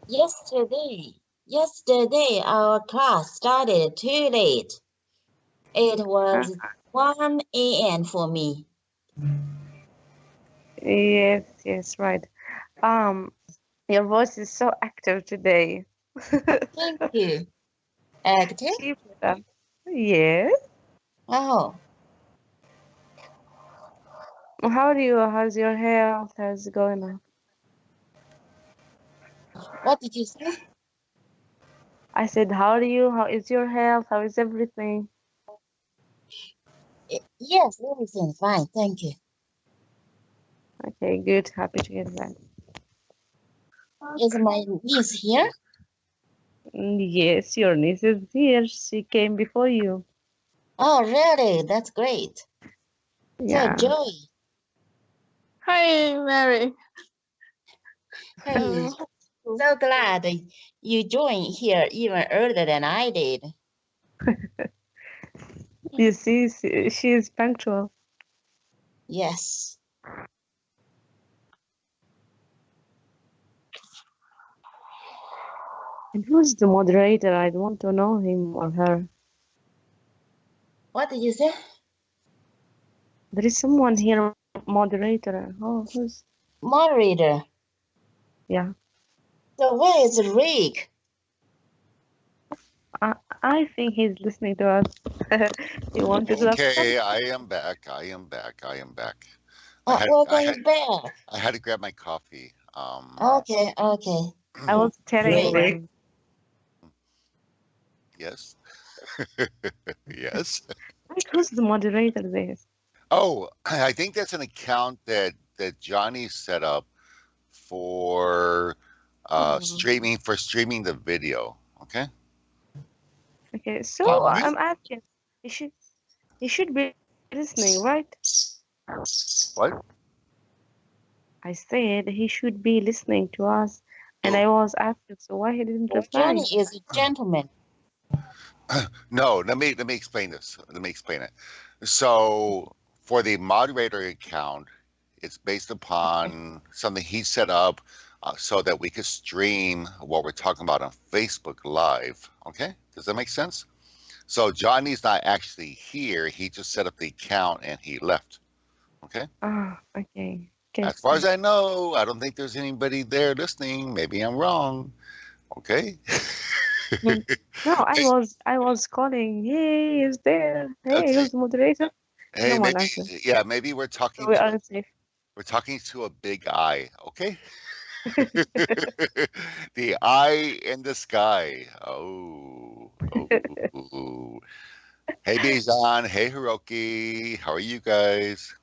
Yesterday our class started too late. It was 1 a.m. for me. Yes, right. Your voice is so active today. Thank you. Active? Keep it up. Yes. Oh, How are you? How's your health? How's it going on? what did you say? I said, how are you? How is your health? How is everything? Yes, everything fine. Thank you. Okay, good. Happy to hear that. Is my niece here? Yes, your niece is here. She came before you. Oh, really? That's great. Yeah. So, Joey, Hi, Mary. hey, so glad you joined here even earlier than I did. You see, she is punctual. Yes. And who's the moderator? I want to know him or her. What did you say? There is someone here, moderator. Oh, who's? Moderator. Yeah. So where is Rick? I think he's listening to us. You want to grab some? Okay, I am back. I am back. I Welcome back. had to grab my coffee. Okay. I was telling Great. them. Yes. Yes. Who's the moderator there? Oh, I think that's an account that Johnny set up for streaming the video. Okay. Okay, so I'm asking, he should be listening, right? What? I said he should be listening to us, and I was asking, so why he didn't reply? Johnny is a gentleman. No, let me explain this. Let me explain it. So for the moderator account, it's based upon something he set up so that we could stream what we're talking about on Facebook Live. Okay, does that make sense? So Johnny's not actually here. He just set up the account and he left. Okay. Okay. As far as I know, I don't think there's anybody there listening. Maybe I'm wrong. Okay. No, I was calling. Hey, is there? Hey, Okay. who's the moderator? Hey, No one maybe answered. maybe we're talking. So we are safe. We're talking to a big eye. Okay. The eye in the sky. Oh. Hey, Bizan. Hey, Hiroki. How are you guys?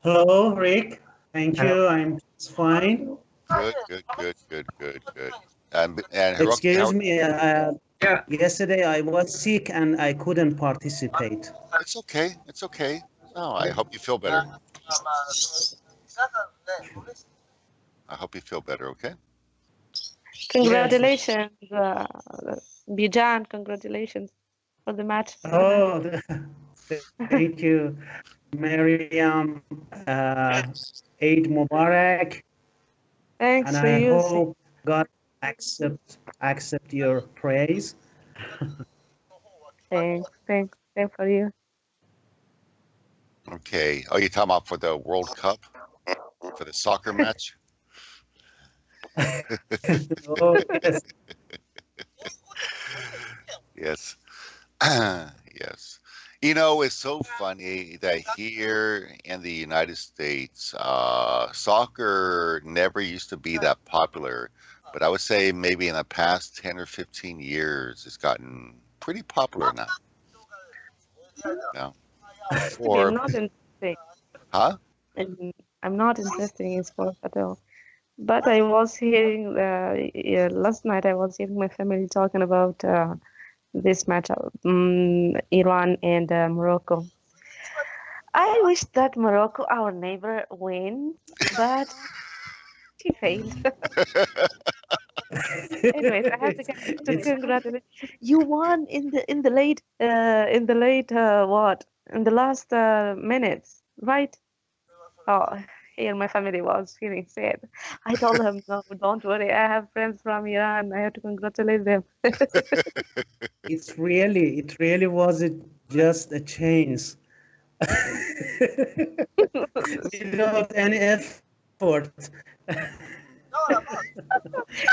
Hello, Rick. Thank you. I'm just fine. Good. And Hiroki, Excuse me. Yesterday I was sick and I couldn't participate. It's okay. No, I hope you feel better. I hope you feel better. Okay. Congratulations, Bijan. Congratulations for the match. Oh, thank you, Miriam. Eid Mubarak. Thanks and for I you. hope God accept your praise. Thanks for you. Okay. Oh, you're talking about for the World Cup, for the soccer match? Oh, yes. Yes. Yes. You know, it's so funny that here in the United States, soccer never used to be that popular, but I would say maybe in the past 10 or 15 years, it's gotten pretty popular now. No. I'm not interested. Huh? I'm not interested in sports at all. But I was hearing last night. I was hearing my family talking about this match, Iran and Morocco. I wish that Morocco, our neighbor, win, but she failed. Anyways, I have to congratulate you. Won in the late what in the last minutes, right? Oh, here my family was feeling sad. I told him, no, don't worry. I have friends from Iran. I have to congratulate them. It really was just a chance. Without any effort.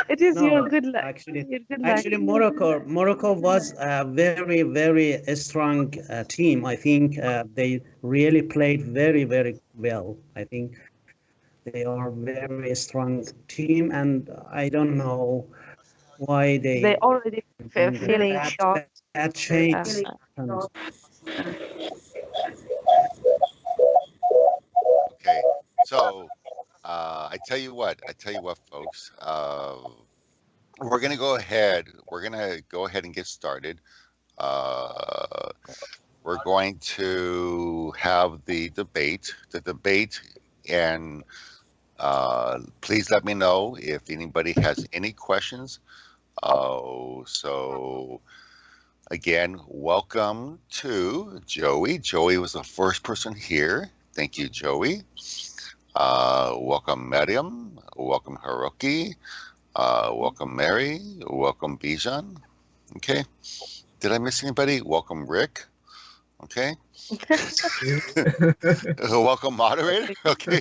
It is your No, good luck. actually, Your good luck. Morocco was a very, very strong team. I think they really played very, very well. I think they are very strong team, and I don't know why They already feeling that shocked. change happened. Okay, so I tell you what, folks. We're gonna go ahead. We're gonna go ahead and get started. Uh, we're going to have the debate. And please let me know if anybody has any questions. So again, welcome to Joey. Joey was the first person here. Thank you, Joey. Welcome, Mariam. Welcome, Haruki. Welcome, Mary. Welcome, Bijan. Okay. Did I miss anybody? Welcome, Rick. Okay. Welcome, moderator. Okay.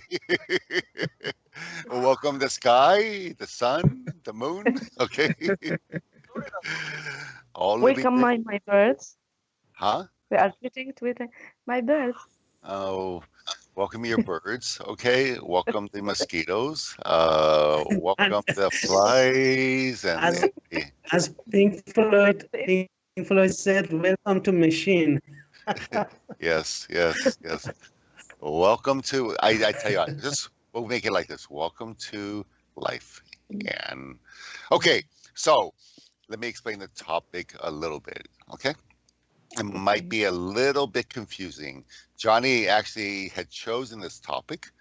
Welcome, the sky, the sun, the moon. Okay. All living Welcome my birds. Huh? They are tweeting my birds. Oh, welcome your birds. Okay. Welcome the mosquitoes. Welcome the flies and As Pink Floyd said, welcome to machine. yes. Welcome to I tell you what, we'll make it like this. Welcome to life. And okay, so let me explain the topic a little bit. Okay. It might be a little bit confusing. Johnny actually had chosen this topic.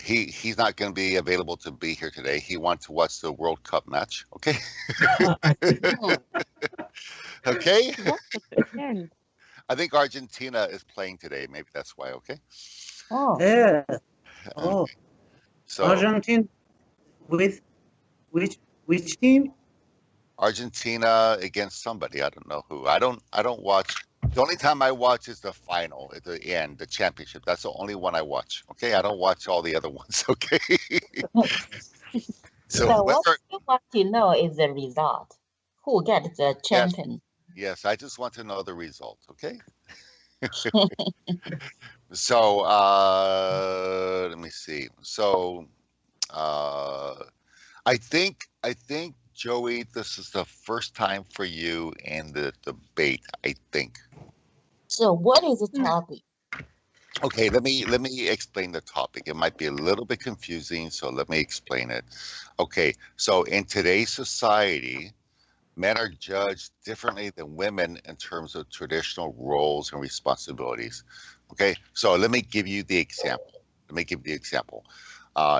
He's not going to be available to be here today. He wants to watch the World Cup match. Okay. Okay. I think Argentina is playing today. Maybe that's why. Okay. Oh, Yeah. Okay. So Argentina with which team? Argentina against somebody. I don't know who. I don't watch. The only time I watch is the final at the end, the championship. That's the only one I watch. Okay. I don't watch all the other ones. Okay. so what you want to know is the result. Who gets the champion? Yes, I just want to know the result. Okay. So let me see. So I think Joey, this is the first time for you in the debate, I think. So what is the topic? Okay, let me explain the topic. It might be a little bit confusing, so let me explain it. Okay, so in today's society, men are judged differently than women in terms of traditional roles and responsibilities. Okay, so let me give you the example.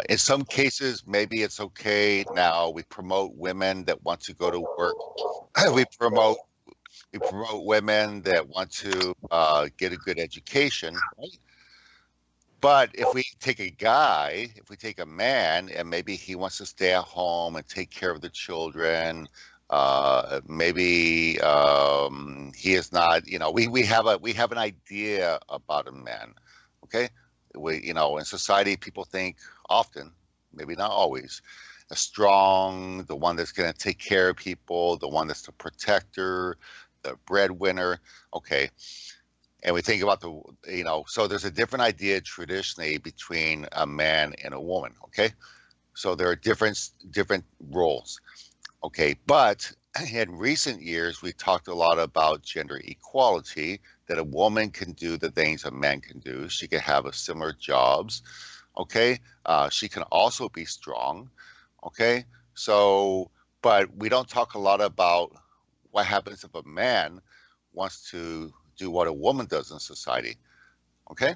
In some cases, maybe it's okay now. We promote women that want to go to work. we promote women that want to get a good education, right? But if we take a man, and maybe he wants to stay at home and take care of the children, maybe he is not. We have an idea about a man. Okay, in society, people think often, maybe not always, a strong, the one that's going to take care of people, the one that's the protector, the breadwinner. Okay. And we think about so there's a different idea traditionally between a man and a woman. Okay. So there are different roles. Okay. But in recent years, we talked a lot about gender equality, that a woman can do the things a man can do. She can have a similar jobs. Okay. She can also be strong. Okay. So, but we don't talk a lot about what happens if a man wants to do what a woman does in society. Okay.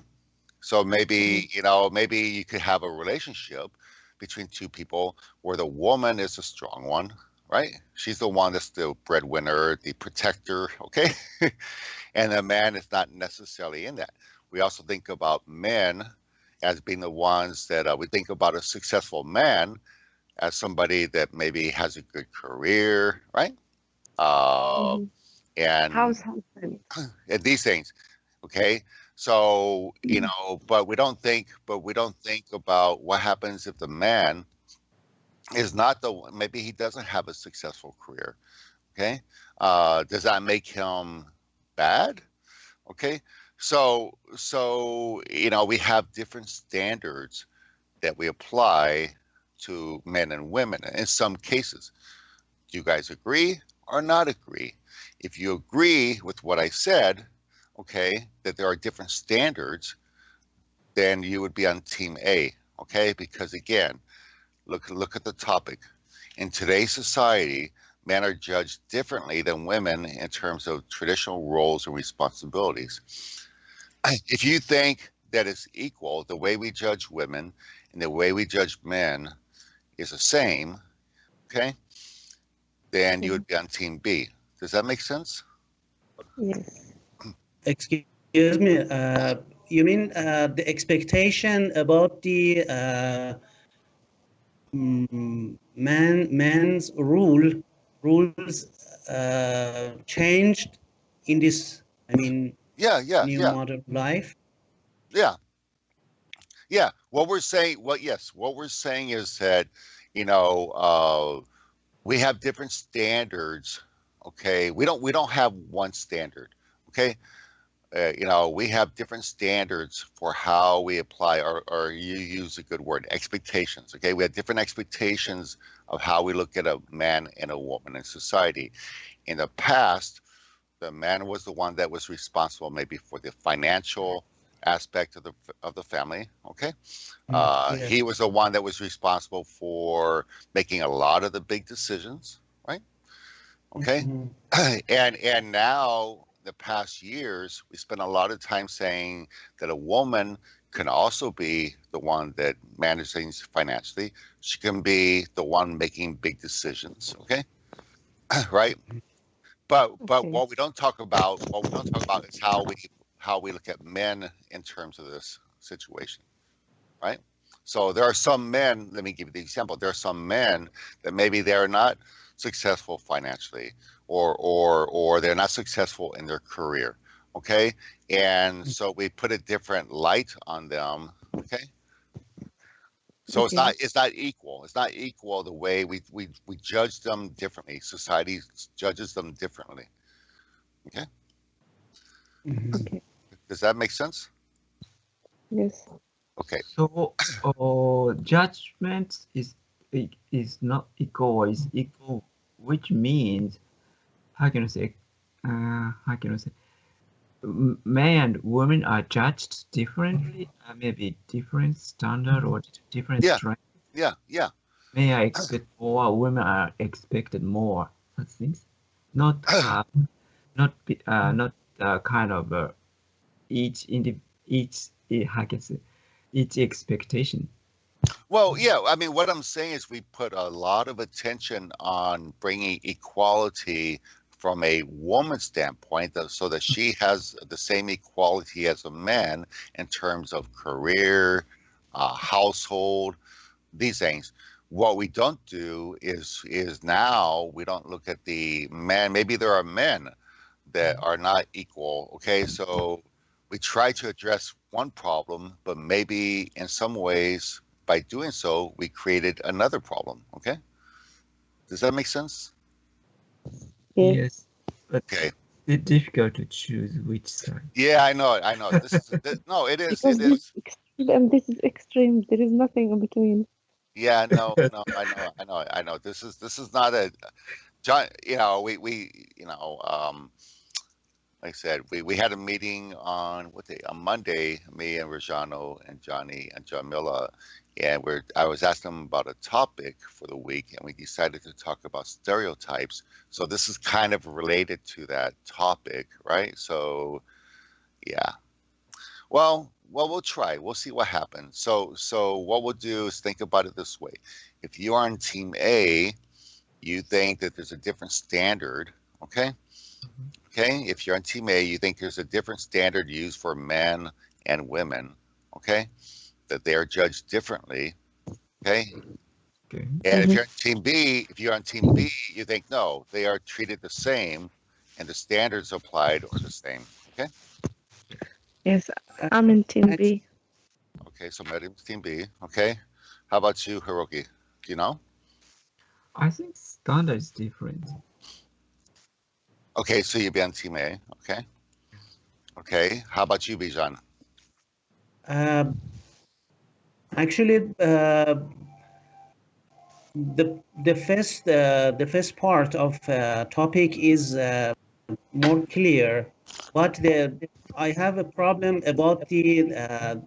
So maybe you could have a relationship between two people where the woman is the strong one, right? She's the one that's the breadwinner, the protector. Okay. And the man is not necessarily in that. We also think about men as being the ones that we think about a successful man as somebody that maybe has a good career, right? Mhm. And Husband. and these things, okay? So, but we don't think about what happens if the man is not the one, maybe he doesn't have a successful career, okay? Does that make him bad? Okay. So, we have different standards that we apply to men and women in some cases. Do you guys agree or not agree? If you agree with what I said, okay, that there are different standards, then you would be on team A, okay? Because again, look at the topic. In today's society, men are judged differently than women in terms of traditional roles and responsibilities. If you think that it's equal, the way we judge women and the way we judge men is the same, okay, then you would be on team B. Does that make sense? Yes. Excuse me. You mean the expectation about the man's rules changed in this? I mean, Yeah, new modern life. yeah. What we're saying is that, we have different standards. Okay, we don't have one standard. Okay, we have different standards for how we apply, or you use a good word, expectations. Okay, we have different expectations of how we look at a man and a woman in society. In the past, the man was the one that was responsible maybe for the financial aspect of the family. Okay, Yes. he was the one that was responsible for making a lot of the big decisions, right? Okay. And now the past years we spent a lot of time saying that a woman can also be the one that manages things financially. She can be the one making big decisions. Okay. Right. But Okay. what we don't talk about is how we look at men in terms of this situation, right? So there are some men, let me give you the example. There are some men that maybe they're not successful financially, or they're not successful in their career. Okay. And so we put a different light on them. Okay. So Okay. it's not equal. It's not equal the way we judge them differently. Society judges them differently. Okay. Okay. Does that make sense? Yes. Okay. So, judgment is not equal, is equal, which means, how can I say, men and women are judged differently, maybe different standard or different Yeah. strength. Yeah. Men are expected more, women are expected more. Such things, not kind of each how can I say, each expectation. Well, yeah, I mean, what I'm saying is we put a lot of attention on bringing equality from a woman's standpoint, so that she has the same equality as a man in terms of career, household, these things. What we don't do is now we don't look at the men. Maybe there are men that are not equal. Okay, so we try to address one problem, but maybe in some ways by doing so we created another problem. Okay, does that make sense? Yes. Yes, but Okay. it's difficult to choose which side. Yeah, I know it. No, it is. Because It this is. extreme and this is extreme. There is nothing in between. Yeah, no, I know. This is not a John. Like I said, we had a meeting on what day? On Monday, me and Rajano and Johnny and Jamila, and I was asking them about a topic for the week, and we decided to talk about stereotypes. So this is kind of related to that topic, right? So, yeah. Well, we'll try. We'll see what happens. So what we'll do is think about it this way: if you are on Team A, you think that there's a different standard, okay? Okay, if you're on Team A, you think there's a different standard used for men and women, okay? that they are judged differently. Okay. Okay. And if you're on team B, you think no, they are treated the same, and the standards applied are the same. Okay. Yes, I'm in team B. Okay, so Miriam's team B. Okay. How about you, Hiroki? Do you know? I think standard is different. Okay, so you'd be on team A. Okay. Okay. How about you, Bijan? Actually, the first part of topic is more clear, but I have a problem about the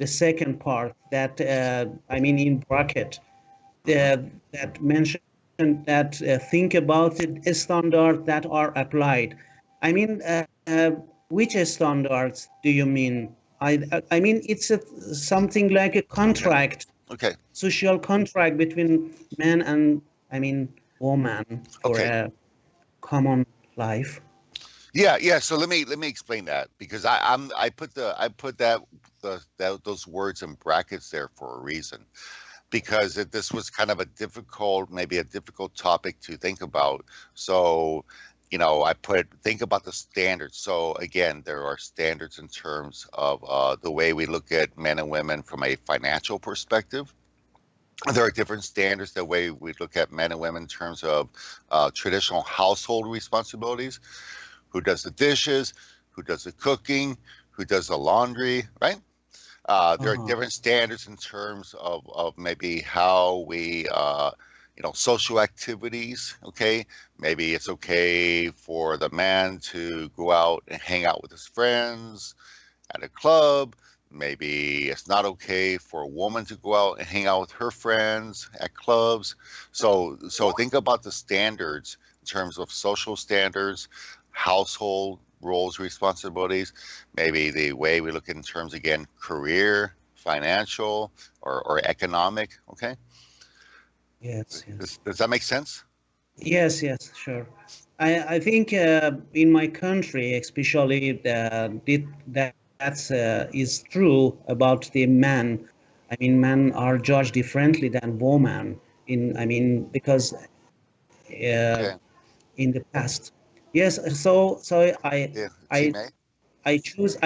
second part that I mean in bracket that mentioned that think about it standards that are applied. I mean, which standards do you mean? I mean it's something like a contract. Okay. Social contract between man and I mean woman for a common life. Yeah. So let me explain that, because I put those words in brackets there for a reason, because this was kind of a difficult topic to think about. So, I think about the standards. So again, there are standards in terms of the way we look at men and women from a financial perspective. There are different standards the way we look at men and women in terms of traditional household responsibilities. Who does the dishes? Who does the cooking? Who does the laundry? Right? There are different standards in terms of maybe how we, social activities. Okay, maybe it's okay for the man to go out and hang out with his friends at a club. Maybe it's not okay for a woman to go out and hang out with her friends at clubs. So think about the standards in terms of social standards, household roles, responsibilities, maybe the way we look in terms, again, career, financial, or economic. Okay. Yes. Does that make sense? Yes, sure. I think in my country, especially, that is true about the men. I mean, men are judged differently than women. Because Okay. in the past, yes. So Yeah. Team A. I choose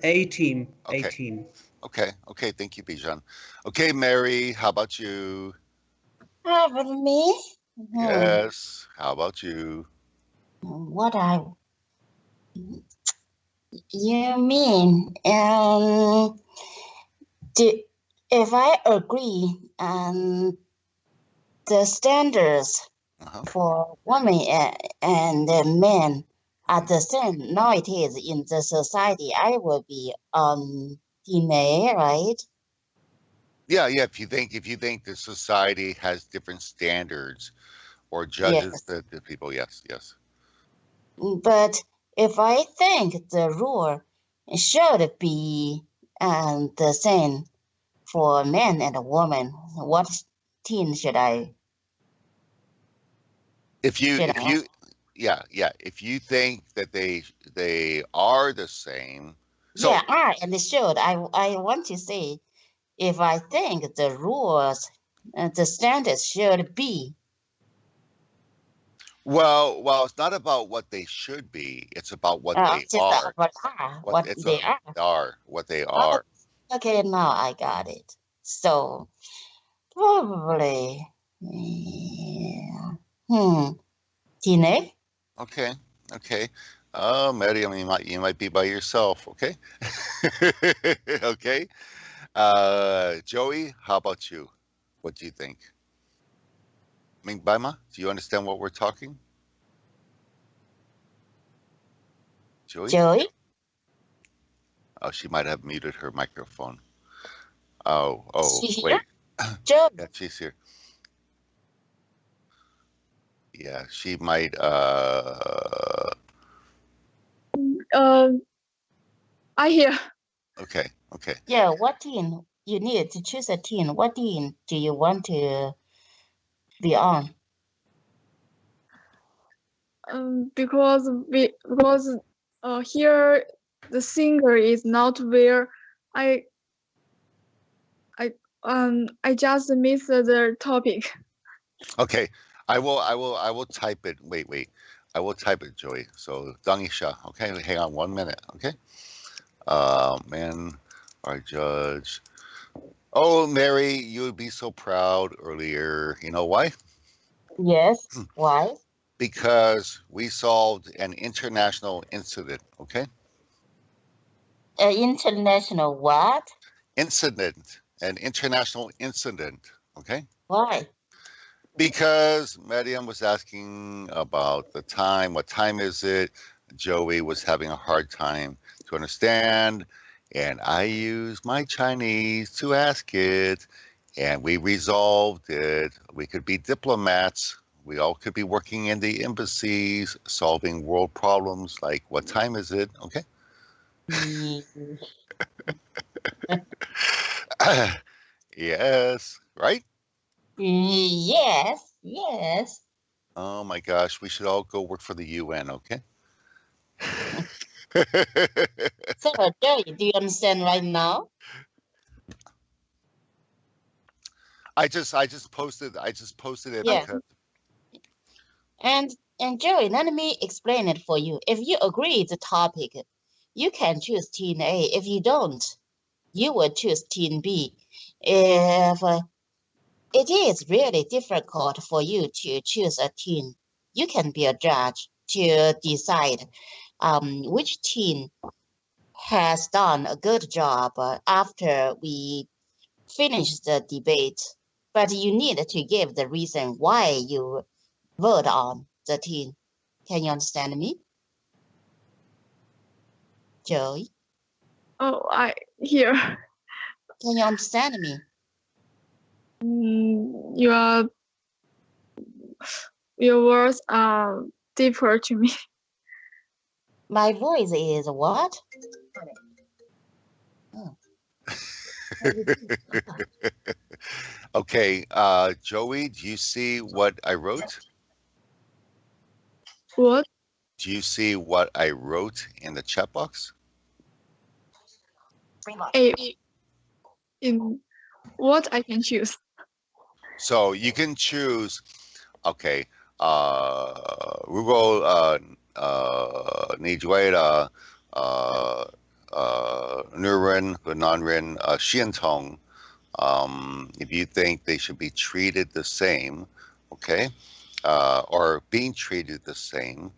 A team. Okay. A team. Okay. Thank you, Bijan. Okay, Mary. How about you? How about me? Yes. How about you? What you mean? If I agree, the standards for women and men are the same nowadays in the society, I will be on team A, right? Yeah. If you think the society has different standards or judges Yes. the people, yes. But if I think the rule should be the same for men and women, what team should I? If you Should I? if you think that they are the same, so Yeah, are and should. I want to say, if I think the rules, the standards should be. well, it's not about what they should be. It's about what they It's are. what they are. What they are. Okay, now I got it. So probably, yeah. Teenage? Okay. Mary, you might be by yourself. Okay. Okay. Joey, how about you? What do you think? Baima, do you understand what we're talking? Joey? Oh, she might have muted her microphone. Oh, She wait. Joe. Yeah, she's here. Yeah, she might. I hear. Okay. Yeah, what team? You need to choose a team. What team do you want to be on? Because here the singer is not where I I just missed the topic. Okay, I will type it. Wait. I will type it, Joey. So Dangisha. Okay, hang on 1 minute. Okay. Men are judged. Oh, Mary, you would be so proud earlier. You know why? Yes. Why? Because we solved an international incident. Okay. International what? Incident. An international incident. Okay. Why? Because Mariam was asking about the time. What time is it? Joey was having a hard time to understand. And I used my Chinese to ask it. And we resolved it. We could be diplomats. We all could be working in the embassies, solving world problems like what time is it? Okay. Yes, right? Yes. Oh my gosh, we should all go work for the UN, okay? So, Joey, do you understand right now? I just posted it Yeah. because And Joey, let me explain it for you. If you agree with the topic, you can choose team A. If you don't, you will choose team B. If it is really difficult for you to choose a team, you can be a judge to decide which team has done a good job after we finish the debate. But you need to give the reason why you vote on the team. Can you understand me? Joey, Oh, I hear. can you understand me? Your words are deeper to me. My voice is what? okay, Joey, do you see what I wrote? What? Do you see what I wrote in the chat box? In what I can choose? So you can choose. Okay,如果你觉得女人和男人相同 if you think they should be treated the same, okay, or being treated the same,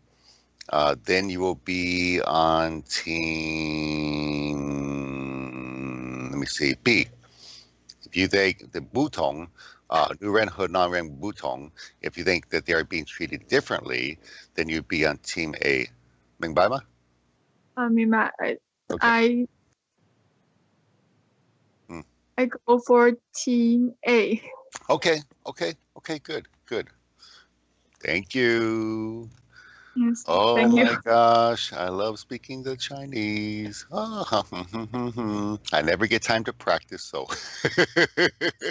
then you will be on team, let me see, B. If you think the 不同, 女人和男人不同, if you think that they are being treated differently, then you'd be on team A. 明白吗? 明白. Okay. I go for team A. Okay, good. Thank you. Yes, Oh thank my you. gosh, I love speaking the Chinese. Oh, I never get time to practice, so.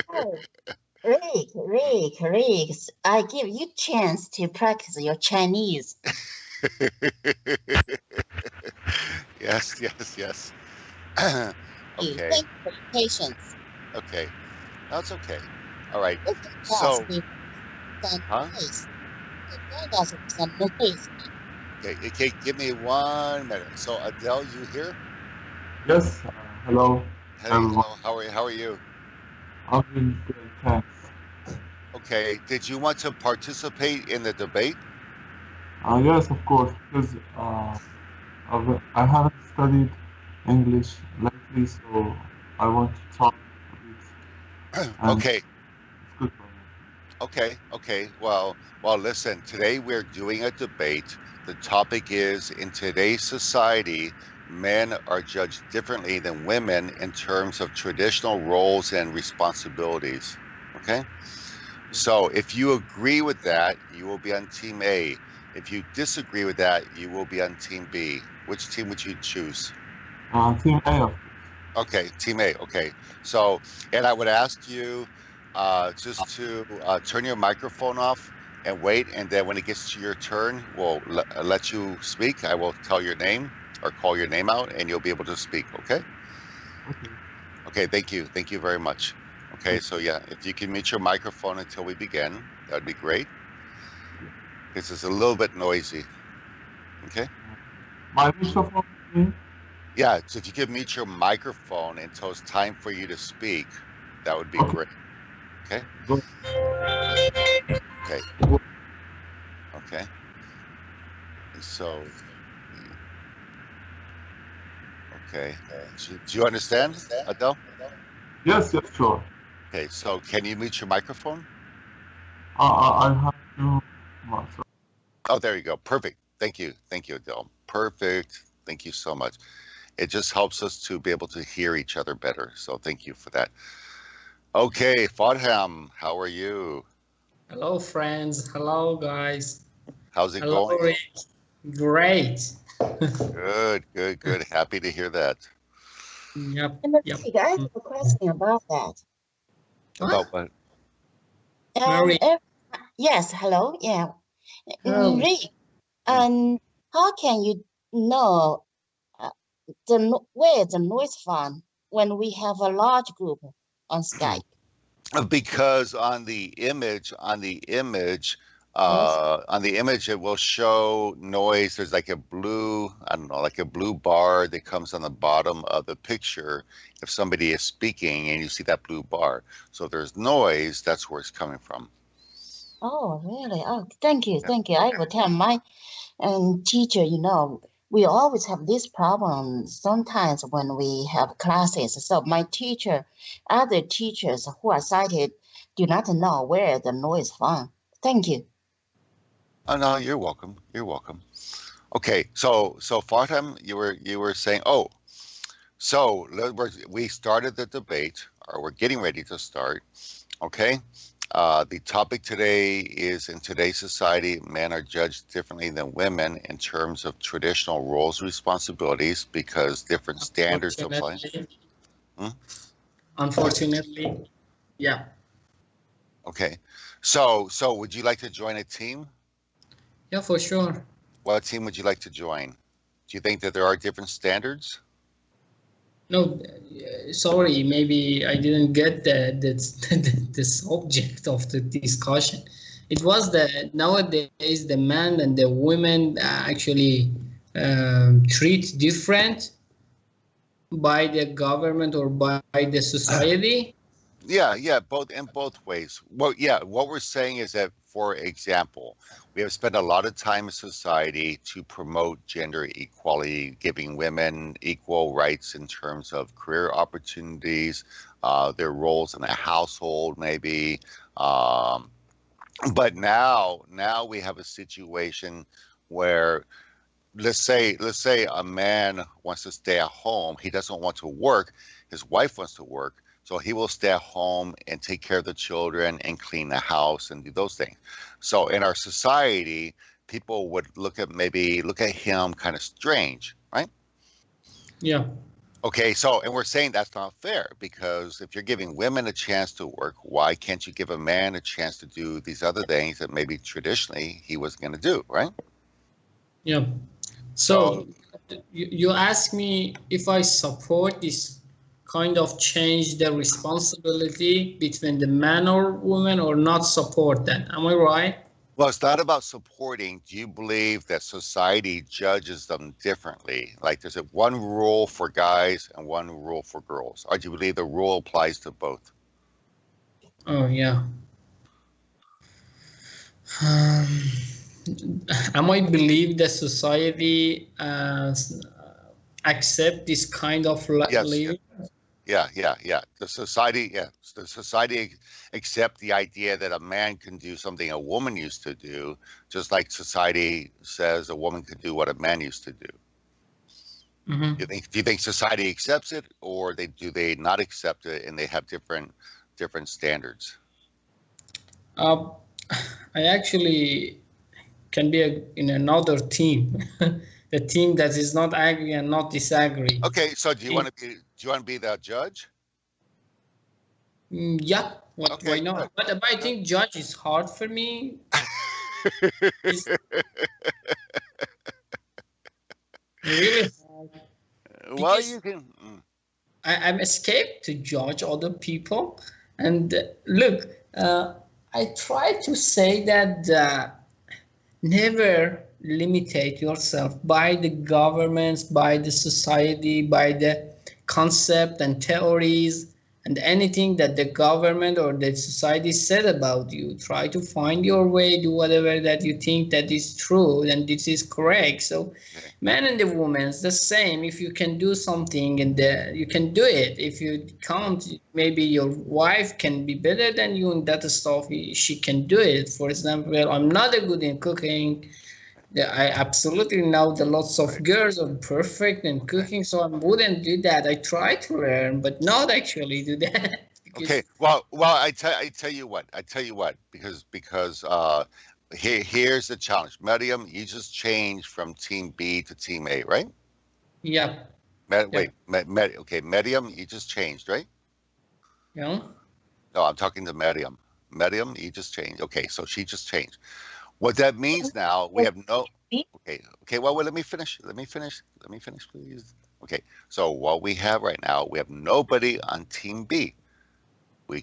Oh, Rick, I give you chance to practice your Chinese. Yes. Okay. Thank you for your patience. Okay. That's okay. All right. Look at So, us with some huh? noise. Join us with some noise. Okay, give me 1 minute. So, Adele, you here? Yes, hello. Hey, everyone. hello. How are you? I'm doing great, thanks. Okay. Did you want to participate in the debate? Yes, of course, because I haven't studied English lately, so I want to talk a bit. And Okay. it's good for me. Okay. Well, listen, today we're doing a debate. The topic is, in today's society, men are judged differently than women in terms of traditional roles and responsibilities. Okay? So if you agree with that, you will be on team A. If you disagree with that, you will be on team B. Which team would you choose? Team A, of course. Okay, team A. Okay. So, and I would ask you just to turn your microphone off and wait. And then when it gets to your turn, we'll let you speak. I will tell your name or call your name out and you'll be able to speak. Okay? Okay, thank you. Thank you very much. Okay, so yeah, if you can mute your microphone until we begin, that'd be great. This is a little bit noisy. Okay? My microphone, me? Yeah, so if you could mute your microphone until it's time for you to speak, that would be Okay. great. Okay? Go. Okay. Okay. So, okay. Do you understand, Adele? Yes, yes, sure. Okay, so can you mute your microphone? I have to. So, Oh, there you go. Perfect. Thank you. Thank you, Adele. Perfect. Thank you so much. It just helps us to be able to hear each other better. So thank you for that. Okay, Fadham, how are you? Hello, friends. Hello, guys. How's it Hello, going? Rick. Great. Good, good, good. Happy to hear that. Yep. And Yep. Rick, I have a question about that. About what? Mary. Yes, hello, yeah. Hello. Rick, how can you know where the noise from when we have a large group on Skype? Because on the image, it will show noise. There's like a blue, I don't know, like a blue bar that comes on the bottom of the picture if somebody is speaking, and you see that blue bar. So if there's noise, that's where it's coming from. Oh, really? Oh, thank you, thank you. I will tell my teacher, we always have this problem sometimes when we have classes. So my teacher, other teachers who are sighted do not know where the noise from. Thank you. Oh no, you're welcome. You're welcome. Okay, so Farham, you were saying, oh, so we started the debate, or we're getting ready to start. Okay. The topic today is, in today's society, men are judged differently than women in terms of traditional roles and responsibilities because different standards apply. Unfortunately, yeah. Okay. So would you like to join a team? Yeah, for sure. What team would you like to join? Do you think that there are different standards? No, sorry, maybe I didn't get the subject of the discussion. It was that nowadays the man and the women actually treat different by the government or by the society. Yeah, both ways. Well, yeah, what we're saying is that, for example, we have spent a lot of time in society to promote gender equality, giving women equal rights in terms of career opportunities, their roles in a household, maybe. But now we have a situation where, let's say a man wants to stay at home. He doesn't want to work. His wife wants to work. So he will stay at home and take care of the children and clean the house and do those things. So in our society, people would look at him kind of strange, right? Yeah. Okay, and we're saying that's not fair, because if you're giving women a chance to work, why can't you give a man a chance to do these other things that maybe traditionally he wasn't going to do, right? Yeah. So you ask me if I support this kind of change the responsibility between the man or woman, or not support that. Am I right? Well, it's not about supporting. Do you believe that society judges them differently? Like, there's one rule for guys and one rule for girls? Or do you believe the rule applies to both? Oh, yeah. Am I believe that society accept this kind of living? Yeah. The society accept the idea that a man can do something a woman used to do, just like society says a woman could do what a man used to do. Mm-hmm. Do you think society accepts it, or do they not accept it, and they have different standards? I actually can be in another team, the team that is not agree and not disagree. Okay, so do you want to be the judge? Yeah, why not? But I think judge is hard for me. It's really hard. Well, you can. I'm escaped to judge other people. And look, I try to say that never limitate yourself by the governments, by the society, by the concept and theories and anything that the government or the society said about you. Try to find your way, do whatever that you think that is true and this is correct. So men and the women, the same. If you can do something and you can do it. If you can't, maybe your wife can be better than you in that stuff. She can do it. For example, I'm not good in cooking. I absolutely know that lots of girls are perfect in cooking, so I wouldn't do that. I try to learn, but not actually do that. Okay. Well, I tell you what. Because here's the challenge. Medium, you just changed from Team B to Team A, right? Yeah. Wait. Okay. Medium, you just changed, right? Yeah. No, I'm talking to Medium. Medium, you just changed. Okay, so she just changed. What that means now, we have no. Okay. Well, let me finish. Let me finish, please. Okay. So what we have right now, we have nobody on Team B.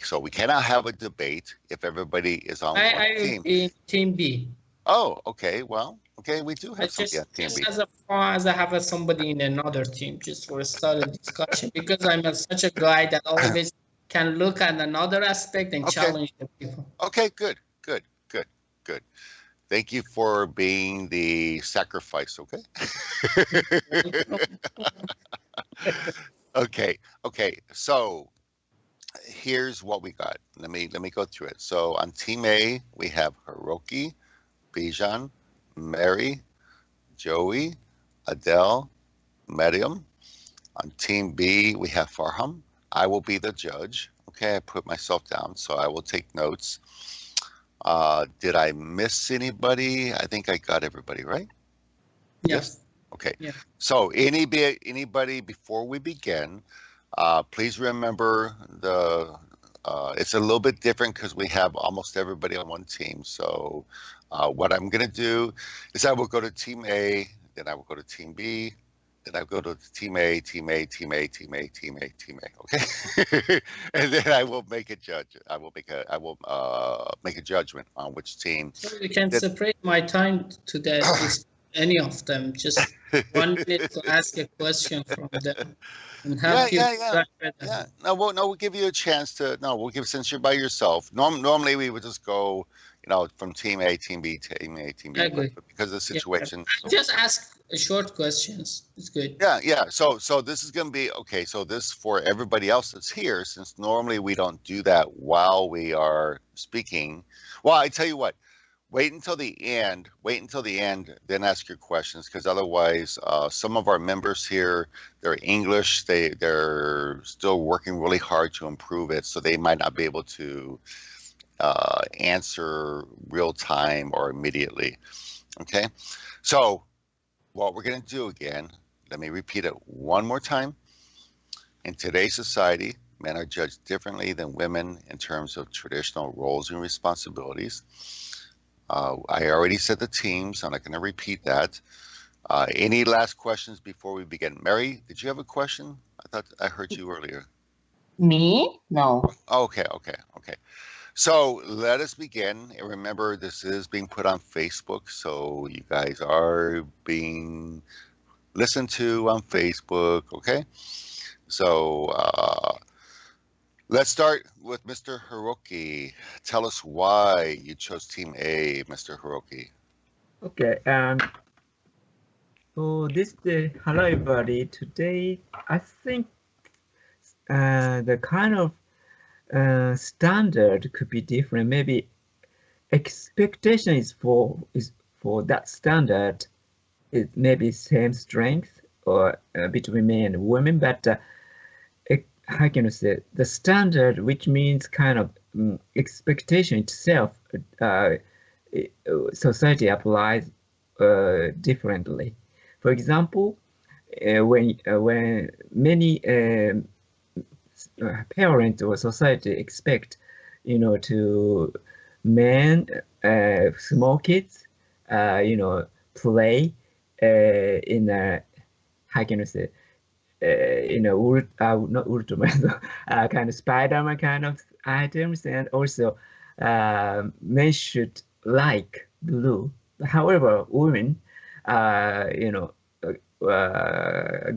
So we cannot have a debate if everybody is on one team. I Team B. Oh, okay. Well, okay, we do have somebody on Team B. As I have somebody in another team, just for a start of discussion, because I'm such a guy that always can look at another aspect and challenge the people. Okay, good. Thank you for being the sacrifice, okay? Okay. So here's what we got. Let me go through it. So on Team A, we have Hiroki, Bijan, Mary, Joey, Adele, Medium. On Team B, we have Farham. I will be the judge. Okay, I put myself down, so I will take notes. Did I miss anybody? I think I got everybody, right? Yes. Okay. Yeah. So anybody before we begin, please remember it's a little bit different because we have almost everybody on one team. So what I'm going to do is I will go to Team A, then I will go to Team B, then I go to Team A, Team A, Team A, Team A, Team A, Team A. Okay, and then I will make a judge. I will make a judgment on which team. So you can separate my time to that. Any of them, just 1 minute to ask a question from them and help you. Yeah. No, we'll give you a chance to. No, we'll give, since you're by yourself. Normally we would just go, from Team A, Team B, Team A, Team B. But because of the situation, just ask short questions. It's good. Yeah. So this is going to be okay. So this for everybody else that's here, since normally we don't do that while we are speaking. Well, I tell you what. Wait until the end, then ask your questions, because otherwise some of our members here, they're English, they're still working really hard to improve it, so they might not be able to answer real time or immediately. Okay, so what we're going to do again, let me repeat it one more time. In today's society, men are judged differently than women in terms of traditional roles and responsibilities. I already said the teams. I'm not going to repeat that. Any last questions before we begin? Mary, did you have a question? I thought I heard you earlier. Me? No. Okay. So let us begin. And remember, this is being put on Facebook, so you guys are being listened to on Facebook, okay? So let's start with Mr. Hiroki. Tell us why you chose Team A, Mr. Hiroki. Okay. So hello everybody. Today, I think the kind of standard could be different. Maybe expectation is for that standard. It maybe same strength or between men and women, but how can you say the standard, which means kind of expectation itself, society applies differently. For example, when many parents or society expect, to men, small kids, play in a, how can you say, not Ultraman, kind of Spider-Man kind of items, and also men should like blue. However, women,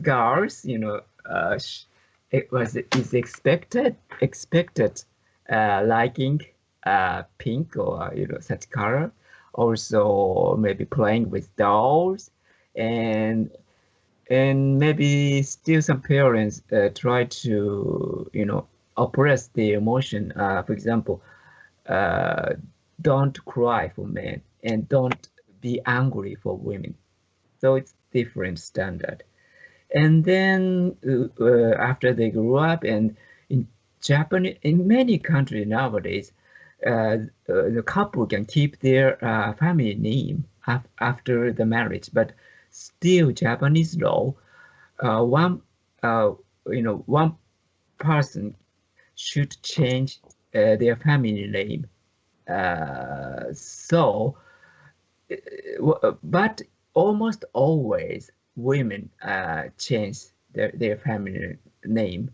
girls, is expected liking pink or such color. Also, maybe playing with dolls, and maybe still some parents try to oppress the emotion. For example, don't cry for men and don't be angry for women. So it's different standard. And then after they grew up, and in Japan, in many countries nowadays, the couple can keep their family name after the marriage, but still Japanese law, one person should change their family name. But almost always women change their family name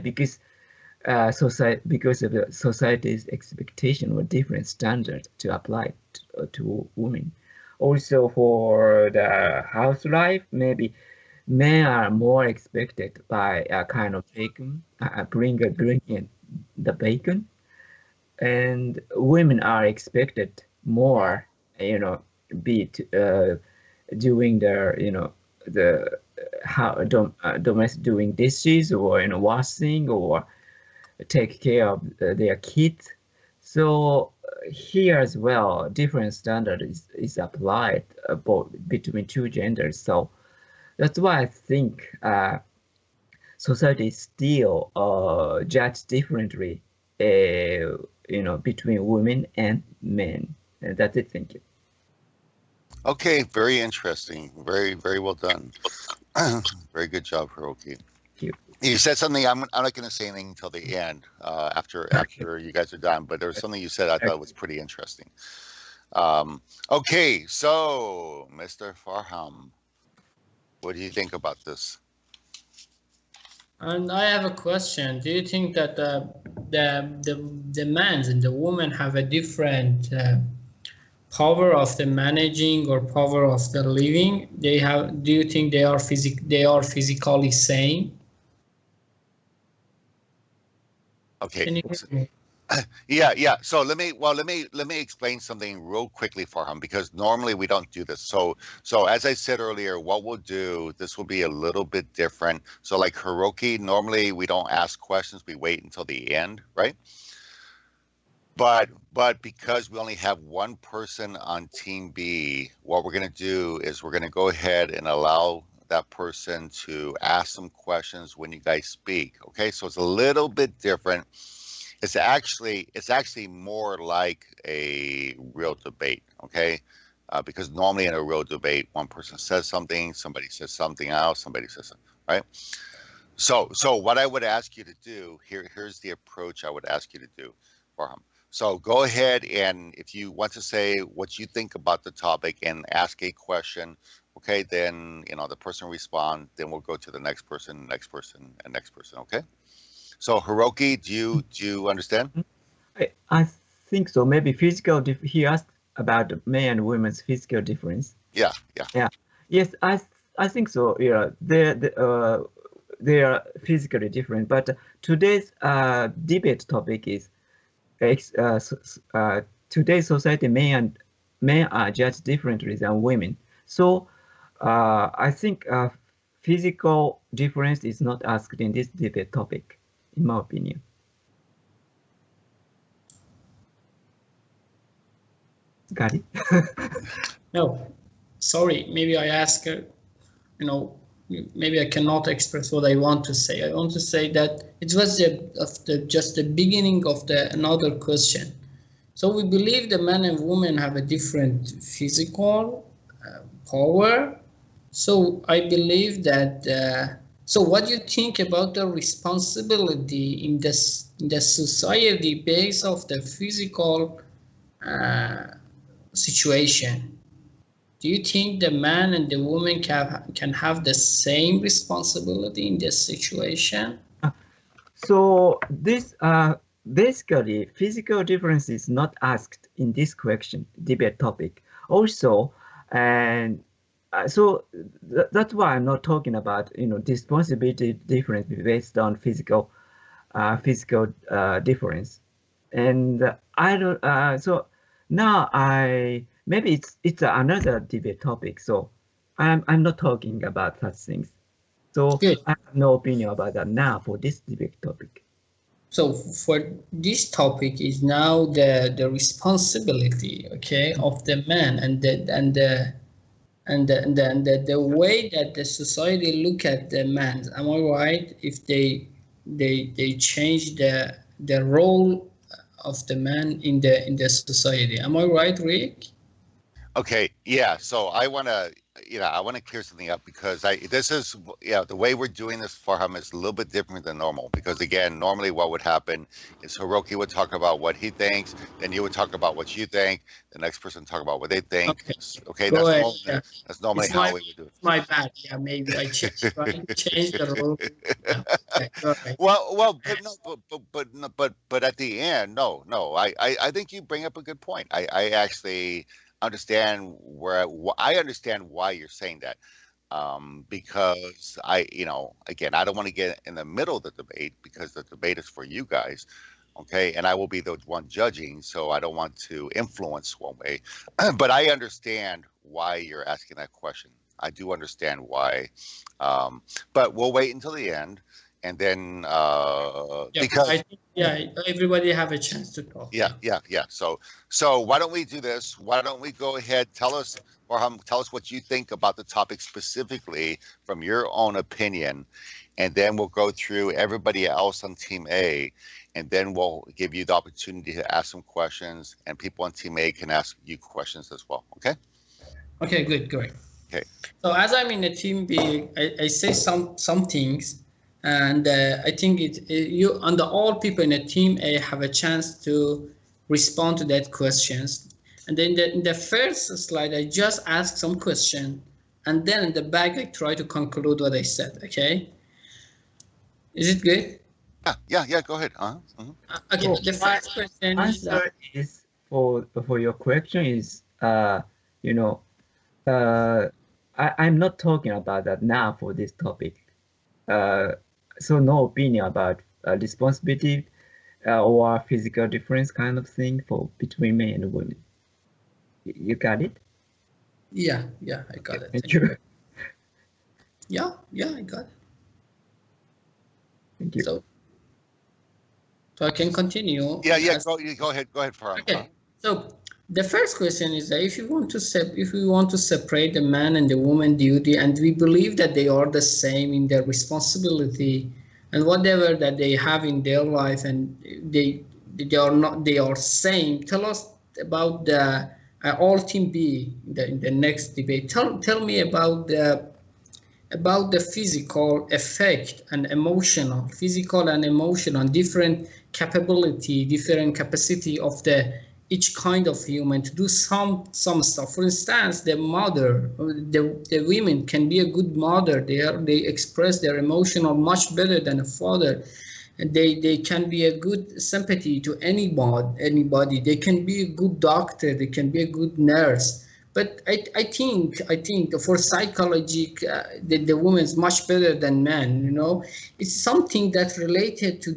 because because of the society's expectation or different standards to apply to women. Also for the house life, maybe men are more expected by a kind of bacon, bringing the bacon, and women are expected more, doing their, the domestic, doing dishes or washing or take care of their kids. So here as well, different standard is applied both between two genders. So that's why I think society still judge differently, between women and men. And that's it. Thank you. Okay, very interesting. Very, very well done. Very good job, Hiroki. Thank you. You said something. I'm not going to say anything until the end, after you guys are done. But there was something you said I thought was pretty interesting. Okay, so Mr. Farham, what do you think about this? And I have a question. Do you think that the men and the women have a different power of the managing or power of the living? Do you think they are physically sane? Okay. Can you hear me? Yeah. So let me explain something real quickly for him, because normally we don't do this. So as I said earlier, what we'll do, this will be a little bit different. So like Hiroki, normally we don't ask questions, we wait until the end, right? But because we only have one person on team B, what we're going to do is we're going to go ahead and allow that person to ask some questions when you guys speak. Okay, so it's a little bit different. It's actually more like a real debate. Okay, because normally in a real debate, one person says something, somebody says something else, somebody says something, right? So what I would ask you to do here's the approach I would ask you to do for him. So go ahead, and if you want to say what you think about the topic and ask a question, okay, then the person respond, then we'll go to the next person, and next person, okay? So Hiroki, do you understand? I think so. Maybe physical. He asked about men and women's physical difference. Yeah. Yes, I think so. Yeah, they are physically different. But today's debate topic is today's society, men are judged differently than women. So I think physical difference is not asked in this debate topic, in my opinion. Got it? No, sorry. Maybe I ask. Maybe I cannot express what I want to say. I want to say that it was just the beginning of another question. So we believe the men and women have a different physical power. So I believe that. So what do you think about the responsibility in the society based of the physical situation? Do you think the man and the woman can have the same responsibility in this situation? So this basically physical difference is not asked in this question debate topic. Also, and so that's why I'm not talking about responsibility difference based on physical difference. And I don't. So now maybe it's another debate topic. So I'm not talking about such things. So Good. I have no opinion about that now for this debate topic. So for this topic is now the responsibility, okay, of the man and the way that the society look at the man. Am I right? If they change the role of the man in the society. Am I right, Rick? Okay, yeah. So I want to clear something up because the way we're doing this for him is a little bit different than normal. Because again, normally what would happen is Hiroki would talk about what he thinks, then you would talk about what you think, the next person talk about what they think. Okay, Go ahead. That's normally how we would do it. My bad. Yeah, maybe I changed the rule. Yeah. Well, but at the end, no. I think you bring up a good point. I actually understand I understand why you're saying that, because again, I don't want to get in the middle of the debate because the debate is for you guys, okay, and I will be the one judging, so I don't want to influence one way. But I understand why you're asking that question. I do understand why, but we'll wait until the end. And then because I think, everybody have a chance to talk. Yeah. So why don't we do this? Why don't we go ahead, tell us what you think about the topic specifically from your own opinion, and then we'll go through everybody else on Team A, and then we'll give you the opportunity to ask some questions, and people on Team A can ask you questions as well. Okay? Okay, good, great. Okay. So as I'm in a Team B, I say some things. And I think all people in a Team A have a chance to respond to that questions. And then in the first slide, I just ask some question, and then in the back, I try to conclude what I said. Okay, is it good? Yeah. Go ahead. Okay. So the first question is for your question is I'm not talking about that now for this topic. So no opinion about responsibility or physical difference kind of thing between men and women. You got it? Yeah, I got it. Thank you. Yeah, I got it. Thank you. So I can continue. Yeah. Go ahead, Farhan. Okay. So the first question is that if we want to separate the man and the woman duty, and we believe that they are the same in their responsibility and whatever that they have in their life, and they are same. Tell us about the all Team B in the next debate. Tell me about the physical effect and physical and emotional, different capacity of each kind of human to do some stuff. For instance, the women can be a good mother. They express their emotional much better than a father, and they can be a good sympathy to anybody. They can be a good doctor. They can be a good nurse. But I think for psychology, the woman is much better than man. It's something that related to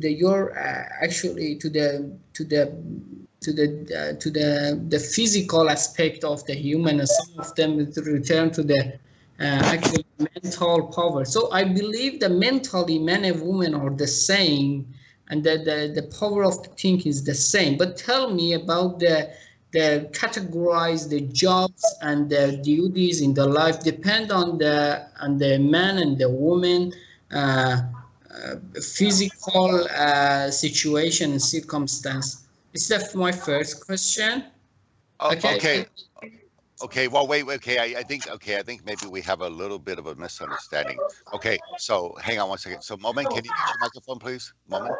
the physical aspect of the human, and some of them return to the actually mental power. So I believe that mentally men and women are the same, and that the power of the thinking is the same. But tell me about the categorize the jobs and the duties in the life depend on the man and the woman physical situation and circumstance. Is that my first question? Okay. Well, wait. Okay, I think maybe we have a little bit of a misunderstanding. Okay, so hang on one second. So, Moment, can you mute your microphone, please? Moment,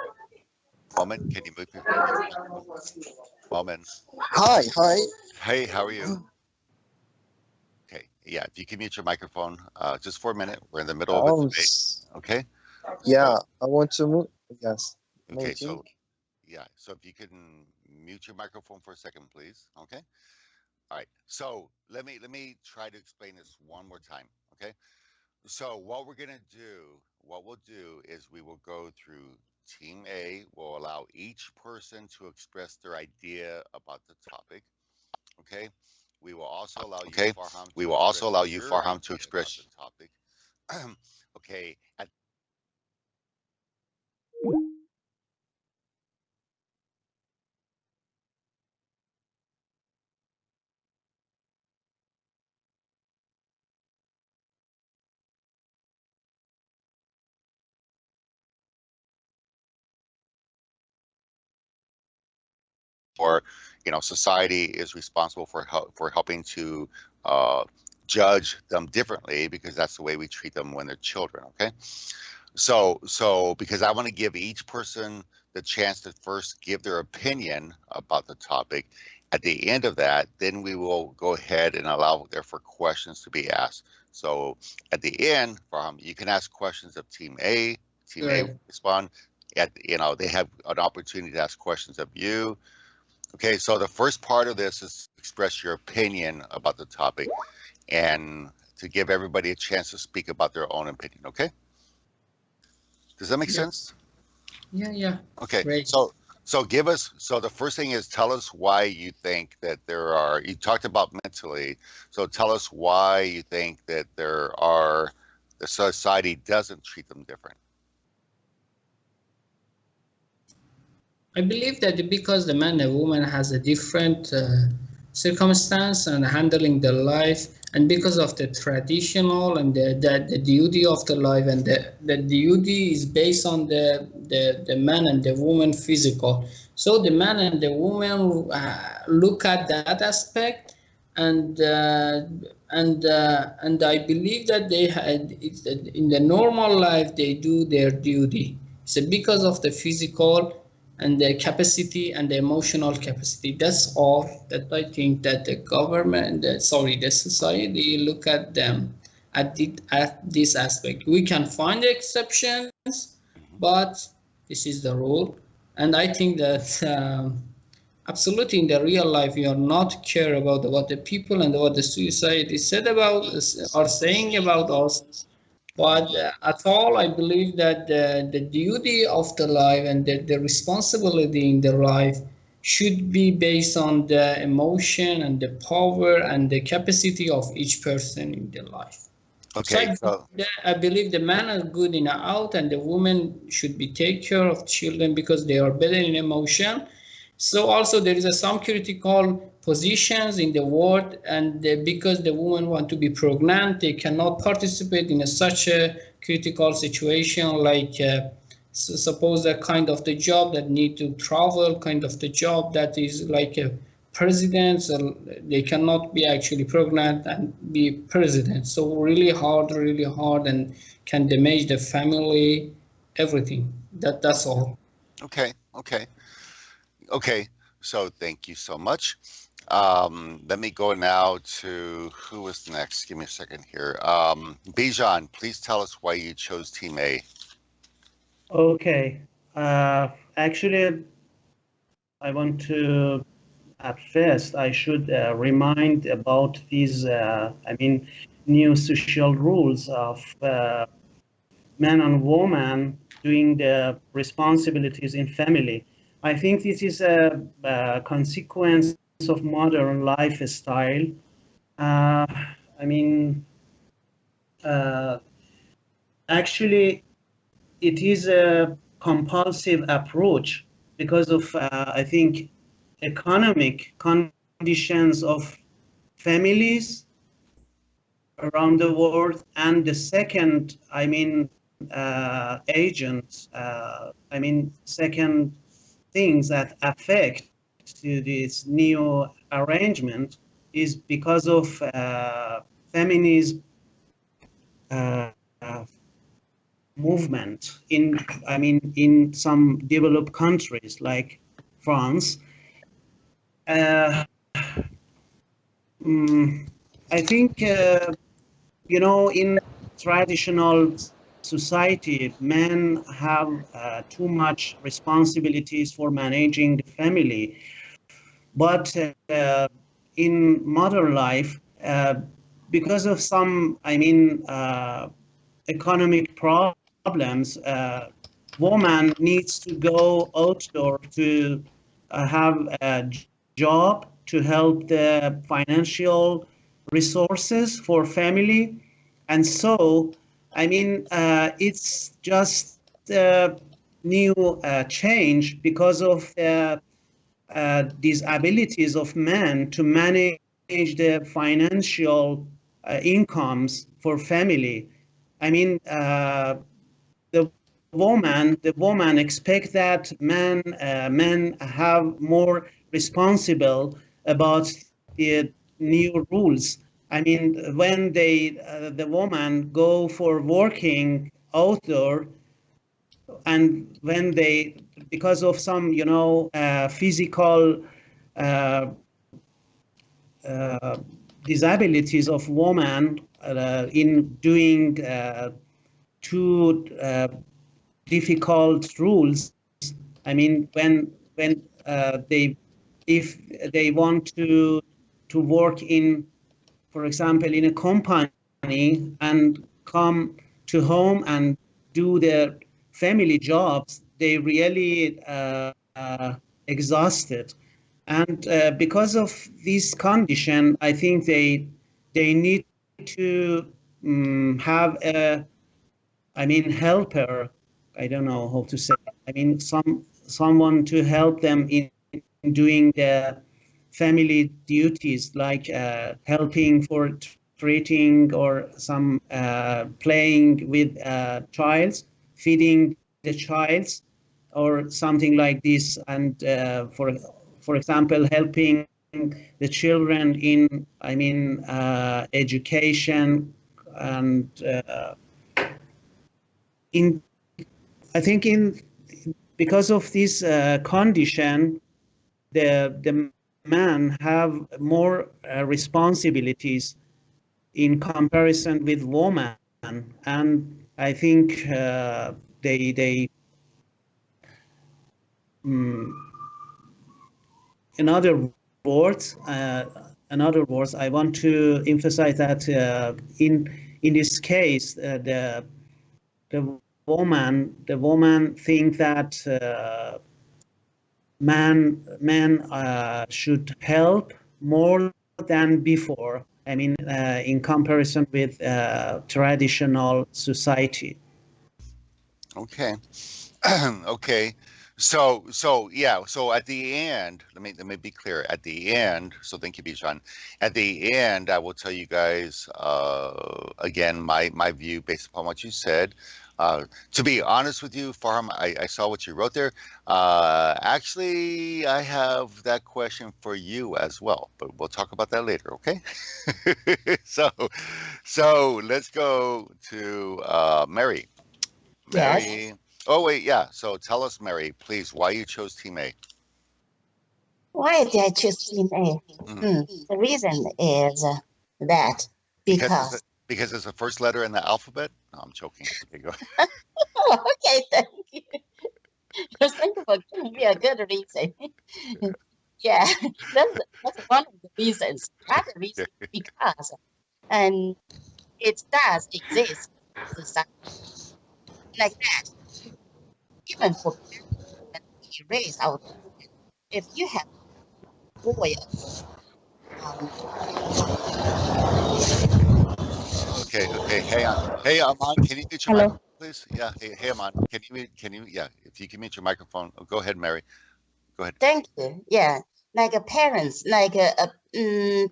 can you mute your microphone? Moment. Hi. Hey, how are you? Okay, yeah, if you can mute your microphone just for a minute. We're in the middle of a debate. Okay? Yeah, I want to move. Yes. Okay, Muting. so yeah, so if you can mute your microphone for a second, please. Okay? All right. So let me try to explain this one more time. Okay? So what we'll do is we will go through Team A. Will allow each person to express their idea about the topic. Okay. We will also allow you, Farham, to express the topic. Okay. Or, society is responsible for helping to judge them differently because that's the way we treat them when they're children. Okay. So because I want to give each person the chance to first give their opinion about the topic. At the end of that, then we will go ahead and allow there for questions to be asked. So at the end, you can ask questions of Team A. Team A will respond. They have an opportunity to ask questions of you. Okay, so the first part of this is to express your opinion about the topic and to give everybody a chance to speak about their own opinion. Okay. Does that make sense? Yeah. Okay. Great. So give us. So the first thing is tell us why you think that you talked about mentally. So tell us why you think that the society doesn't treat them different. I believe that because the man and woman has a different circumstance and handling the life, and because of the traditional and the duty of the life, and the duty is based on the man and the woman physical. So the man and the woman look at that aspect, and I believe that they had in the normal life they do their duty. So because of the physical and the capacity and the emotional capacity. That's all that I think that the government, the society look at them at this aspect. We can find exceptions, but this is the rule. And I think that absolutely in the real life, we are not care about what the people and what the society said about us, are saying about us. But at all, I believe that the duty of the life and the responsibility in the life should be based on the emotion and the power and the capacity of each person in their life. Okay. So I believe the men are good in and out, and the women should be take care of children because they are better in emotion. So also there is some critical positions in the world, and because the women want to be pregnant, they cannot participate in such a critical situation, like suppose a kind of the job that need to travel, kind of the job that is like a president, so they cannot be actually pregnant and be president. So really hard, and can damage the family, everything. That's all. Okay. So thank you so much. Let me go now to who was next. Give me a second here. Bijan, please tell us why you chose Team A. Okay. Actually, I want to, at first, I should remind about these, new social rules of man and woman doing the responsibilities in family. I think this is a consequence of modern lifestyle. Actually, it is a compulsive approach because of, I think, economic conditions of families around the world. And the second, agents, second things that affect to this new arrangement is because of feminist movement in some developed countries like France. I think, you know, in traditional society, men have too much responsibilities for managing the family. But in modern life, because of some, I mean, economic problems, woman needs to go outdoor to have a job to help the financial resources for family. And so, I mean, it's just a new change because of these abilities of men to manage the financial incomes for family. I mean, the woman expect that men have more responsible about the new rules. I mean, when the woman go for working outdoor, and when they, because of some, you know, physical uh, uh, disabilities of women in doing two difficult rules. I mean, when they, if they want to work in, for example, in a company and come to home and do their family jobs, they really exhausted. And because of this condition, I think they need to have a, I mean, helper. I don't know how to say. I mean, someone to help them in doing the family duties, like helping for treating or some playing with childs, feeding the childs, or something like this. And for example, helping the children in, I mean, education. And in, I think in, because of this condition, the man have more responsibilities in comparison with woman. And I think they in other words, I want to emphasize that in this case, the woman think that men should help more than before. I mean, in comparison with traditional society. Okay. Okay. So yeah, so at the end, let me be clear. At the end, so thank you, Bijan. At the end, I will tell you guys again my view based upon what you said. To be honest with you, Farham, I saw what you wrote there. Actually, I have that question for you as well, but we'll talk about that later, okay? So so let's go to Mary. Yes. Mary. Oh wait, yeah. So tell us, Mary, please, why you chose Team A. Why did I choose team A? Mhm. The reason is that because. Because it's the first letter in the alphabet. No, I'm joking. Okay, go. Oh, okay, thank you. Just think of giving me a good reason. Yeah, that's one of the reasons. Other reason because, and it does exist in society like that. Even for parents, when we raise our children, if you have a boy, um, Okay. Hey, Aman, can you mute your Hello. microphone, please? Yeah. Hey, Aman, yeah, if you can mute your microphone. Oh, go ahead, Mary. Go ahead. thank you. Yeah, like a parents,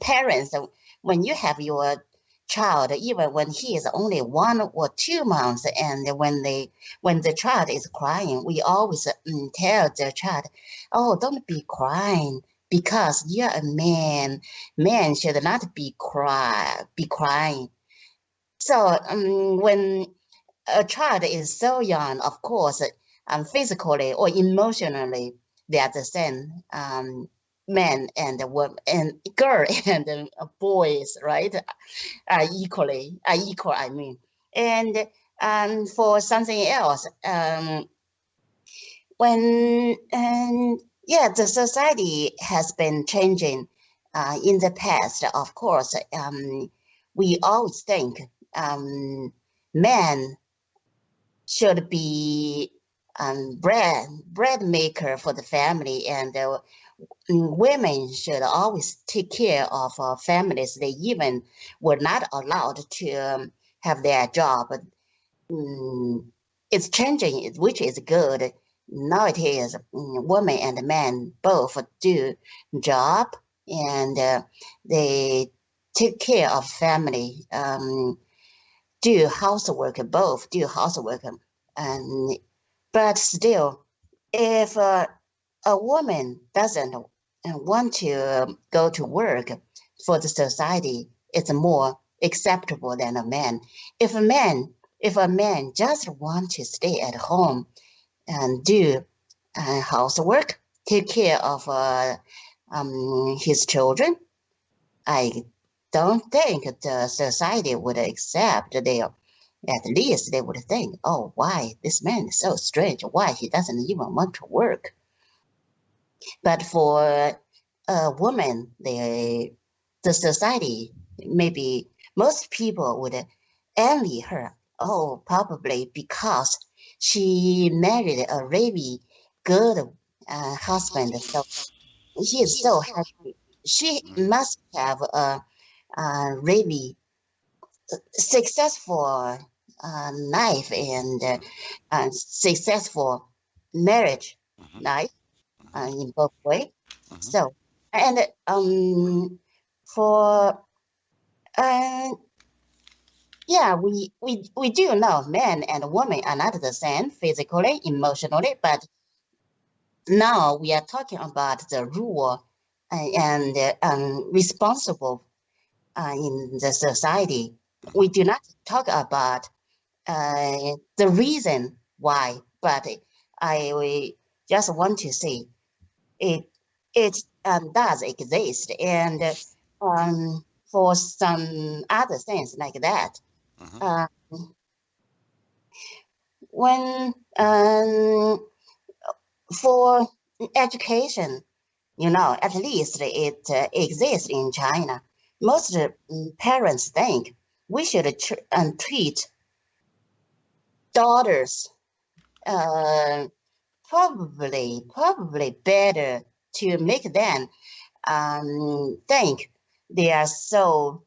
parents, when you have your child, even when he is only 1 or 2 months, and when the child is crying, we always tell the child, "Oh, don't be crying because you're a man. Man should not be crying." So when a child is so young, of course, physically or emotionally, they are the same. men and women and girl and boys, right, are equal. I mean, and for something else, yeah, the society has been changing in the past. Of course, we always think men should be bread maker for the family, and women should always take care of families. They even were not allowed to have their job. It's changing, which is good. Nowadays, women and men both do job, and they take care of family, do housework, both do housework. And but still, if a woman doesn't want to go to work for the society, it's more acceptable than a man. If a man just want to stay at home and do housework, take care of his children, I don't think the society would accept their. At least they would think, oh, why this man is so strange? Why he doesn't even want to work? But for a woman, the society, maybe most people would envy her. Oh, probably because she married a really good husband. So she is so happy. She must have a really successful life and successful marriage life in both ways. So, and for yeah, we do know men and women are not the same physically, emotionally, but now we are talking about the rule and responsible in the society. We do not talk about the reason why, but I just want to say it does exist, and for some other things like that, when for education, at least it exists in China. Most parents think we should treat daughters probably better to make them think they are so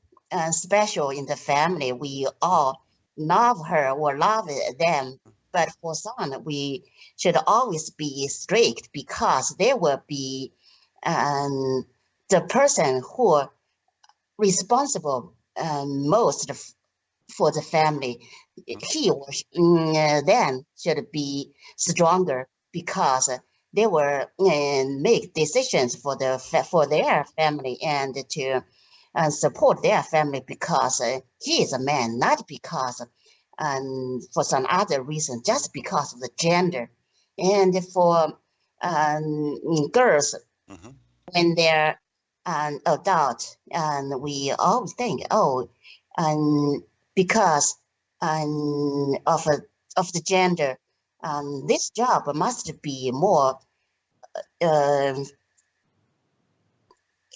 special in the family. We all love her or love them, but for some, we should always be strict because they will be the person who responsible most for the family. He or then should be stronger because they will make decisions for their family and to support their family because he is a man, not because for some other reason, just because of the gender. And for girls, when they're an adult, and we always think, oh, because of the gender, this job must be more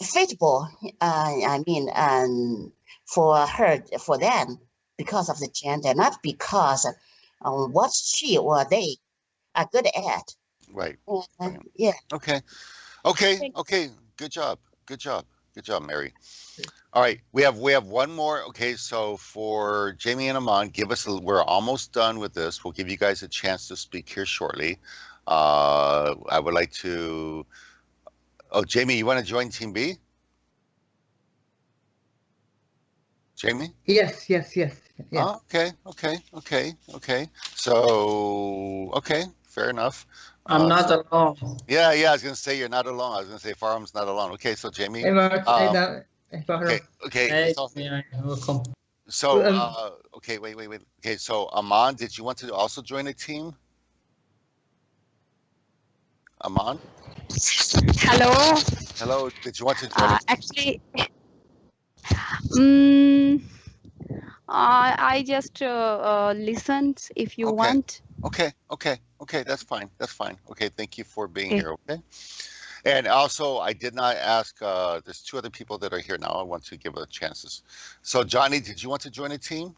fitable. I mean, for them, because of the gender, not because what she or they are good at. Right. Yeah. Okay. Good job, Mary. All right, we have one more. Okay, so for Jamie and Aman, we're almost done with this. We'll give you guys a chance to speak here shortly. I would like to. Oh, Jamie, you want to join Team B? Jamie? Yes. Oh, okay. So, okay, fair enough. I'm not alone. Yeah, I was gonna say you're not alone. I was gonna say Farham's not alone. Okay, so Jamie. Okay. Welcome. So, okay, wait. Okay, so Aman, did you want to also join a team? Aman? Hello. Hello. Did you want to join us? Actually, I just listened. If you Okay. want. Okay. That's fine. That's fine. Okay. Thank you for being Okay. here. Okay. And also, I did not ask. There's two other people that are here now. I want to give a chances. So, Johnny, did you want to join a team?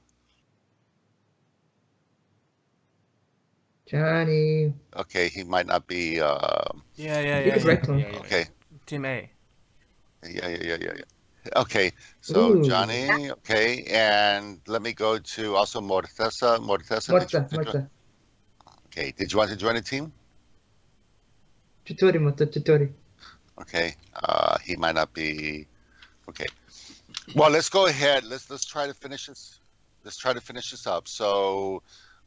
Johnny. Okay, he might not be. Yeah. Okay. Team A. Yeah. Okay, so Ooh. Johnny. Okay, and let me go to also Mortesa. Mortesa, did you want to join? Morta. Okay, did you want to join a team? Chitori. Okay, he might not be. Okay, well, let's go ahead. Let's try to finish this. Let's try to finish this up. So,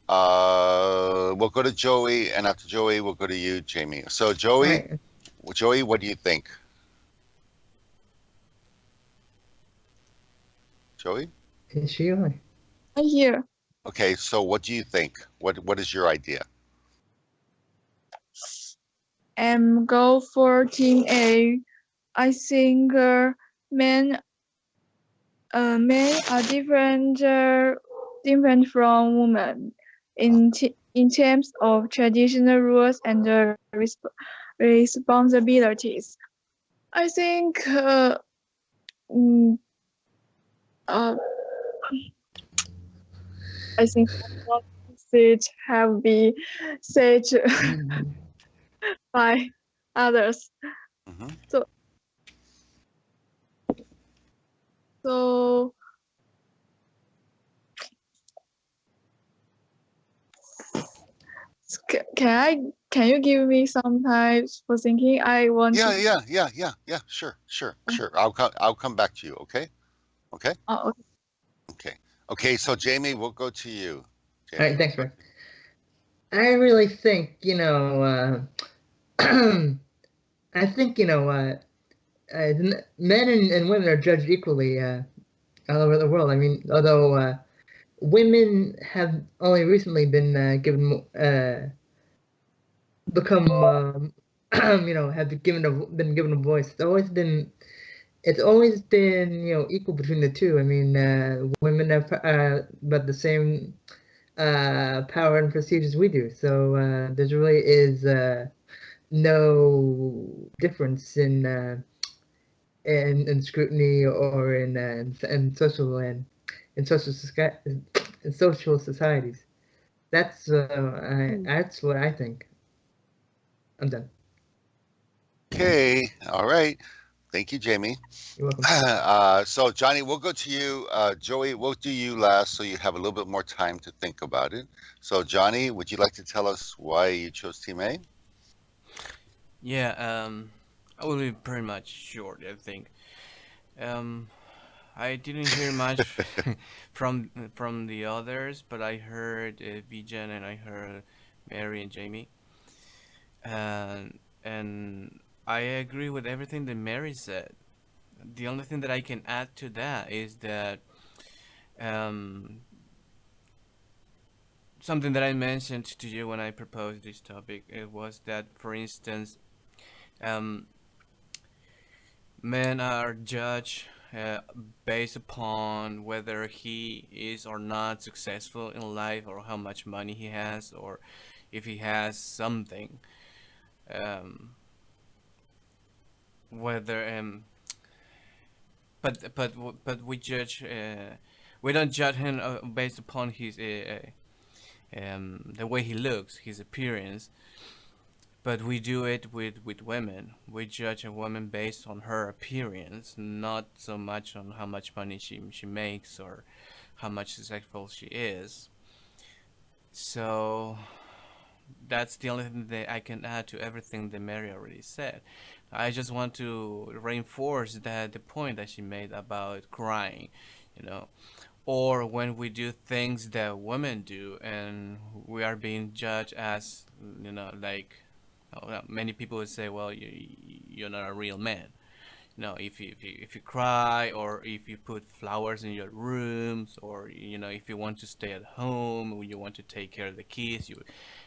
we'll go to Joey, and after Joey, we'll go to you, Jamie. So, Joey, what do you think? Joey? Is she on? I'm here. Okay, so what do you think? What is your idea? Go for team A. I think men are different from women in terms of traditional rules and responsibilities. I think I think message have been said by others. So can you give me some time for thinking? I want to. Yeah. Sure. I'll come back to you. Okay. Oh, Okay. So Jamie, we'll go to you. Jamie. All right, thanks, Rick. I really think, I think, men and women are judged equally all over the world. I mean, although women have only recently been become have been given a voice. It's always been equal between the two. I mean, women have about the same power and prestige as we do. So there really is no difference in scrutiny or in social societies. That's what I think. I'm done. Okay. All right. Thank you, Jamie. You're welcome. So Johnny, we'll go to you. Joey, we'll do you last so you have a little bit more time to think about it. So Johnny, would you like to tell us why you chose Team A? Yeah, I will be pretty much short, I think. I didn't hear much from the others, but I heard Vijan and I heard Mary and Jamie. And I agree with everything that Mary said. The only thing that I can add to that is that something that I mentioned to you when I proposed this topic, it was that, for instance, men are judged based upon whether he is or not successful in life, or how much money he has, or if he has something. Whether but we judge. We don't judge him based upon his the way he looks, his appearance. But we do it with women. We judge a woman based on her appearance, not so much on how much money she makes or how much successful she is. So that's the only thing that I can add to everything that Mary already said. I just want to reinforce the point that she made about crying, or when we do things that women do and we are being judged as, like, many people would say, well, you're not a real man. If you cry, or if you put flowers in your rooms, or if you want to stay at home, or you want to take care of the kids,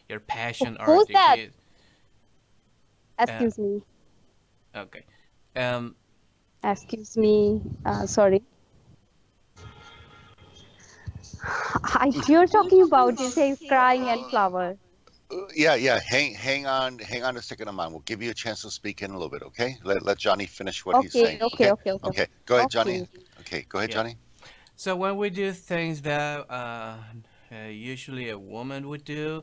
your passion are Who's the that? kids. Excuse me. Okay. Um, Excuse me. Sorry. You're talking about you say crying and flower. Yeah. Hang on a second, Aman. We'll give you a chance to speak in a little bit, okay? Let Johnny finish what he's saying. Okay. Okay. Go ahead, Johnny. Okay. Okay, go ahead, yeah. Johnny. So when we do things that usually a woman would do,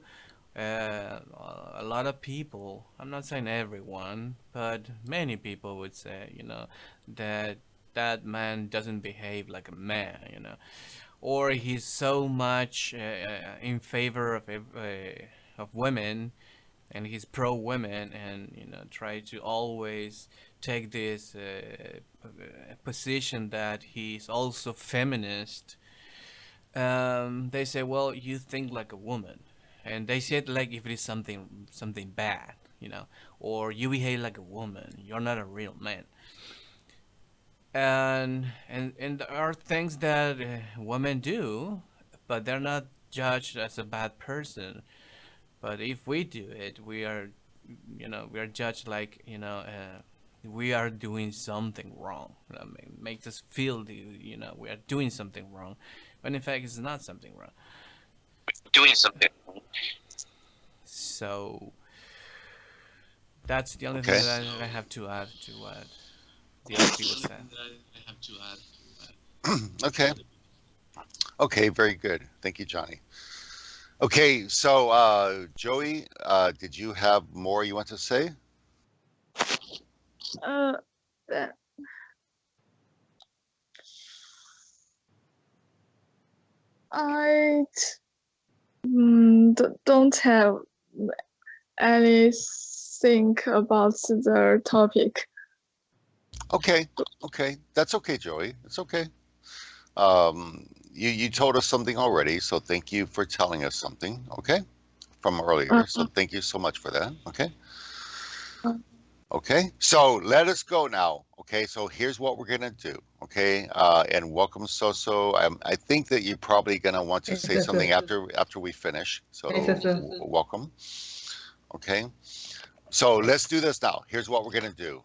a lot of people, I'm not saying everyone, but many people would say, that that man doesn't behave like a man, or he's so much in favor of women, and he's pro women, and try to always take this position that he's also feminist. They say, well, you think like a woman, and they say it like if it is something bad, or you behave like a woman, you're not a real man. And there are things that women do, but they're not judged as a bad person. But if we do it, we are judged like, we are doing something wrong. Makes us feel we are doing something wrong, but in fact it's not something wrong. Doing something. So that's the only Okay. thing that I have to add to what the other people said. Okay. Okay, very good. Thank you, Johnny. Okay, so Joey, did you have more you want to say? That- I don't have anything about the topic. Okay, that's okay, Joey. It's okay. You told us something already, so thank you for telling us something. Okay, from earlier. So thank you so much for that. Okay. Okay, so let us go now. Okay, so here's what we're gonna do. Okay, and welcome, Soso. I think that you're probably gonna want to say something after we finish. So welcome. Okay, so let's do this now. Here's what we're gonna do.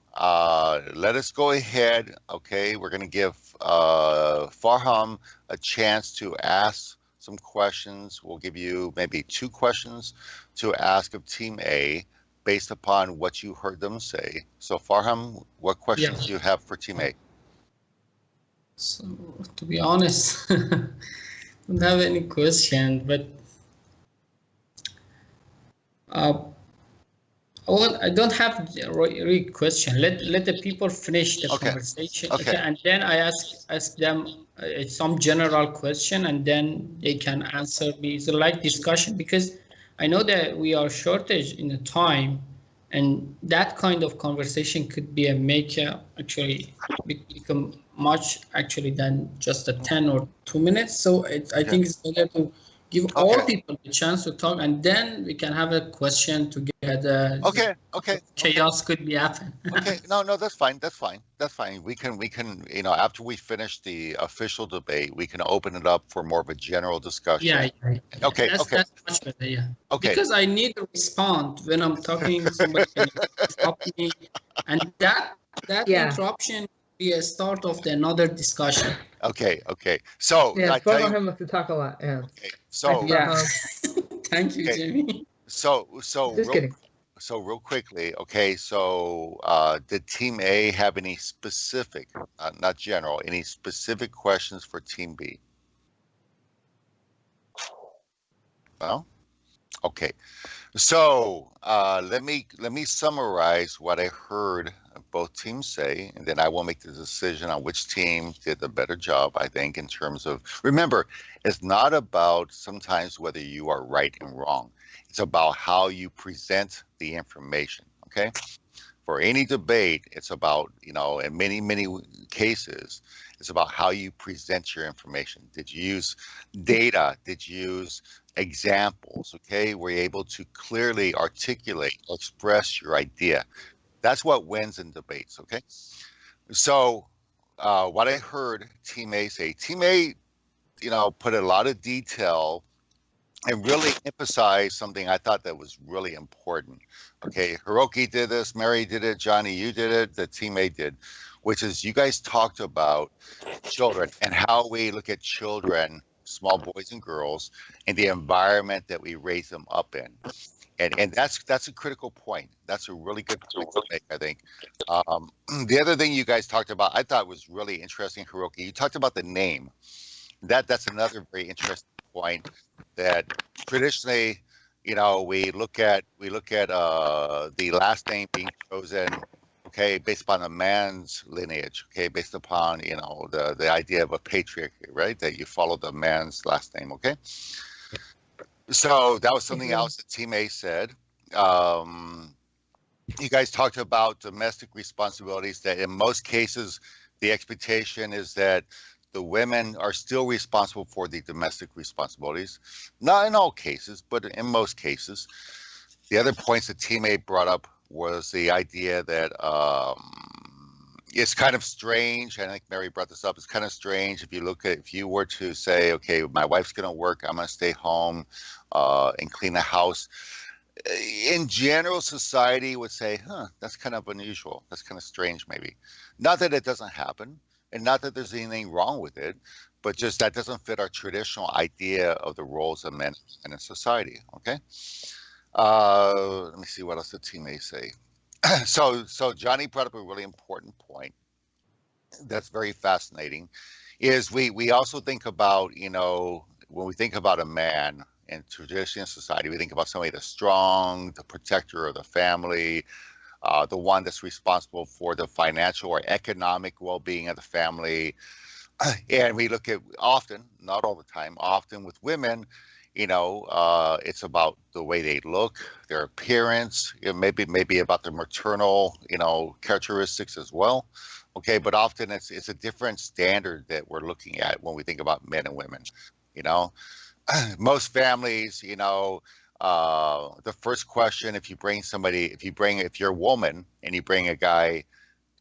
Let us go ahead. Okay, we're gonna give Farham a chance to ask some questions. We'll give you maybe 2 questions to ask of Team A, based upon what you heard them say. So Farham, what questions do you have for Team A? So, to be honest, don't have any question, but I don't have a real question. Let the people finish the conversation. Okay, and then I ask them some general question, and then they can answer me. It's a light discussion, because I know that we are shortage in the time, and that kind of conversation could be a maker actually become much actually than just a 10 or 2 minutes. So I think it's better to give all people the chance to talk, and then we can have a question together. Okay. Chaos could be happen. Okay, no, that's fine. We can, after we finish the official debate, we can open it up for more of a general discussion. Yeah. Okay. That's much better. Yeah. Okay. Because I need to respond when I'm talking. Somebody can stop me, and that interruption be a start of another discussion. Okay. So Yeah, I tell both you, of him to talk a lot. Yeah. okay, so Thank you, Jamie. So Just kidding. So real quickly, okay, so did Team A have any specific, not general, any specific questions for Team B? Well, okay. So let me summarize what I heard both teams say, and then I will make the decision on which team did the better job, I think, in terms of, remember, it's not about sometimes whether you are right and wrong. It's about how you present the information, okay? For any debate, it's about, in many cases, it's about how you present your information. Did you use data? Did you use examples, okay? Were you able to clearly articulate, express your idea? That's what wins in debates, okay? So what I heard Team A say, Team A, put a lot of detail and really emphasize something I thought that was really important. Okay, Hiroki did this, Mary did it, Johnny, you did it, the teammate did, which is you guys talked about children and how we look at children, small boys and girls, and the environment that we raise them up in. And that's a critical point. That's a really good point to make, I think. The other thing you guys talked about, I thought was really interesting, Hiroki. You talked about the name. That's another very interesting point. That traditionally, we look at the last name being chosen, okay, based upon a man's lineage, okay, based upon the idea of a patriarchy, right? That you follow the man's last name, okay. So that was something else that Team A said. You guys talked about domestic responsibilities, that in most cases, the expectation is that the women are still responsible for the domestic responsibilities. Not in all cases, but in most cases. The other points that Team A brought up was the idea that it's kind of strange. I think Mary brought this up. It's kind of strange if you were to say, okay, my wife's going to work, I'm going to stay home and clean the house. In general, society would say, that's kind of unusual. That's kind of strange, maybe. Not that it doesn't happen, and not that there's anything wrong with it, but just that doesn't fit our traditional idea of the roles of men in society, okay? Let me see what else the team may say. So Johnny brought up a really important point that's very fascinating, is we also think about, when we think about a man in traditional society, we think about somebody that's strong, the protector of the family, the one that's responsible for the financial or economic well-being of the family. And we look at often, not all the time, often with women, it's about the way they look, their appearance, maybe about their maternal, characteristics as well. Okay, but often it's a different standard that we're looking at when we think about men and women. Most families, the first question, if you're a woman and you bring a guy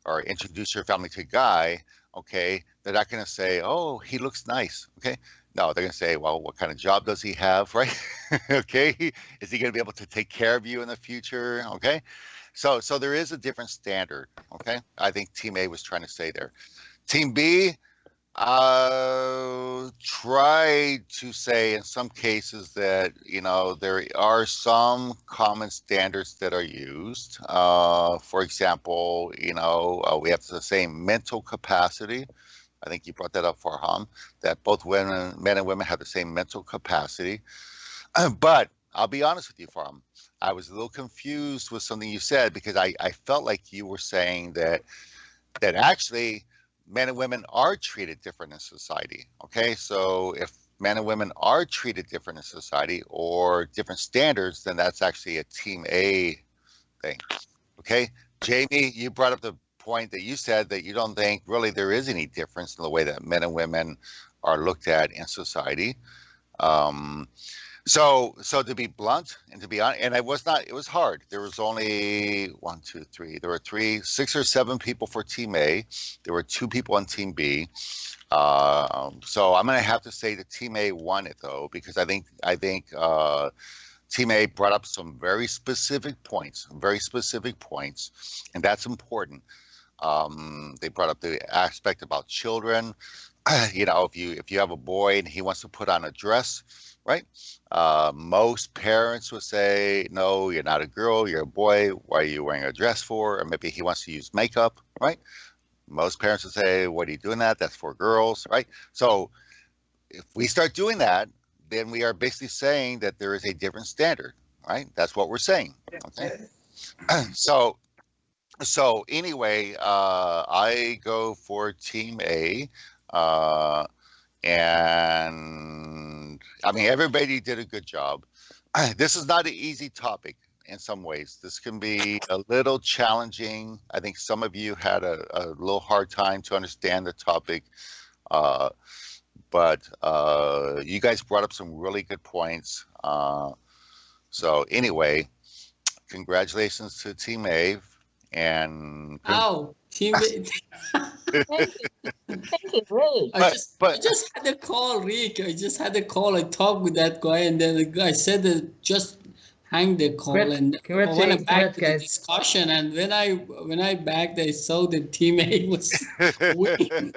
or introduce your family to a guy, okay, they're not going to say, oh, he looks nice. Okay. No, they're going to say, well, what kind of job does he have? Right. Okay. Is he going to be able to take care of you in the future? Okay. So there is a different standard. Okay. I think Team A was trying to say there. Team B, try to say in some cases that there are some common standards that are used. For example, we have the same mental capacity. I think you brought that up, Farham, that both men and women have the same mental capacity. But I'll be honest with you, Farham, I was a little confused with something you said, because I felt like you were saying that actually men and women are treated different in society. Okay, so if men and women are treated different in society or different standards, then that's actually a Team A thing. Okay, Jamie, you brought up the point that you said that you don't think really there is any difference in the way that men and women are looked at in society. So to be blunt and to be honest, and it was hard. There was only 6 or 7 people for Team A. There were 2 people on Team B. So I'm going to have to say that Team A won it, though, because I think Team A brought up some very specific points, and that's important. They brought up the aspect about children. If you have a boy and he wants to put on a dress, right? Most parents would say, no, you're not a girl, you're a boy. Why are you wearing a dress for? Or maybe he wants to use makeup, right? Most parents would say, what are you doing that? That's for girls, right? So if we start doing that, then we are basically saying that there is a different standard, right? That's what we're saying, okay? So anyway, I go for Team A. And I mean, everybody did a good job. This is not an easy topic in some ways. This can be a little challenging. I think some of you had a little hard time to understand the topic. But you guys brought up some really good points. So anyway, congratulations to Team A. And Ow! teammate. Thank you, Ray. I just had a call, Rick. I just had a call. I talked with that guy, and then the guy said that just hang the call. And I went back to the discussion. And when I backed, I saw the teammate was winning.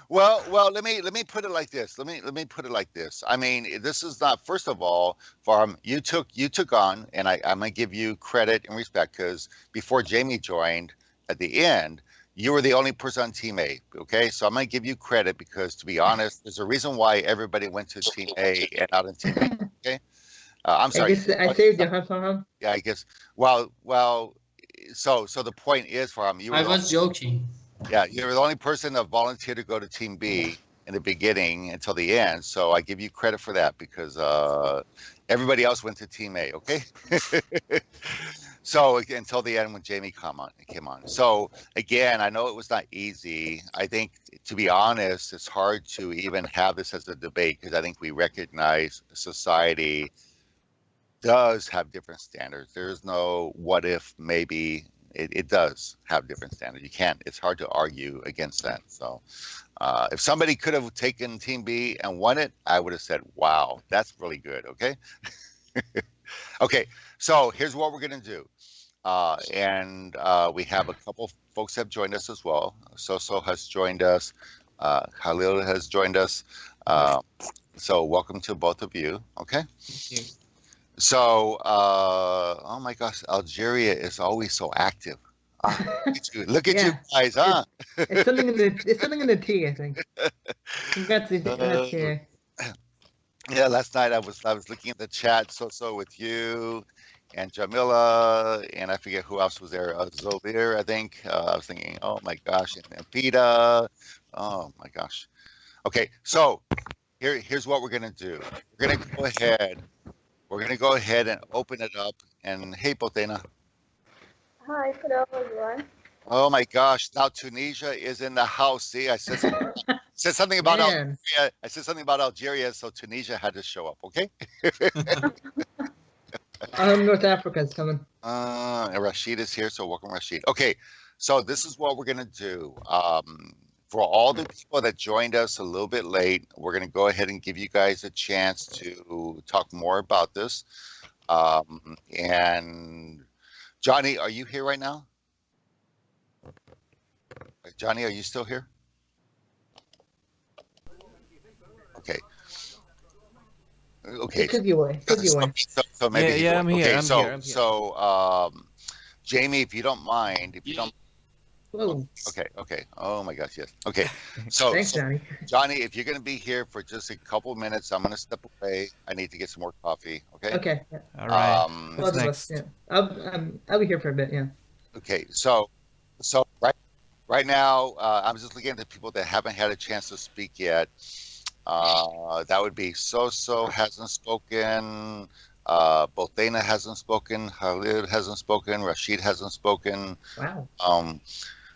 Well, let me put it like this. Let me put it like this. I mean, this is not, first of all, Farm, you took on, and I'm gonna give you credit and respect, because before Jamie joined at the end, you were the only person on Team A. Okay, so I'm gonna give you credit because, to be honest, there's a reason why everybody went to Team A and not in Team B. Okay, I'm sorry. I guess I saved you, huh, Farham? Yeah, I guess. Well. So the point is, Farm, you were. I was joking. Yeah, you were the only person that volunteered to go to Team B in the beginning until the end. So I give you credit for that, because everybody else went to Team A. Okay. So until the end when Jamie came on. So again, I know it was not easy. I think, to be honest, it's hard to even have this as a debate, because I think we recognize society does have different standards. There's no what if, maybe. It does have different standards. You can't, it's hard to argue against that. So if somebody could have taken Team B and won it, I would have said, wow, that's really good. Okay. Okay. So here's what we're going to do. And we have a couple folks have joined us as well. Soso has joined us. Khalil has joined us. So welcome to both of you. Okay. Thank you. So, oh my gosh, Algeria is always so active. Look at you guys, huh? It's something in the tea, I think. Congrats to Yeah, last night I was looking at the chat, so with you and Jamila, and I forget who else was there. Zobir, I think. I was thinking, oh my gosh, and Peta. Oh my gosh. Okay, so here's what we're gonna do. We're gonna go ahead. We're going to go ahead and open it up. And hey, Potena. Hi, hello everyone. Oh my gosh! Now Tunisia is in the house. See, I said something about Algeria. I said something about Algeria, so Tunisia had to show up. Okay. North Africa's coming. And Rashid is here, so welcome, Rashid. Okay, so this is what we're going to do. For all the people that joined us a little bit late, we're going to go ahead and give you guys a chance to talk more about this. And Johnny, are you here right now? Johnny, are you still here? Okay. Okay. Could be away. So maybe I'm here. Okay, I'm here. so Jamie, if you don't mind, if you don't. Whoa. Okay. Oh my gosh, yes. Okay. So thanks, Johnny. Johnny, if you're going to be here for just a couple minutes, I'm going to step away. I need to get some more coffee. Okay. Okay. Yeah. All right. What's next? Yeah. I'll be here for a bit. Yeah. Okay. So right now, I'm just looking at the people that haven't had a chance to speak yet. That would be Soso hasn't spoken. Botena hasn't spoken. Khalid hasn't spoken. Rashid hasn't spoken. Wow.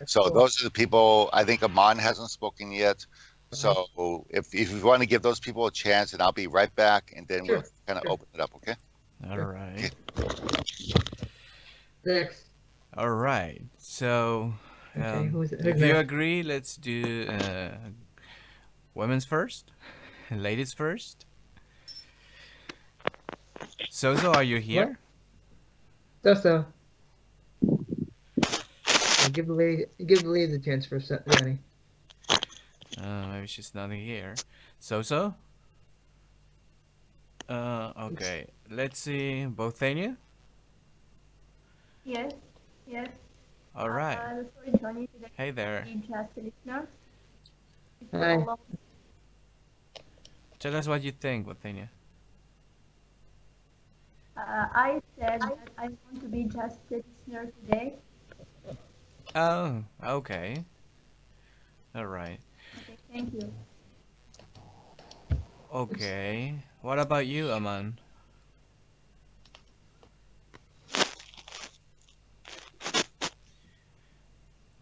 So cool. Those are the people. I think Aman hasn't spoken yet. So if you want to give those people a chance, and I'll be right back, and then we'll kind of open it up. Okay. All right. Next. All right. So who's if you next? agree, let's do women's first, ladies first. Soso, are you here? So. Give the lady a chance for Johnny. Maybe she's not here. Soso? Okay. Let's see. Bothania? Yes. All right. Sorry, Johnny. Hey there. Just a listener. Hi. Tell us what you think, Bothania. I said that I want to be just a listener today. Oh, okay. All right. Okay, thank you. Okay. What about you, Aman?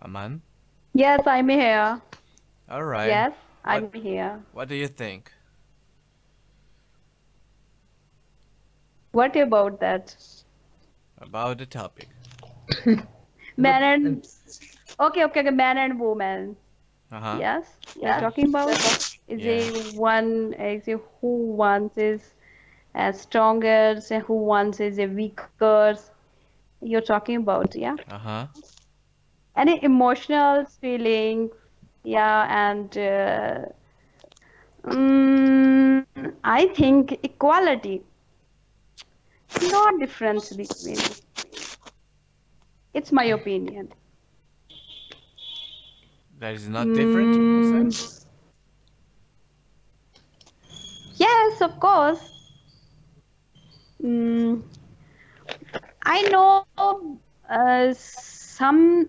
Aman? Yes, I'm here. All right. Yes, I'm here. What do you think? What about that? About the topic. Man and okay, man and woman. Uh-huh. Yes, you're talking about is Yeah. a one is a who wants is stronger, say who wants is a weaker. You're talking about, yeah. Uh-huh. Any emotional feelings, yeah, and I think equality, no difference between. It's my opinion. That is not different, you said? Yes, of course. Mm, I know some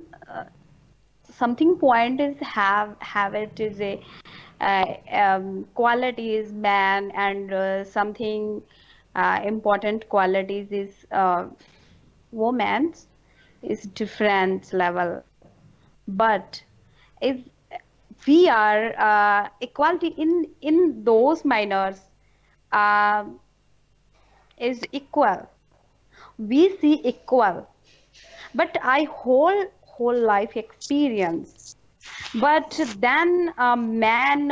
something point is have it is a quality is man and something important qualities is woman's is different level. But if we are equality in those minors uh, is equal, we see equal, but I whole life experience. But then man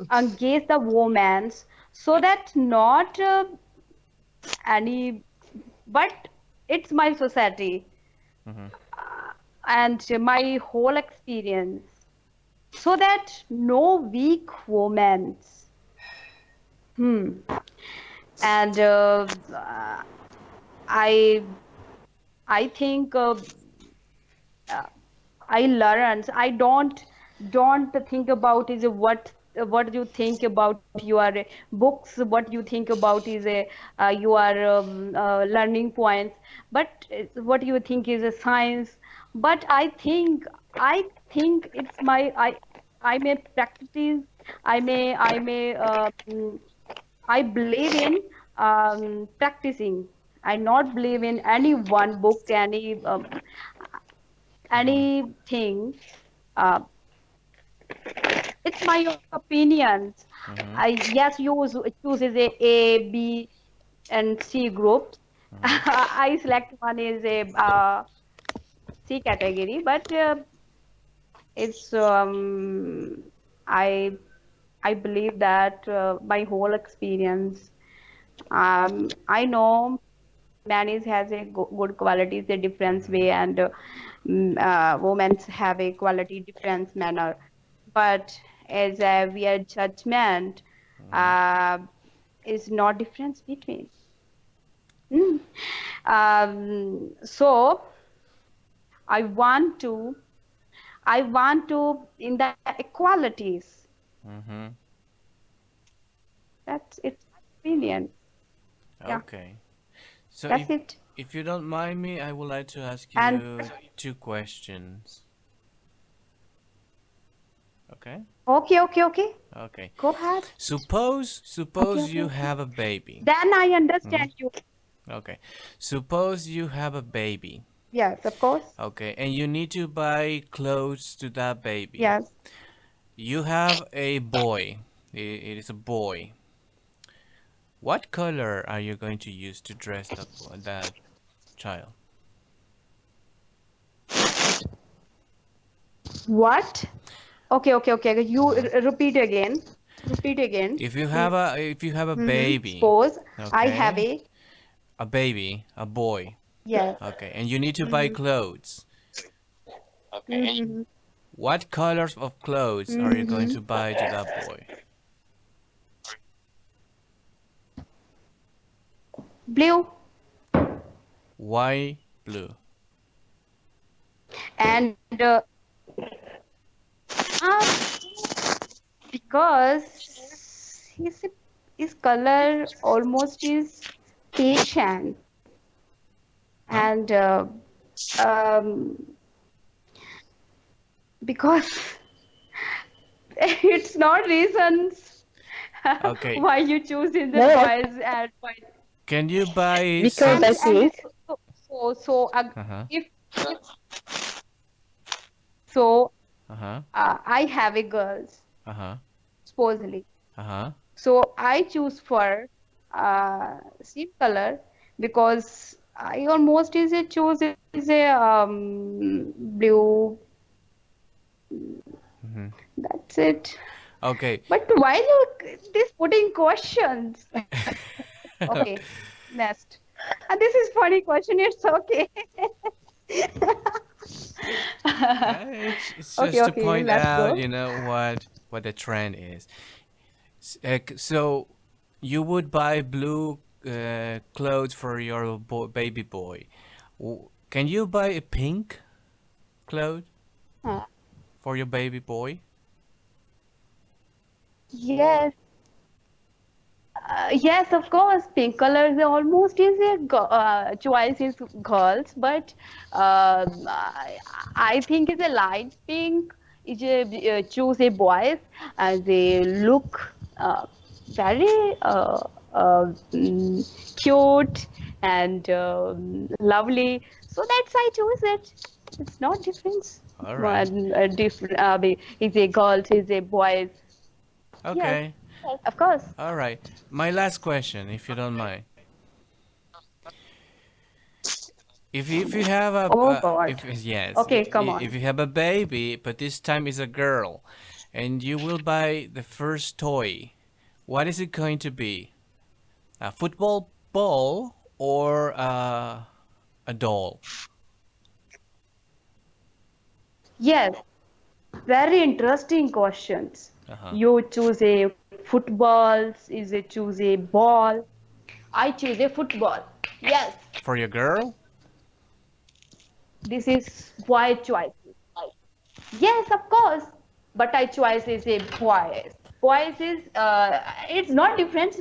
against the woman's, so that not any, but it's my society and my whole experience, so that no weak woman. And I I think I learned. I don't think about is what you think about your books. What you think about is a your learning points. But what you think is a science. But I think it's my I may practice. I believe in practicing. I not believe in any one book, anything. Uh, it's my opinion. Yes, you chooses A, B, and C groups. I select one is a C category, but it's I believe that my whole experience. I know man is has a good qualities, a different way, and women have a quality different manner. But as we are judgment, uh, is not difference between. Mm. So I want to, in the equalities. That's its opinion. Yeah, Okay. So that's it. if you don't mind me, I would like to ask And you two questions. Okay? okay. Okay. Go ahead. Suppose you Okay. have a baby. Then I understand you. Okay. Suppose you have a baby. Yes, of course. Okay, and you need to buy clothes to that baby. Yes. You have a boy. It is a boy. What color are you going to use to dress that child? What? Okay. You repeat again. Repeat again. If you have a baby, Suppose I have okay, a baby, a boy, yes. okay, and you need to buy clothes. Mhm. What colors of clothes are you going to buy to that boy? Blue. Why blue? And because his color almost is patient, and um, because it's not reasons Okay. why you choose in the No, boys and why. Can you buy because some? I think So Uh-huh. if so Uh-huh. I have a girls Uh-huh. supposedly, Uh-huh. so I choose for same color because I almost is a choose is a blue. Mhm. That's it. Okay. But why you this putting questions? Okay, next. And this is funny question. It's okay. It's Okay, just to okay, point let's out, go. you know, what the trend is. So you would buy blue clothes for your baby boy. Can you buy a pink cloth Uh, for your baby boy? yes, yes, of course. Pink color is almost is a choice is girls, but I think it's a light pink. Is a choose a boys as they look very cute and lovely. So that's I choose it. It's not difference. All right. One different. Is a girls, is a boys. Yes, Okay. of course. All right. My last question, if you don't mind. If you have a Oh God. if yes, Okay, come on. if you have a baby, but this time is a girl, and you will buy the first toy, what is it going to be? A football ball or a doll? Yes, very interesting questions. Uh-huh. You choose a football, is a choose a ball. I choose a football. Yes, For your girl? this is boy choice. Yes, of course. But I choice is a boys. Boys is it's not different.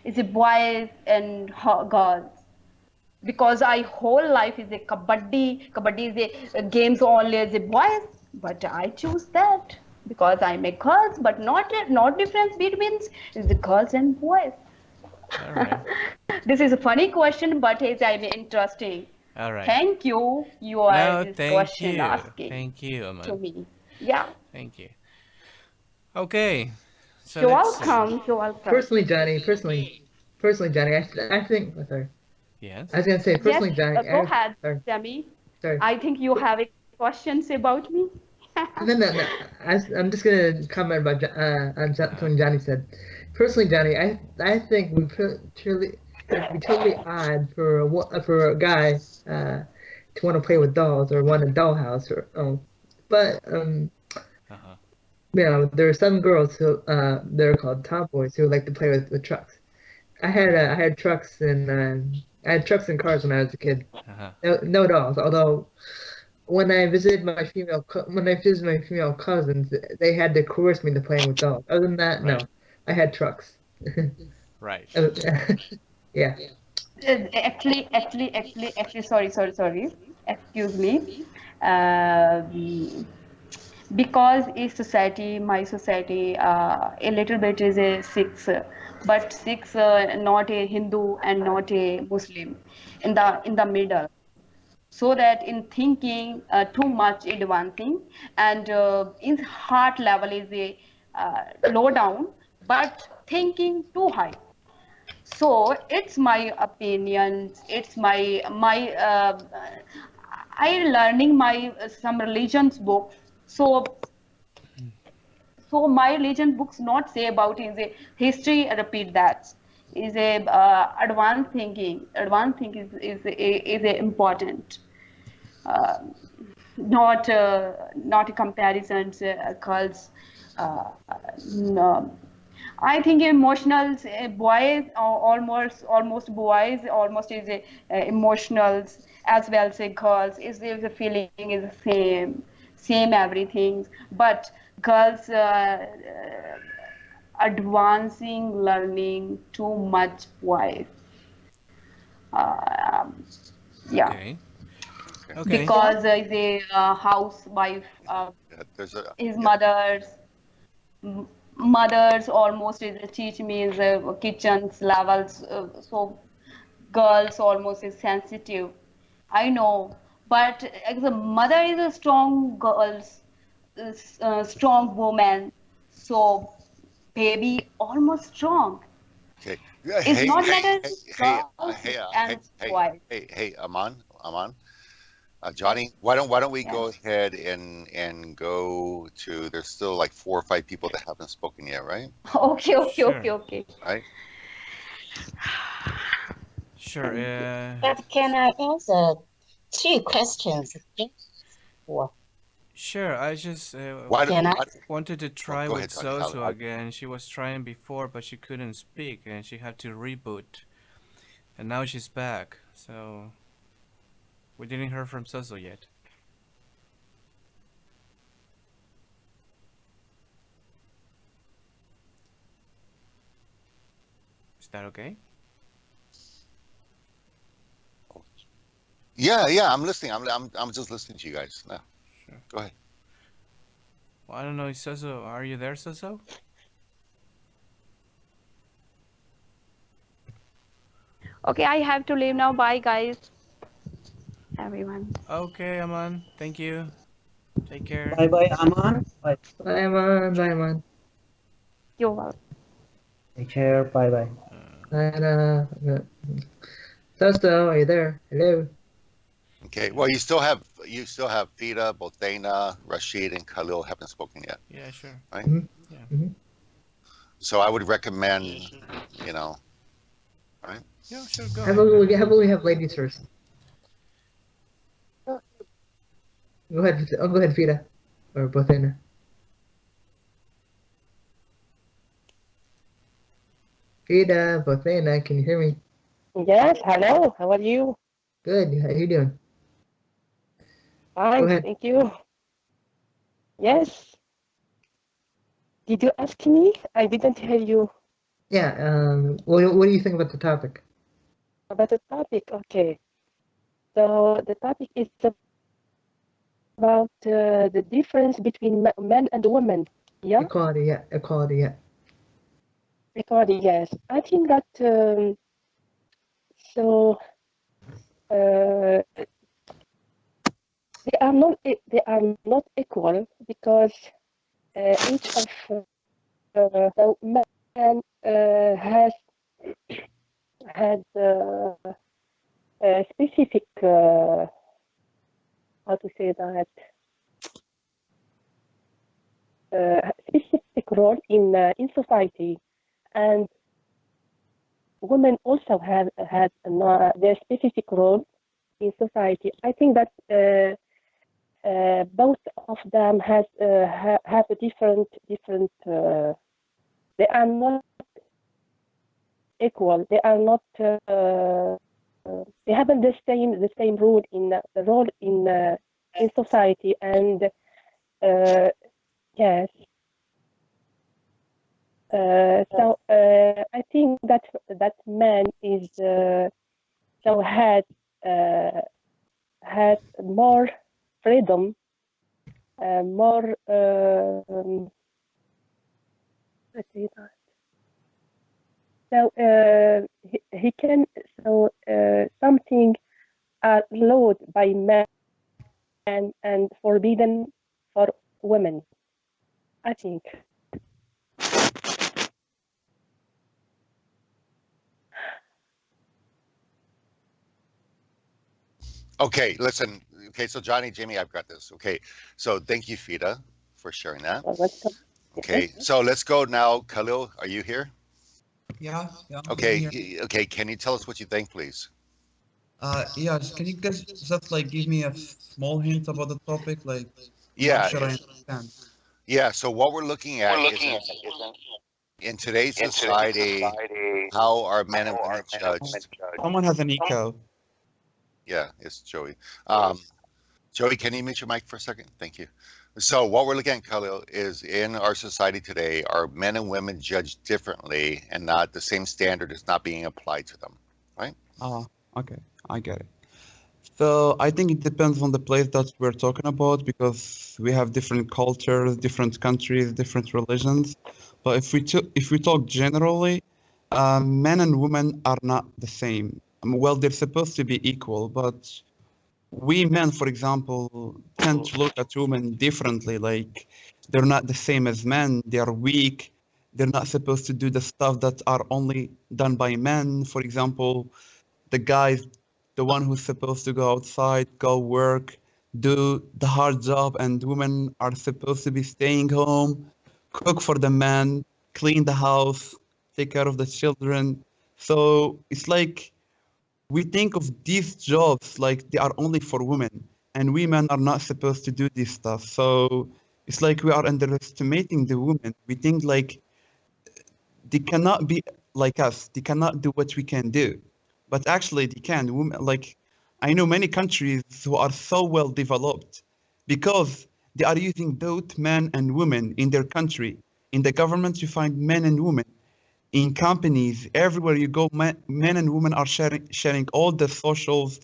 It's a boys and girls. Because I whole life is a kabaddi. Kabaddi is a games only as a boys, but I choose that because I'm a girls, but not difference between is the girls and boys. All right. This is a funny question, but it's I'm interesting. All right. Thank you. You are No, this thank question you. asking Thank you, to Aman. me. Yeah, Thank you. Okay. So you're let's see. welcome. You're welcome. Personally, Johnny, I think. Oh, sorry. Yes. I was gonna say Yes, personally, Johnny. go ahead, Sorry, Demi. sorry. I think you have a questions about me. No. I'm just gonna comment about on something Johnny said. Personally, Johnny, I think truly it'd be totally odd for for a guy to want to play with dolls or want a dollhouse or but Uh-huh. you know there are some girls who they're called tomboys who like to play with trucks. I had trucks and I had trucks and cars when I was a kid. Uh-huh. No dolls, although when I visited my female cousins, they had to coerce me to playing with dolls. Other than that, no. Right. I had trucks. Right. Yeah. Actually, sorry. Excuse me. Um, because my society, a little bit is a Sikhs, but Sikhs not a Hindu and not a Muslim, in the middle. So that in thinking too much is one thing, and in heart level is a low down, but thinking too high. So it's my opinion, it's my I learning my some religions books. So my religion books not say about is a history repeat that is a advanced thinking is a important, uh, not comparisons calls, uh, no. I think emotional boys almost boys almost is a, emotionals as well say girls is the feeling is the same everything, but girls advancing learning too much boys, uh, yeah, Okay. Okay. Okay. because is a housewife, Yeah, there's a his yeah. mothers almost is teach me is kitchens levels, so girls almost is sensitive, I know, but as a mother is a strong girls, strong woman, so baby almost strong, Okay. Yeah, It's hey, not hey, matter hey, girls hey, and boys. hey, Aman, Johnny, why don't we Yeah. go ahead and go to? There's still like 4 or 5 people that haven't spoken yet, right? Okay, okay, Sure. okay, okay. Right. Sure. But can I answer 2 questions? Or Sure. I just can I? wanted to try go with ahead, Johnny. Soso again. She was trying before, but she couldn't speak, and she had to reboot. And now she's back. So we didn't hear from Soso yet. Is that okay? Yeah, I'm listening. I'm just listening to you guys. No, Sure. go ahead. Well, I don't know, Soso. Are you there, Soso? Okay, I have to leave now. Bye, guys. Everyone. Okay, Aman. Thank you. Take care. Bye bye, Aman. Bye. Bye, man. Bye, man. You're welcome. Take care. Bye bye. And Sosto, are you there? Hello. Okay. Well, you still have Fida, Bothena, Rashid, and Khalil haven't spoken yet. Yeah, sure. Right. Mhm. Yeah. Mhm. So I would recommend, you know, right? Yeah, sure. Go How ahead. about we have ladies first? Go ahead. Oh, go ahead, Fida, or Bothena. Fida, Bothena, can you hear me? Yes, hello. How are you? Good. How you doing? Fine, ahead. thank you. Yes. Did you ask me? I didn't hear you. Yeah. What do you think about the topic? About the topic, okay. So the topic is about the difference between men and women. Yeah, Equality. Yeah. Equality. Yeah. equality. Yes, I think that so. They are not equal because each of the man has a specific how to say that specific role in society, and women also have had their specific role in society. I think that both of them have a different. They are not equal. They are not. They haven't the same role in society, and yes. So I think that man is so had more freedom, more let's say that. So he can something allowed by men and forbidden for women. I think. Okay, listen. Okay, so Johnny, Jimmy, I've got this. Okay, so thank you, Fida, for sharing that. Okay, so let's go now. Khalil, are you here? Yeah, I'm Okay, here. okay. Can you tell us what you think, please? Yes, can you guys just like give me a small hint about the topic? Like, Yeah, what should I understand? yeah. So what we're looking at is in today's society, how are men and women judged? Someone has an echo. Yeah, it's Joey. Joey, can you mute your mic for a second? Thank you. So what we're looking at, Khalil, is in our society today, are men and women judged differently and not the same standard is not being applied to them, right? Okay, I get it. So I think it depends on the place that we're talking about because we have different cultures, different countries, different religions. But if we talk generally, men and women are not the same. Well, they're supposed to be equal, but we men, for example, tend to look at women differently. Like they're not the same as men. They are weak. they're not supposed to do the stuff that are only done by men. For example, the guy's the one who's supposed to go outside, go work, do the hard job, and women are supposed to be staying home, cook for the man, clean the house, take care of the children. So it's like we think of these jobs like they are only for women, and women are not supposed to do this stuff. So it's like we are underestimating the women. We think like they cannot be like us. They cannot do what we can do. But actually they can. Women, like I know many countries who are so well developed because they are using both men and women in their country. In the government, you find men and women. In companies, everywhere you go, men and women are sharing all the socials,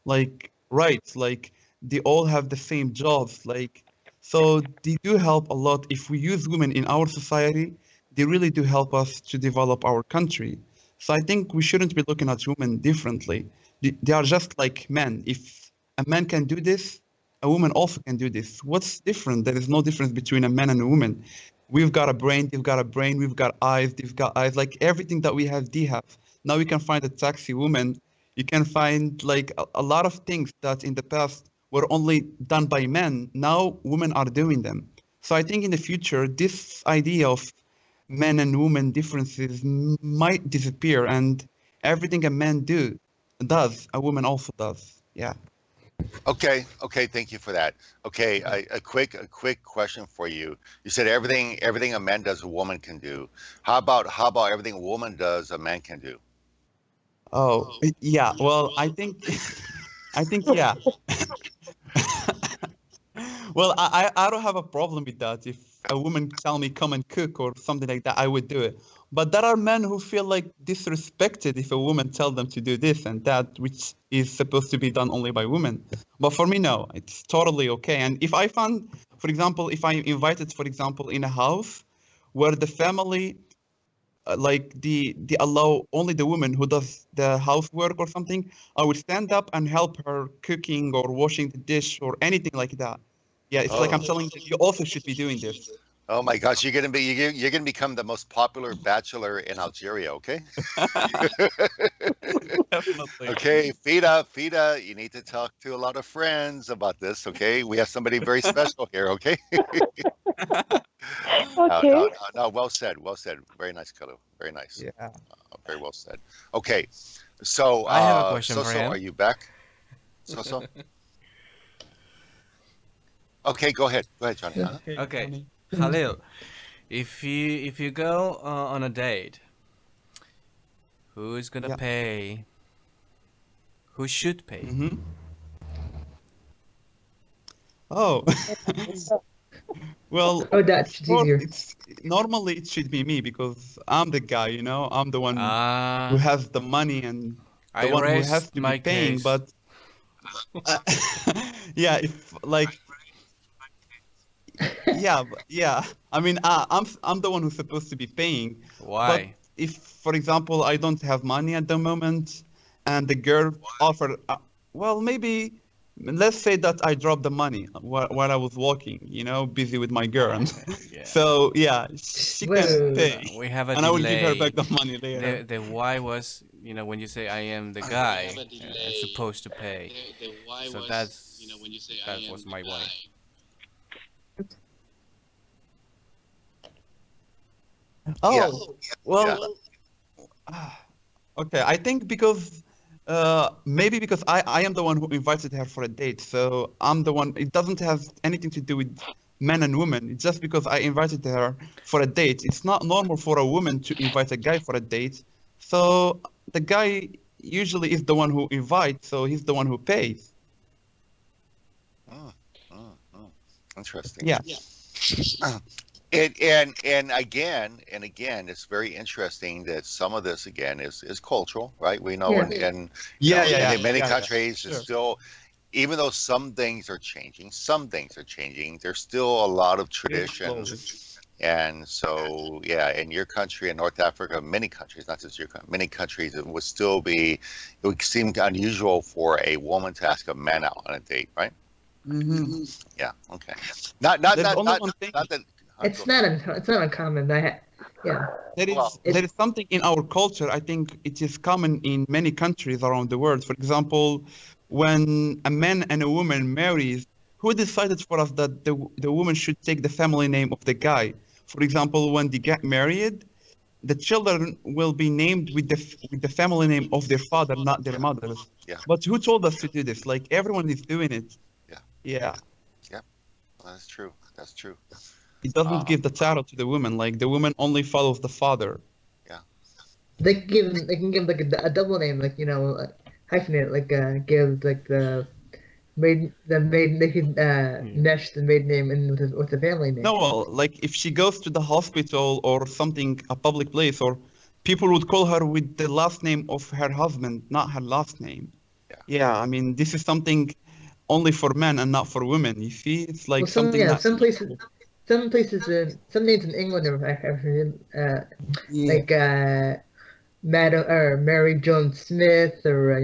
like rights. Like they all have the same jobs. Like so, they do help a lot. If we use women in our society, they really do help us to develop our country. So I think we shouldn't be looking at women differently. They are just like men. If a man can do this, a woman also can do this. What's different? There is no difference between a man and a woman. We've got a brain, they've got a brain, we've got eyes, they've got eyes. Like everything that we have, they have. Now you can find a taxi woman. You can find like a lot of things that in the past were only done by men. Now women are doing them. So I think in the future, this idea of men and women differences might disappear, and everything a man does, a woman also does. Yeah. Okay, thank you for that. Okay, a quick question for you. You said everything a man does, a woman can do. How about everything a woman does, a man can do? Oh, yeah. Well, I think yeah. Well, I don't have a problem with that. If a woman tell me come and cook or something like that, I would do it. But there are men who feel like disrespected if a woman tell them to do this and that, which is supposed to be done only by women. But for me, no, it's totally okay. And if I found, for example, if I'm invited, for example, in a house where the family like they allow only the woman who does the housework or something, I would stand up and help her cooking or washing the dish or anything like that. Yeah, it's like I'm telling you, you also should be doing this. Oh my gosh, you're gonna become the most popular bachelor in Algeria, okay? Definitely. Okay, Fida, you need to talk to a lot of friends about this, okay? We have somebody very special here, okay? Okay. No, well said. Very nice, Kalu. Very nice. Yeah. Very well said. Okay, so I have a question for So him. are you back? So. Okay, go ahead, Johnny. Okay, Khalil, if you go on a date, who is gonna pay? Who should pay? Mm-hmm. Oh. Well, that's easier. Normally it should be me because I'm the guy, you know. I'm the one who has the money and the one who has to be paying. Case. But yeah, if like. Yeah. I mean, I'm the one who's supposed to be paying. Why? But if, for example, I don't have money at the moment, and the girl offered, well, maybe let's say that I dropped the money while I was walking, you know, busy with my girl. Yeah. So yeah, she can pay, We have a and delay. I will give her back the money later. The why was, you know, when you say I am the guy, I'm supposed to pay. So that's, that was my why. Oh, well, okay. I think because maybe because I am the one who invited her for a date, so I'm the one. It doesn't have anything to do with men and women. It's just because I invited her for a date. It's not normal for a woman to invite a guy for a date, so the guy usually is the one who invites, so he's the one who pays. Interesting. Yeah. And again, it's very interesting that some of this again is cultural, right? We know, Yeah. and Yeah. in many Yeah. countries, Sure. it's still, even though some things are changing, there's still a lot of traditions. And so, yeah, in your country, in North Africa, many countries, not just your country, many countries, it would seem unusual for a woman to ask a man out on a date, right? Mm-hmm. Yeah. Okay. Not that. It's not uncommon. Yeah. There is something in our culture. I think it is common in many countries around the world. For example, when a man and a woman marries, who decided for us that the woman should take the family name of the guy? For example, when they get married, the children will be named with the family name of their father, not their mothers. Yeah. But who told us to do this? Like everyone is doing it. Yeah. Yeah. Yeah. Well, that's true. That's true. It doesn't give the title to the woman. Like the woman only follows the father. Yeah. They can give like a double name, like hyphenate, like give like the maiden they can mesh the maiden name in with the family name. No, well, like if she goes to the hospital or something, a public place, or people would call her with the last name of her husband, not her last name. Yeah, I mean, this is something only for men and not for women. You see, it's like something that. Some places some names in England are like Madam or Mary Jones Smith or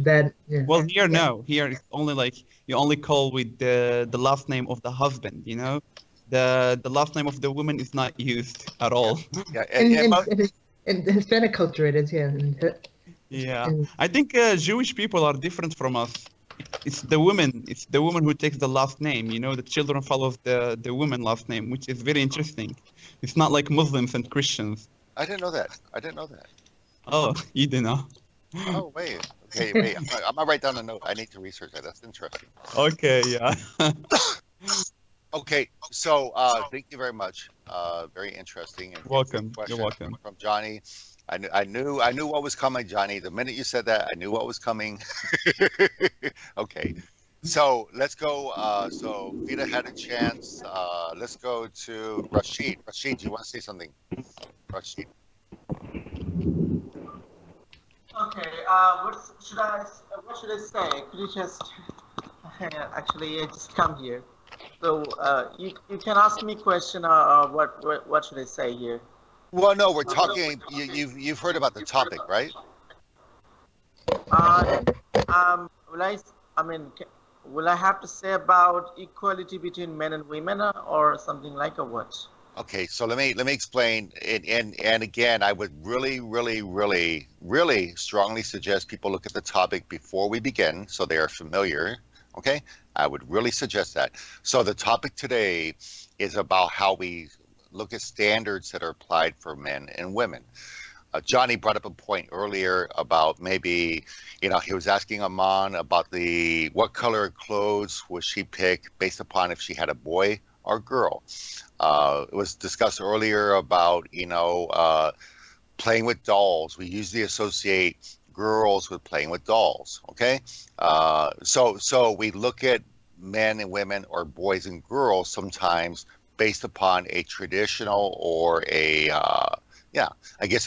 that. Yeah. Well, here no. Here it's only like you only call with the last name of the husband. You know, the last name of the woman is not used at all. Yeah. In Hispanic culture, it is. Yeah. Yeah, I think Jewish people are different from us. It's the woman. It's the woman who takes the last name. You know, the children follow the woman last name, which is very interesting. It's not like Muslims and Christians. I didn't know that. I didn't know that. Oh, you didn't know? Oh, wait. Okay, wait. I'm gonna write down a note. I need to research that. That's interesting. Okay, yeah. Okay, so thank you very much. Very interesting. And Welcome. question You're welcome. From Johnny. I knew what was coming, Johnny. The minute you said that, I knew what was coming. Okay, so let's go. So Vida had a chance. Let's go to Rashid. Rashid, do you want to say something? Rashid. Okay. What should I say? Could you just actually I just come here. So you can ask me a question or what should I say here? Well, no, we're talking. You've heard about the topic, right? Will I have to say about equality between men and women or something like or what? Okay, so let me explain. And again, I would really strongly suggest people look at the topic before we begin, so they are familiar. Okay, I would really suggest that. So the topic today is about how we look at standards that are applied for men and women. Johnny brought up a point earlier about maybe, he was asking Aman about what color of clothes would she pick based upon if she had a boy or girl. It was discussed earlier about, playing with dolls. We usually associate girls with playing with dolls. Okay. So we look at men and women or boys and girls sometimes based upon a traditional or a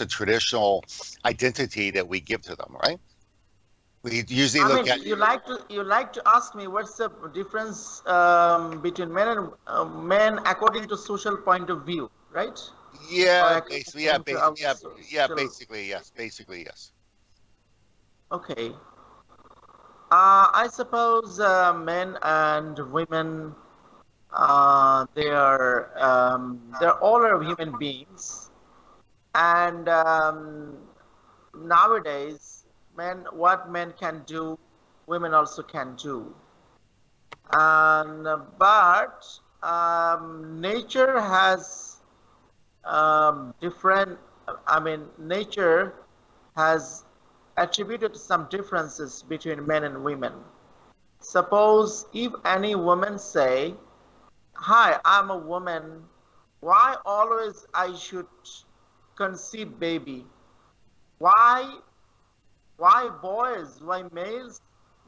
traditional identity that we give to them, right? We usually look at. You like to ask me what's the difference between men and men according to social point of view, right? Yeah, basically, yes. Okay. I suppose men and women, they're all are human beings, and nowadays, what men can do, women also can do. And but nature has nature has attributed some differences between men and women. Suppose if any woman say, "Hi, I'm a woman. Why always I should conceive baby? Why males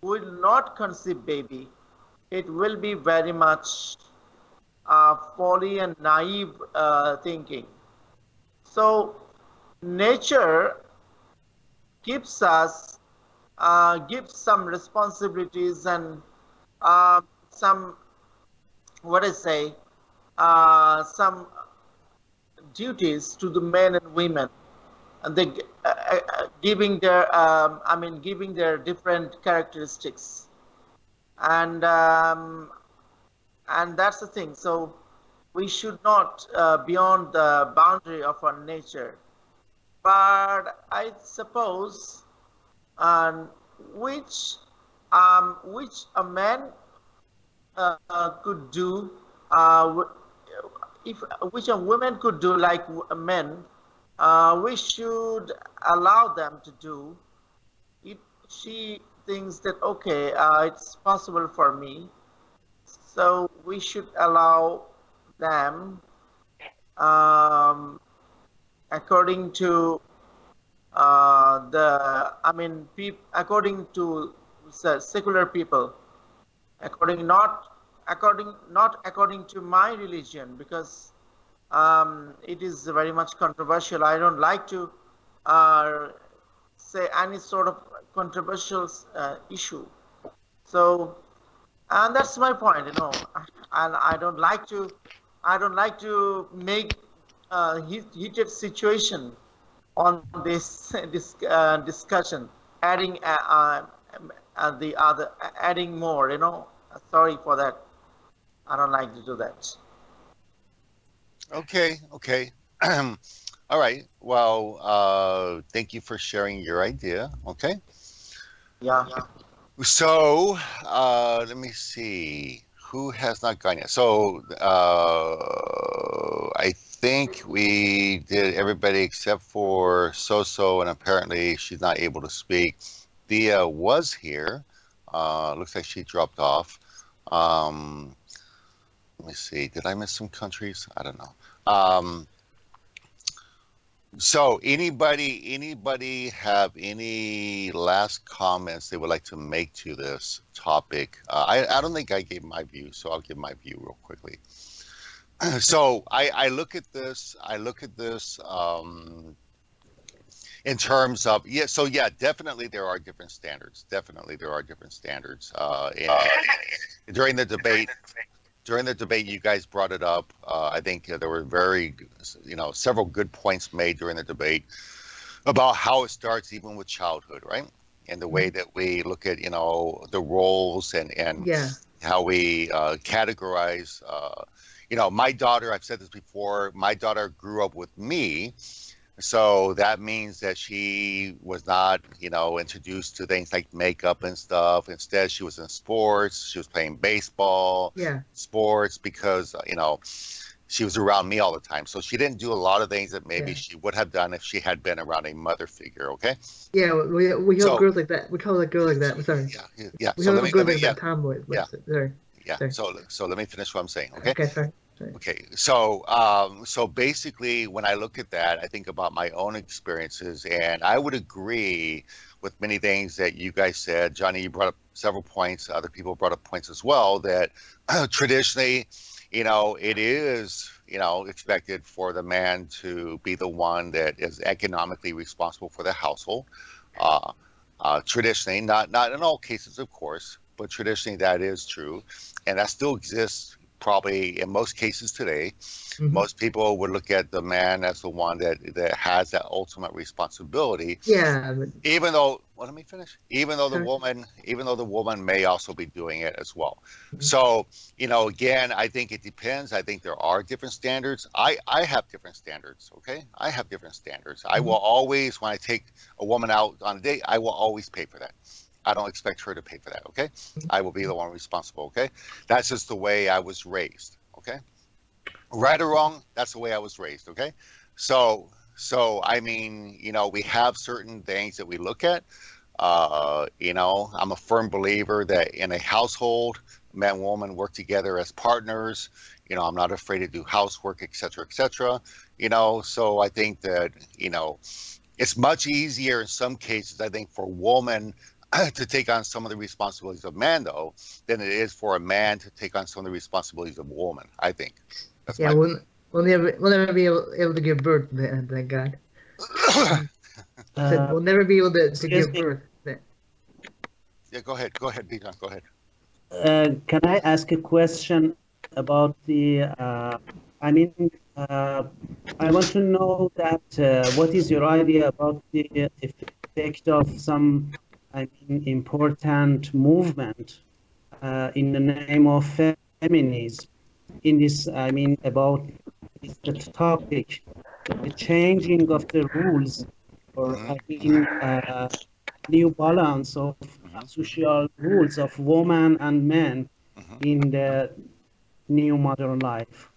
will not conceive baby?" It will be very much folly and naive thinking. So nature gives some responsibilities and some some duties to the men and women, and they giving their different characteristics, and that's the thing. So we should not beyond the boundary of our nature. But I suppose which a man could do, if which a woman could do like men, we should allow them to do. If she thinks that okay, it's possible for me, so we should allow them according to according to secular people, not according to my religion, because it is very much controversial. I don't like to say any sort of controversial issue. So, and that's my point, and I don't like to make heated situation on this discussion, adding adding more. Sorry for that. I don't like to do that. Okay. All right. Well, thank you for sharing your idea. Okay. Yeah. So, let me see. Who has not gone yet? So, I think we did everybody except for Soso, and apparently she's not able to speak. Thea was here. Looks like she dropped off. Let me see. Did I miss some countries? I don't know. So anybody have any last comments they would like to make to this topic? I don't think I gave my view, so I'll give my view real quickly. So I look at this in terms of, definitely there are different standards. And during the debate, you guys brought it up. I think there were several good points made during the debate about how it starts even with childhood, right? And the way that we look at, the roles and how we categorize. My daughter, I've said this before, my daughter grew up with me. So that means that she was not, introduced to things like makeup and stuff. Instead, she was in sports. She was playing baseball, sports, because, she was around me all the time. So she didn't do a lot of things that maybe she would have done if she had been around a mother figure, okay? Yeah, we help girls like that. We call it girls like that. I'm sorry. Yeah. We So help girls like that tomboy. Sorry. So let me finish what I'm saying, okay? Okay, sorry. Okay, so basically, when I look at that, I think about my own experiences, and I would agree with many things that you guys said. Johnny, you brought up several points. Other people brought up points as well, that traditionally, it is, expected for the man to be the one that is economically responsible for the household. Traditionally, not in all cases, of course, but traditionally that is true, and that still exists. Probably in most cases today, most people would look at the man as the one that has that ultimate responsibility. Yeah. Even though, well, let me finish. Even though the woman may also be doing it as well. So, again, I think it depends. I think there are different standards. I have different standards. Okay, I have different standards. I will always, when I take a woman out on a date, I will always pay for that. I don't expect her to pay for that, okay? I will be the one responsible, okay? That's just the way I was raised, okay? Right or wrong, that's the way I was raised, okay? So I mean, we have certain things that we look at. I'm a firm believer that in a household, man and woman work together as partners. I'm not afraid to do housework, et cetera, so I think that, it's much easier in some cases, I think, for a woman to take on some of the responsibilities of man, though, than it is for a man to take on some of the responsibilities of a woman, I think. That's we'll never be able to give birth, thank God. We'll never be able to give birth. Yeah, go ahead, Bijan, go ahead. Can I ask a question about the, I want to know that what is your idea about the effect of some important movement in the name of feminism in this, I mean, about the topic, the changing of the rules, or I mean, new balance of social rules of woman and men in the new modern life.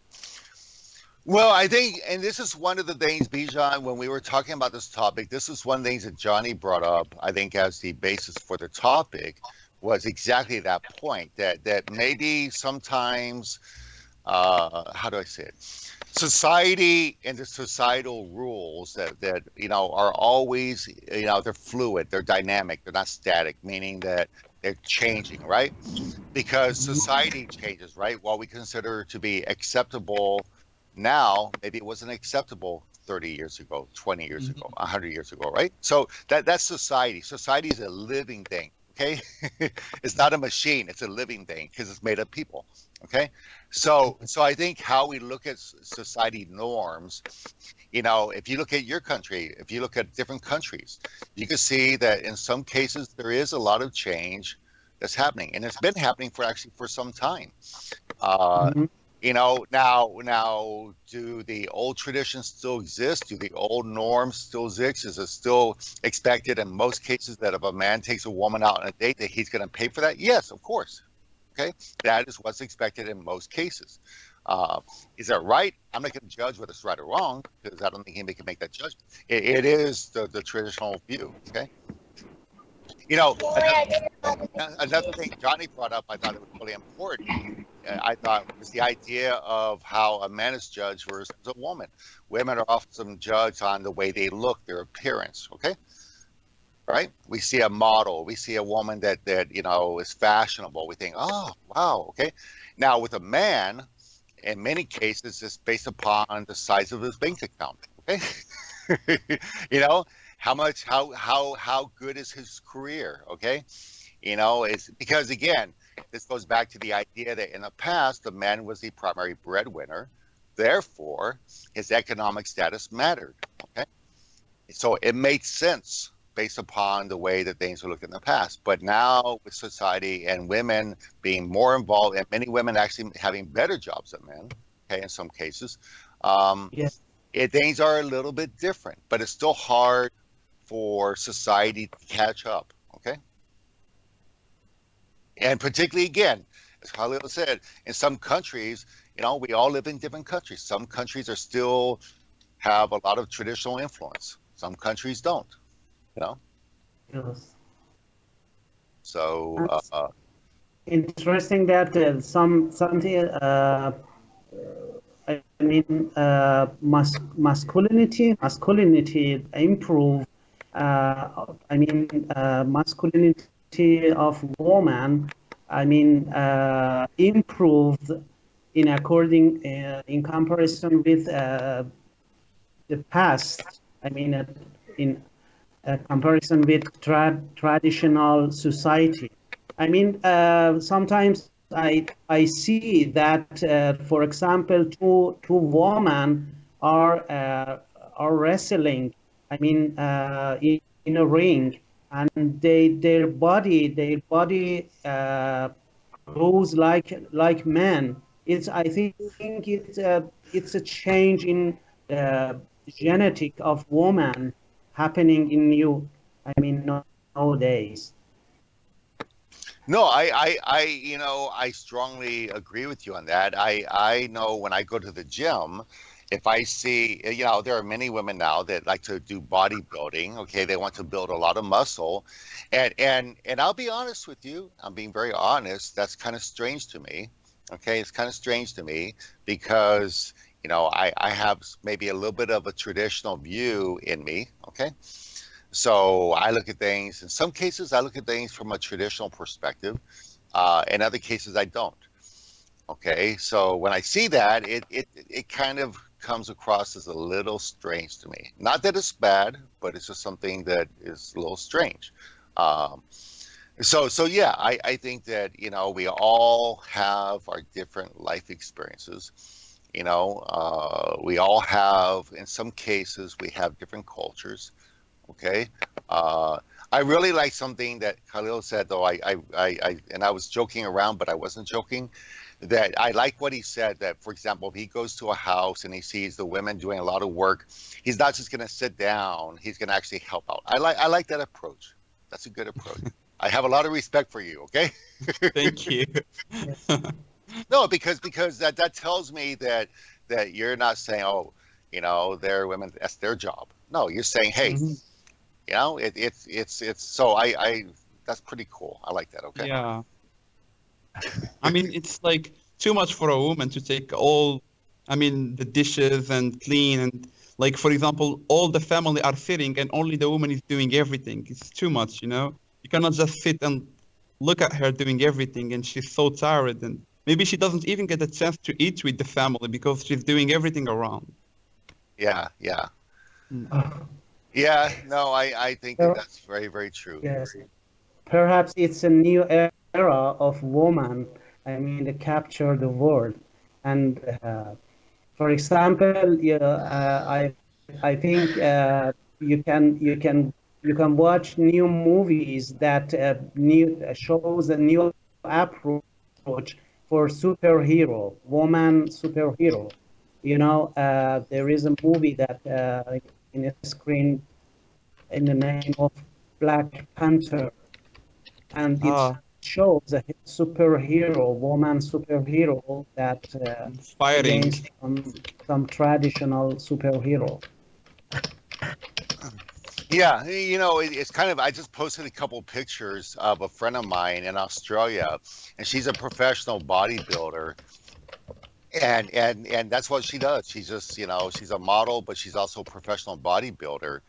Well, I think, and this is one of the things, Bijan, when we were talking about this topic, this is one of the things that Johnny brought up, I think, as the basis for the topic, was exactly that point, that maybe sometimes, how do I say it? Society and the societal rules that are always, they're fluid, they're dynamic, they're not static, meaning that they're changing, right? Because society changes, right? What we consider to be acceptable now, maybe it wasn't acceptable 30 years ago, 20 years ago, 100 years ago, right? So that's society. Society is a living thing, okay? It's not a machine, it's a living thing because it's made of people, okay? So I think how we look at society norms, if you look at your country, if you look at different countries, you can see that in some cases there is a lot of change that's happening, and it's been happening for some time. Now, do the old traditions still exist? Do the old norms still exist? Is it still expected in most cases that if a man takes a woman out on a date, that he's going to pay for that? Yes, of course. Okay, that is what's expected in most cases. Is that right? I'm not going to judge whether it's right or wrong because I don't think anybody can make that judgment. It is the traditional view. Okay. Another thing Johnny brought up, I thought it was really important. I thought was the idea of how a man is judged versus a woman. Women are often judged on the way they look, their appearance. Okay, right? We see a model, we see a woman that is fashionable. We think, oh wow, okay. Now with a man, in many cases, it's based upon the size of his bank account. Okay, how good is his career? Okay, it's because again, this goes back to the idea that in the past the man was the primary breadwinner, therefore his economic status mattered. Okay, so it made sense based upon the way that things were looked in the past. But now with society and women being more involved, and many women actually having better jobs than men, okay, in some cases, things are a little bit different. But it's still hard for society to catch up, okay? And particularly, again, as Khalil said, in some countries, we all live in different countries. Some countries are still have a lot of traditional influence. Some countries don't, Yes. So interesting that masculinity improve. Masculinity of woman. Improved in comparison with the past. In comparison with traditional society. Sometimes I see that, for example, two women are wrestling. In a ring, and their body grows like men. I think it's a change in genetic of woman happening in nowadays. No, I strongly agree with you on that. I know when I go to the gym, if I see, there are many women now that like to do bodybuilding. Okay, they want to build a lot of muscle, and I'll be honest with you. I'm being very honest. That's kind of strange to me. Okay, it's kind of strange to me because I have maybe a little bit of a traditional view in me. Okay. So I look at things, in some cases, I look at things from a traditional perspective. In other cases, I don't. Okay, so when I see that, it kind of comes across as a little strange to me. Not that it's bad, but it's just something that is a little strange. So yeah, I think that, we all have our different life experiences. We all have, in some cases, we have different cultures. Okay. I really like something that Khalil said, though. And I was joking around, but I wasn't joking. that I like what he said, that, for example, if he goes to a house and he sees the women doing a lot of work, he's not just going to sit down, he's going to actually help out. I like that approach. That's a good approach. I have a lot of respect for you, okay? Thank you. No, because that tells me that you're not saying, oh, you know, they're women, that's their job. No, you're saying, hey, you know, it's so I that's pretty cool. I like that. Okay. Yeah. I mean, it's like too much for a woman to take all, I mean, the dishes and clean and like, for example, all the family are sitting and only the woman is doing everything. It's too much, you know? You cannot just sit and look at her doing everything and she's so tired and maybe she doesn't even get a chance to eat with the family because she's doing everything around. Yeah. Yeah, no, I think that's very, very true. Yes. Perhaps it's a new era of woman. I mean, to capture the world. And for example, I think you can watch new movies that shows a new approach for superhero, woman superhero. You know, there is a movie that in a screen in the name of Black Panther, and it shows a superhero, woman superhero that against some traditional superhero. Yeah, you know, it's kind of, I just posted a couple pictures of a friend of mine in Australia, and she's a professional bodybuilder. And that's what she does. She's just, you know, she's a model, but she's also a professional bodybuilder.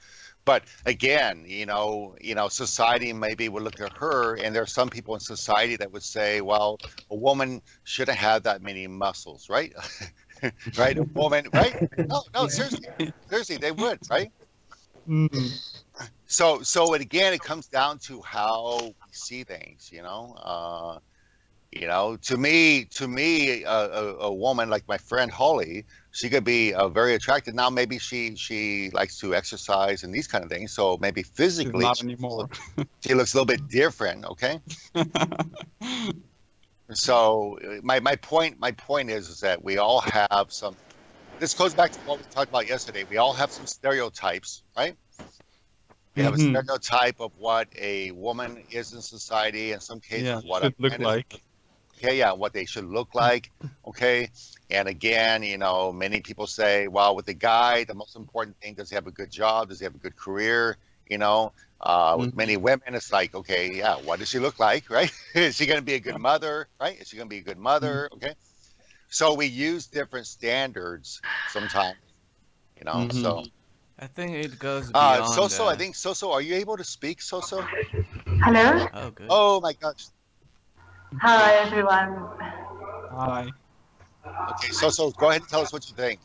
But again, you know, society maybe would look at her, and there are some people in society that would say, well, a woman shouldn't have that many muscles, right? Right? A woman, right? No, seriously, they would, right? So again, it comes down to how we see things, you know. You know, to me, a woman like my friend Holly, she could be very attractive. Now, maybe she likes to exercise and these kind of things. So maybe physically, not anymore. She looks a little bit different. Okay. So my point is that we all have some. This goes back to what we talked about yesterday. We all have some stereotypes, right? We have a stereotype of what a woman is in society. In some cases, what should a look man like. is. Okay, yeah, what they should look like. Okay, and again, you know, many people say, well, with the guy, the most important thing, does he have a good job? Does he have a good career? You know, with many women, it's like, okay, yeah, what does she look like, right? Is she going to be a good mother, right? Is she going to be a good mother? Okay, so we use different standards sometimes, you know. So I think it goes beyond. Soso, I think Soso, are you able to speak, Soso? Hello. Oh, good. Oh my gosh. Hi, everyone. Hi. Okay, Soso, go ahead and tell us what you think.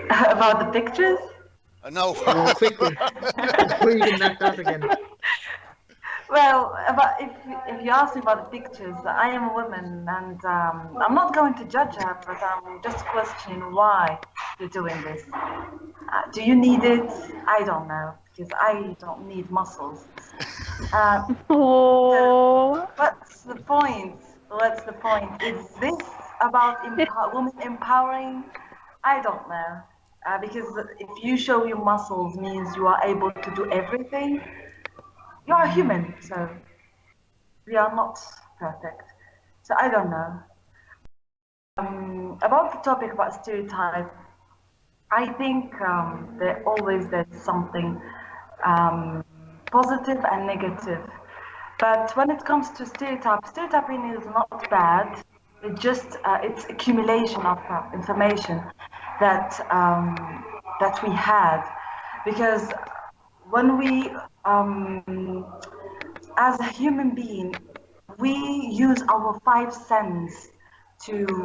About the pictures? No. Well, quickly, before you get knocked off again. Well, if you ask me about the pictures, I am a woman, and I'm not going to judge her, but I'm just questioning why you're doing this. Do you need it? I don't know, because I don't need muscles. So what's the point? What's the point? Is this about women empowering? I don't know. Because if you show your muscles means you are able to do everything. You are human, so we are not perfect. So I don't know. About the topic about stereotype, I think there's something positive and negative. But when it comes to stereotyping is not bad. It just it's accumulation of information that we had, because when we as a human being, we use our 5 senses to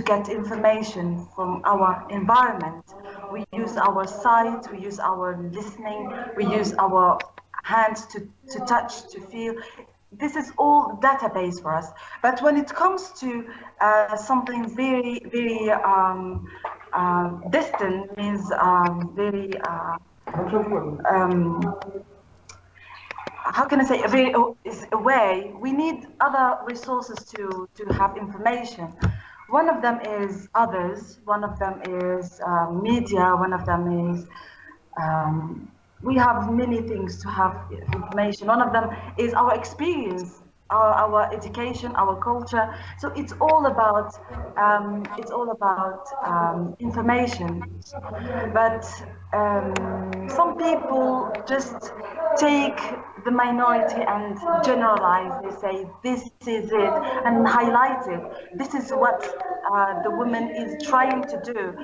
get information from our environment. We use our sight, we use our listening, we use our hands to touch, to feel. This is all database for us. But when it comes to something very, very distant, means very how can I say, is a way. We need other resources to have information. One of them is others. One of them is media. One of them is we have many things to have information. One of them is our experience, our education, our culture. So it's all about information. But some people just take the minority and generalize. They say this is it and highlight it. This is what the woman is trying to do.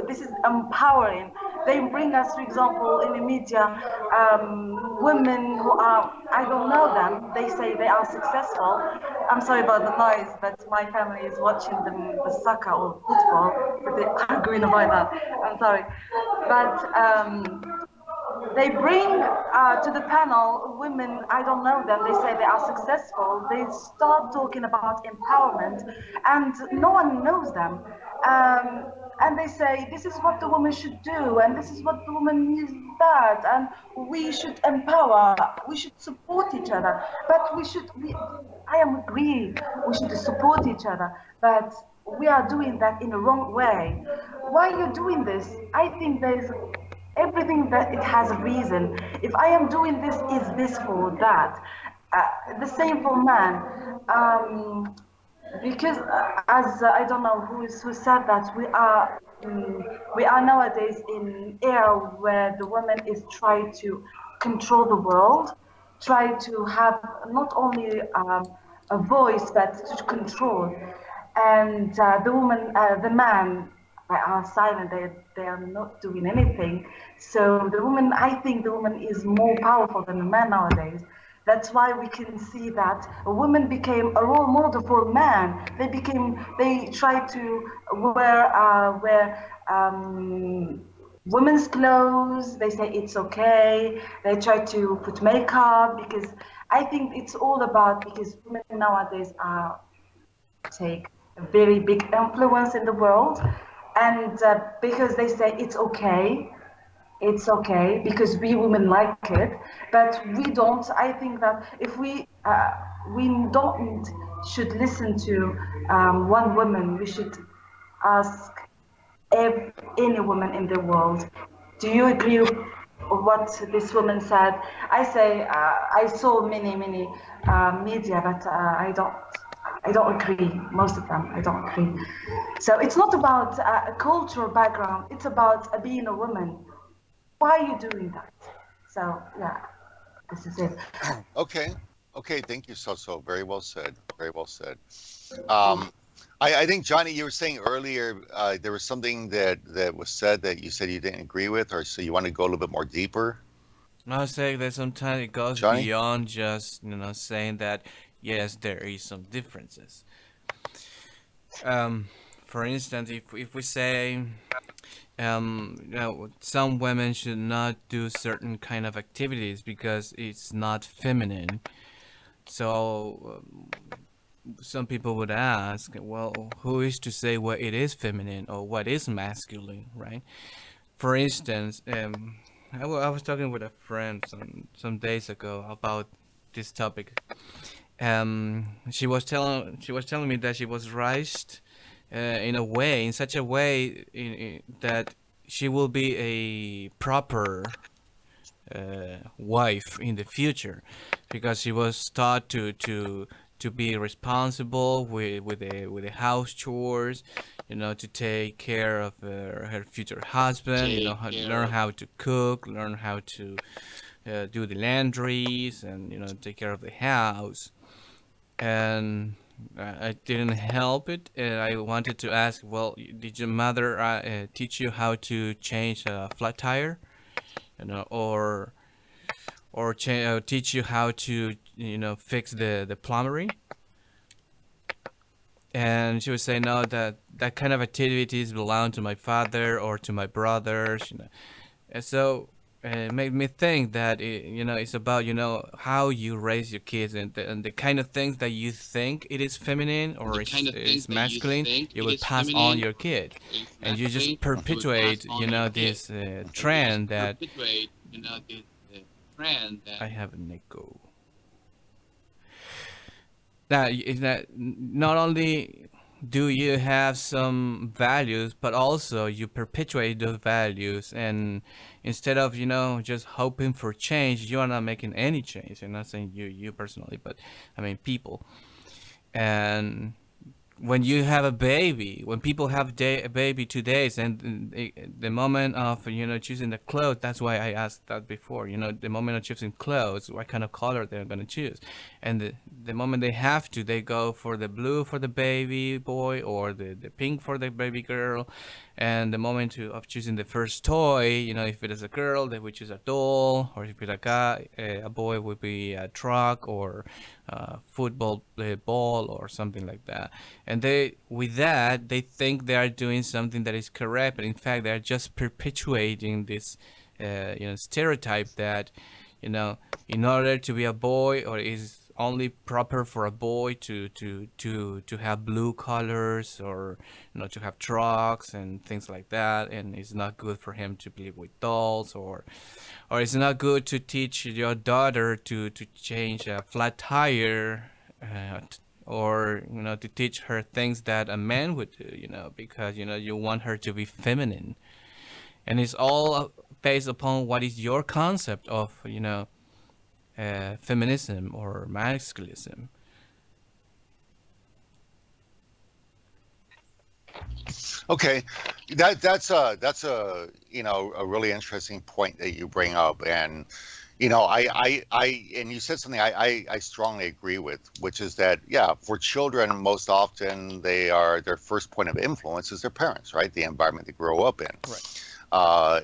This is empowering. They bring us, for example, in the media, women who are, I don't know them, they say they are successful. I'm sorry about the noise, but my family is watching the soccer or football, but they are going about that. I'm sorry. But they bring to the panel women, I don't know them, they say they are successful. They start talking about empowerment and no one knows them. And they say, this is what the woman should do, and this is what the woman needs that, and we should empower, we should support each other. But I am agree, we should support each other, but we are doing that in the wrong way. Why are you doing this? I think there's everything that it has a reason. If I am doing this, is this for that? The same for man. Because as I don't know who said that we are nowadays in an era where the woman is trying to control the world, try to have not only a voice but to control, and the man are silent. They are not doing anything. So I think the woman is more powerful than the man nowadays. That's why we can see that a woman became a role model for a man. They try to wear women's clothes. They say it's okay. They try to put makeup because I think it's all about because women nowadays take a very big influence in the world, and because they say it's okay because we women like it, but we don't. I think that if we don't should listen to one woman, we should ask any woman in the world. Do you agree with what this woman said? I say I saw many media, but I don't agree. Most of them, I don't agree. So it's not about a cultural background. It's about being a woman. Why are you doing that? So yeah, this is it. Okay, thank you, So. Very well said. Very well said. I think, Johnny, you were saying earlier there was something that was said that you said you didn't agree with, or so you want to go a little bit more deeper. I was saying that sometimes it goes Johnny? beyond just saying that yes, there is some differences. For instance, if we say some women should not do certain kind of activities because it's not feminine. So some people would ask, well, who is to say what it is feminine or what is masculine, right? For instance, I was talking with a friend some days ago about this topic. She was telling me that she was raised in such a way that she will be a proper wife in the future, because she was taught to be responsible with the house chores, to take care of her future husband, learn how to cook, learn how to do the laundries, and take care of the house. And I didn't help it. I wanted to ask, well, did your mother teach you how to change a flat tire, or teach you how to fix the plumbing? And she would say, no, that kind of activities belong to my father or to my brothers. And so it made me think that it's about how you raise your kids, and the kind of things that you think it is feminine or is masculine, you will pass on your kid, and you just perpetuate this trend that I have an echo. Now, is that not only do you have some values, but also you perpetuate those values, and instead of just hoping for change, you are not making any change. I'm not saying you personally, but I mean people. And when you have a baby, when people have a baby 2 days, and the moment of choosing the clothes, that's why I asked that before. The moment of choosing clothes, what kind of color they're gonna choose, and the moment they have to, they go for the blue for the baby boy or the pink for the baby girl, and the moment of choosing the first toy, if it is a girl, they would choose a doll, or if it's a guy, a boy would be a truck or football ball or something like that. And with that, they think they are doing something that is correct, but in fact, they are just perpetuating this, stereotype that, in order to be a boy, or is only proper for a boy to have blue colors, or to have trucks and things like that, and it's not good for him to play with dolls, or it's not good to teach your daughter to change a flat tire, or to teach her things that a man would do, because you want her to be feminine, and it's all based upon what is your concept of feminism or masculinism. Okay, that's a a really interesting point that you bring up, and and you said something I strongly agree with, which is that for children, most often their first point of influence is their parents, right? The environment they grow up in. Right.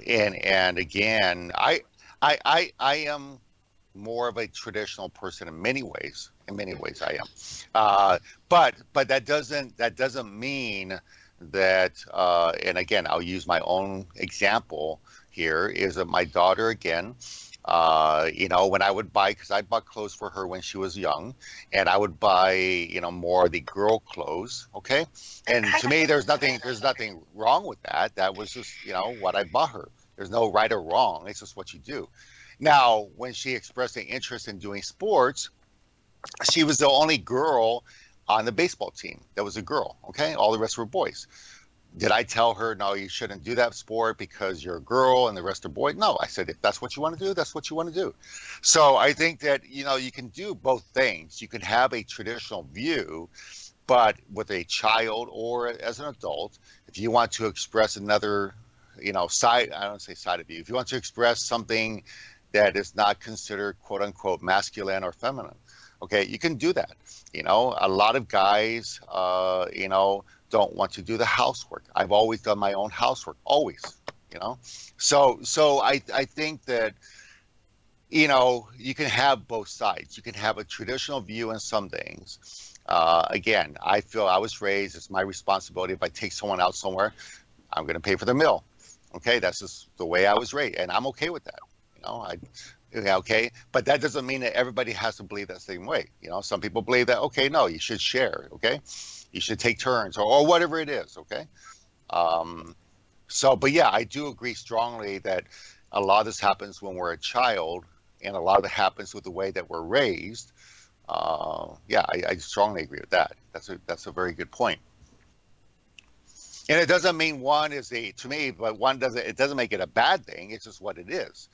And again, I am more of a traditional person in many ways. In many ways, I am. But that doesn't mean that. And again, I'll use my own example here. Is that my daughter again? When I would buy, because I bought clothes for her when she was young, and I would buy, more of the girl clothes. Okay, and to me, there's nothing wrong with that. That was just, what I bought her. There's no right or wrong. It's just what you do. Now, when she expressed an interest in doing sports, she was the only girl on the baseball team that was a girl. Okay, all the rest were boys. Did I tell her, no, you shouldn't do that sport because you're a girl and the rest are boys? No, I said, if that's what you want to do, that's what you want to do. So I think that, you can do both things. You can have a traditional view, but with a child or as an adult, if you want to express another, side, I don't say side of you, if you want to express something that is not considered quote unquote masculine or feminine, okay, you can do that. A lot of guys, don't want to do the housework. I've always done my own housework, always, So I think that, you can have both sides. You can have a traditional view in some things. Again, I feel I was raised, it's my responsibility. If I take someone out somewhere, I'm going to pay for the meal. Okay, that's just the way I was raised, and I'm okay with that. Okay, but that doesn't mean that everybody has to believe that same way. Some people believe that, okay, no, you should share. Okay, you should take turns or whatever it is. Okay. But yeah, I do agree strongly that a lot of this happens when we're a child, and a lot of it happens with the way that we're raised. I strongly agree with that. That's a very good point. And it doesn't mean one is to me, but it doesn't make it a bad thing. It's just what it is.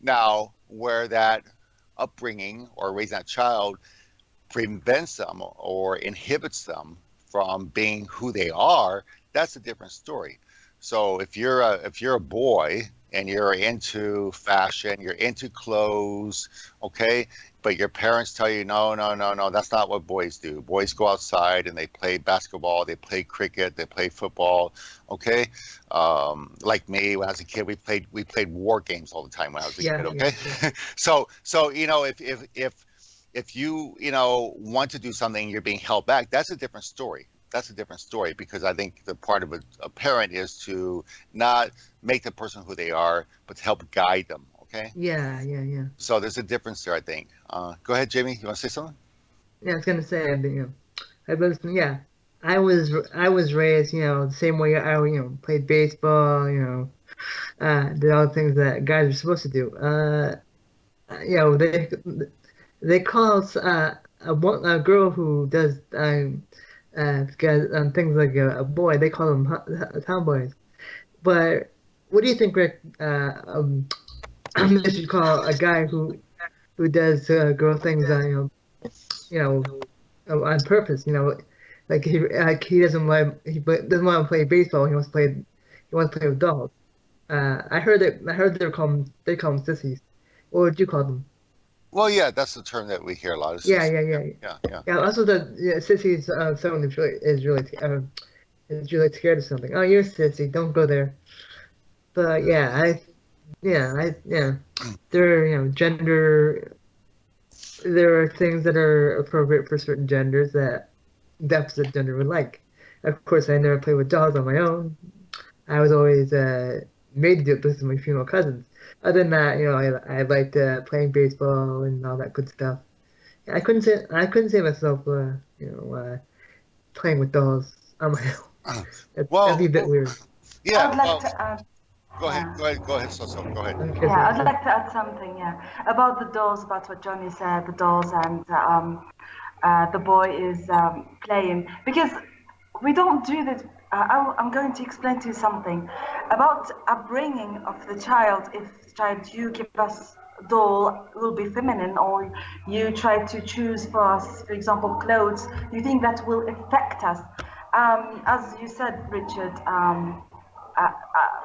Now, where that upbringing or raising that child prevents them or inhibits them from being who they are, that's a different story. So if you're a boy and you're into fashion, you're into clothes, okay, but your parents tell you, no, that's not what boys do. Boys go outside and they play basketball, they play cricket, they play football, okay? Like me, when I was a kid, we played war games all the time when I was a kid, okay? Yeah. So if you want to do something, you're being held back, that's a different story. That's a different story, because I think the part of a parent is to not make the person who they are, but to help guide them. Okay. Yeah. So there's a difference there, I think. Go ahead, Jamie. You want to say something? Yeah, I was gonna say, I was raised, the same way I, played baseball, did all the things that guys are supposed to do. you know, they call a girl who does things like a boy. They call them tomboys. But what do you think, Rick? They should call a guy who does girl things on on purpose. Like he doesn't doesn't want to play baseball. He wants to play with dolls. I heard they call them sissies. What would you call them? Well, yeah, that's the term that we hear a lot. Is Yeah. yeah. Also, sissies. Someone is really scared of something. Oh, you're a sissy. Don't go there. But yeah. There, gender. There are things that are appropriate for certain genders that the opposite gender would like. Of course, I never played with dolls on my own. I was always made to do it with my female cousins. Other than that, I liked playing baseball and all that good stuff. I couldn't see myself, playing with dolls on my own. That'd be a bit weird. Yeah. I'd like to add. Go ahead, So. Go ahead. Yeah, I'd like to add something. Yeah, about the dolls, about what Johnny said, the dolls and the boy is playing, because we don't do that. I'm going to explain to you something about upbringing of the child. If the child, you give us a doll, will be feminine, or you try to choose for us, for example, clothes, you think that will affect us. As you said, Richard,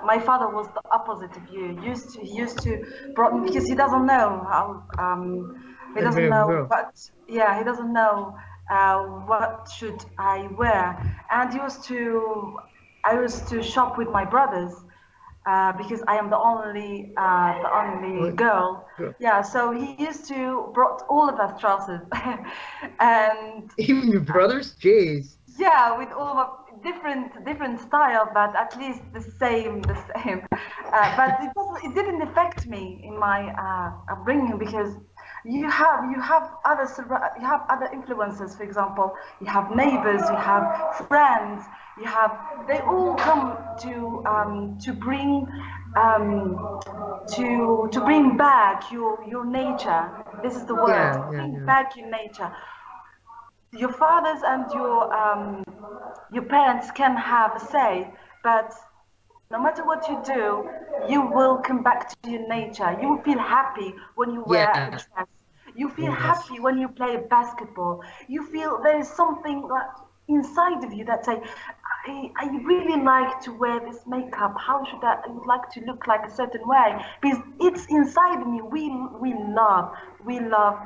my father was the opposite of you. He used to brought me, because he doesn't know how he doesn't know he doesn't know what should I wear, and I used to shop with my brothers because I am the only girl. Yeah, so he used to brought all of us trousers, and even your brothers, jeez. Yeah, with all of different style, but at least the same. But it didn't affect me in my upbringing, because you have other influences. For example, you have neighbors, you have friends, they all come to bring to bring back your nature. This is the word. Bring back your nature. Your fathers and your parents can have a say, but no matter what you do, you will come back to your nature. You will feel happy when you wear a dress. You feel happy when you play basketball. You feel there is something inside of you that say, I really like to wear this makeup. How should I would like to look like a certain way? Because it's inside of me. We love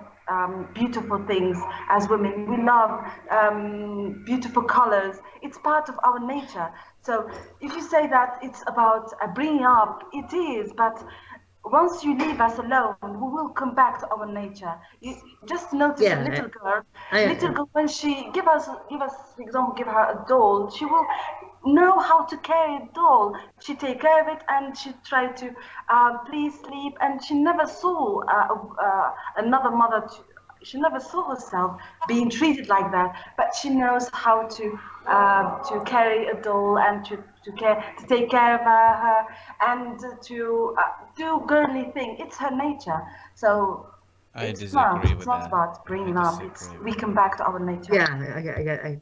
beautiful things as women. We love beautiful colors. It's part of our nature. So if you say that it's about bringing up, it is, but once you leave us alone, we will come back to our nature. You just notice a little girl, when she give us, for example, give her a doll, she will know how to carry a doll. She take care of it, and she try to please sleep, and she never saw another mother. She never saw herself being treated like that, but she knows how to carry a doll and to take care of her and to do girly thing. It's her nature. So it's not about bringing up. We come back to our nature. Yeah,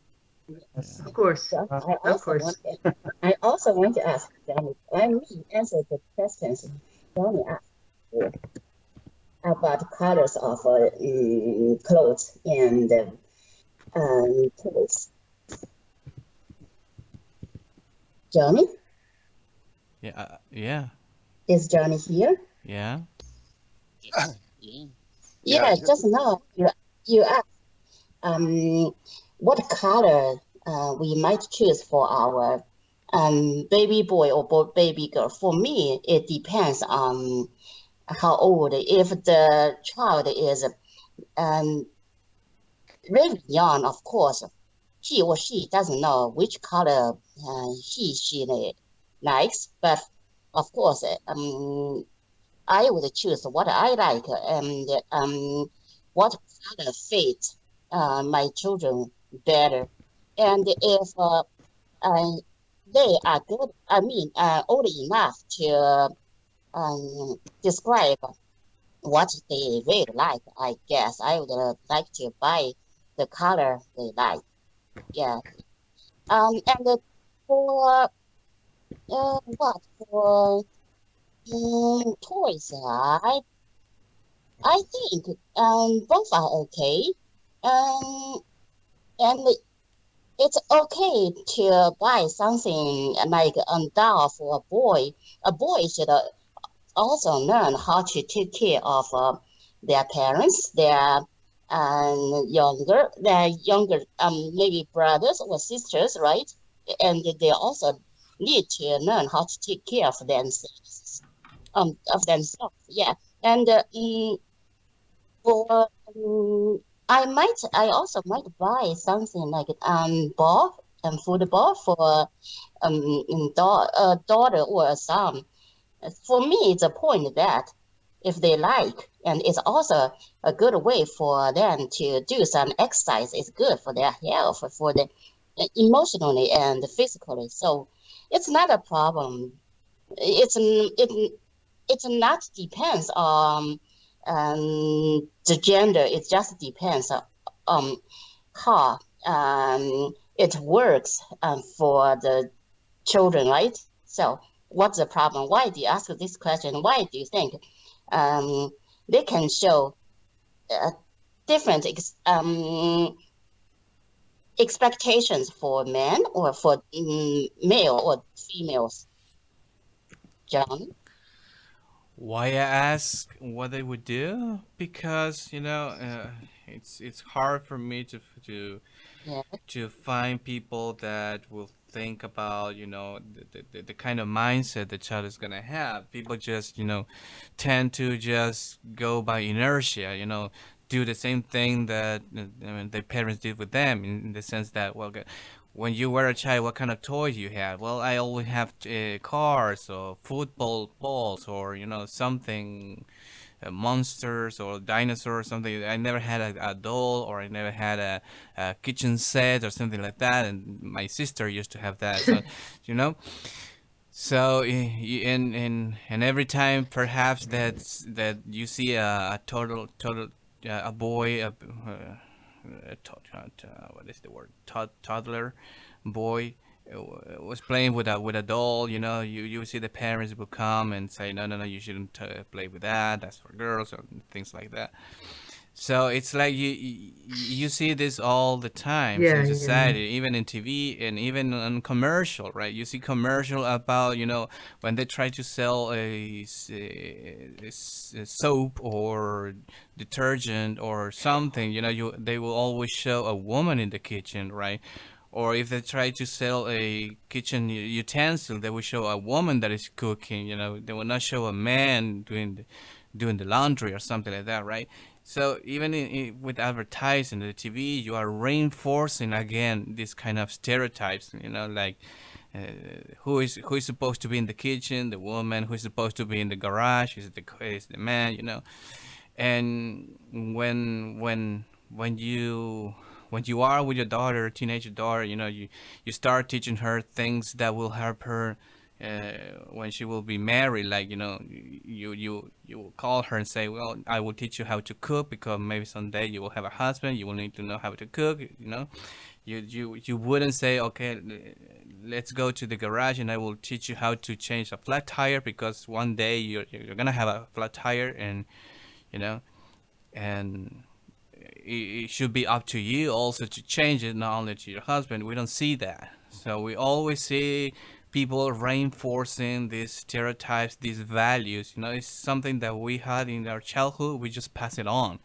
of course. I also want to ask Johnny. Let me answer the questions Johnny asked about colors of clothes and toys. Johnny? Yeah. Is Johnny here? Yeah. Yeah, just now you asked what color we might choose for our baby boy or baby girl. For me, it depends on how old. If the child is very young, of course, he or she doesn't know which color she likes. But of course, I would choose what I like and what color fits my children better. And if they are good, old enough to describe what they really like. I guess I would like to buy the color they like. Yeah. And for what for toys? I think both are okay. Um, and it's okay to buy something like a doll for a boy. A boy should also learn how to take care of their parents, their younger maybe brothers or sisters, right? And they also need to learn how to take care of themselves. Yeah, and for I also might buy something like ball and football for a daughter or a son. For me, it's a point that if they like, and it's also a good way for them to do some exercise. It's good for their health, for the emotionally and physically. So it's not a problem. It's not depends on the gender. It just depends on how it works for the children, right? So what's the problem? Why do you ask this question? Why do you think um, they can show different expectations for men or for male or females? John? Why I ask what they would do? Because it's hard for me to Yeah. to find people that will think about the kind of mindset the child is gonna have. People just tend to just go by inertia, do the same thing that their parents did with them, in the sense that, well, when you were a child, what kind of toys you had? Well, I always have cars or football balls, or something, monsters or dinosaurs or something. I never had a doll, or I never had a kitchen set or something like that. And my sister used to have that. So, you know, so and every time perhaps that you see a total a boy, what is the word, toddler boy, was playing with a doll, you see the parents will come and say, no, no, no, you shouldn't play with that. That's for girls, or things like that. So it's like you see this all the times Yeah, in yeah. society, even in TV and even on commercial, right? You see commercial about, when they try to sell a soap or detergent or something, they will always show a woman in the kitchen, right? Or if they try to sell a kitchen utensil, they will show a woman that is cooking. They will not show a man doing the laundry or something like that, right? So even with advertising the TV, you are reinforcing again this kind of stereotypes. Like uh, who is supposed to be in the kitchen, the woman. Who is supposed to be in the garage is the man. And when you are with your daughter, teenage daughter, you start teaching her things that will help her when she will be married. Like, you will call her and say, well, I will teach you how to cook, because maybe someday you will have a husband. You will need to know how to cook. You wouldn't say, okay, let's go to the garage and I will teach you how to change a flat tire, because one day you're gonna have a flat tire. And you know and it should be up to you also to change it, not only to your husband. We don't see that. So we always see people reinforcing these stereotypes, these values. It's something that we had in our childhood. We just pass it on.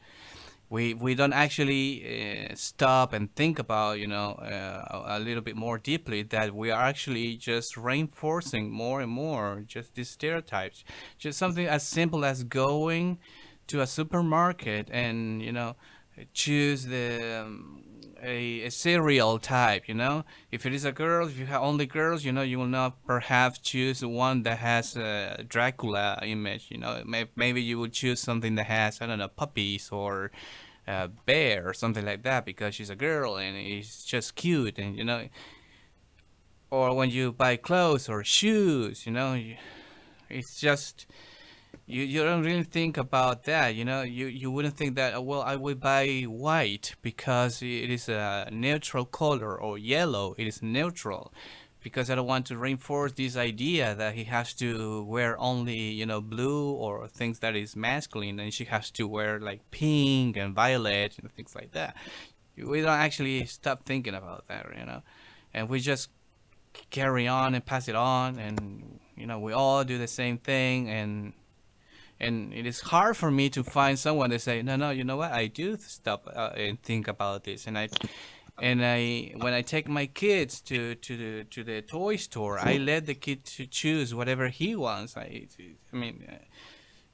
We don't actually stop and think about, a little bit more deeply, that we are actually just reinforcing more and more just these stereotypes. Just something as simple as going to a supermarket and, choose a cereal type. If it is a girl, if you have only girls, you will not perhaps choose one that has a Dracula image. Maybe you would choose something that has, I don't know, puppies or a bear or something like that, because she's a girl and it's just cute. And or when you buy clothes or shoes, it's just you don't really think about that, you know. You wouldn't think that, well, I would buy white because it is a neutral color, or yellow, it is neutral, because I don't want to reinforce this idea that he has to wear only, you know, blue or things that is masculine, and she has to wear like pink and violet and things like that. We don't actually stop thinking about that, you know, and we just carry on and pass it on, and you know, we all do the same thing, and it is hard for me to find someone to say, no, no, you know what, I do stop and think about this. And I when I take my kids to the toy store, I let the kid to choose whatever he wants. I mean,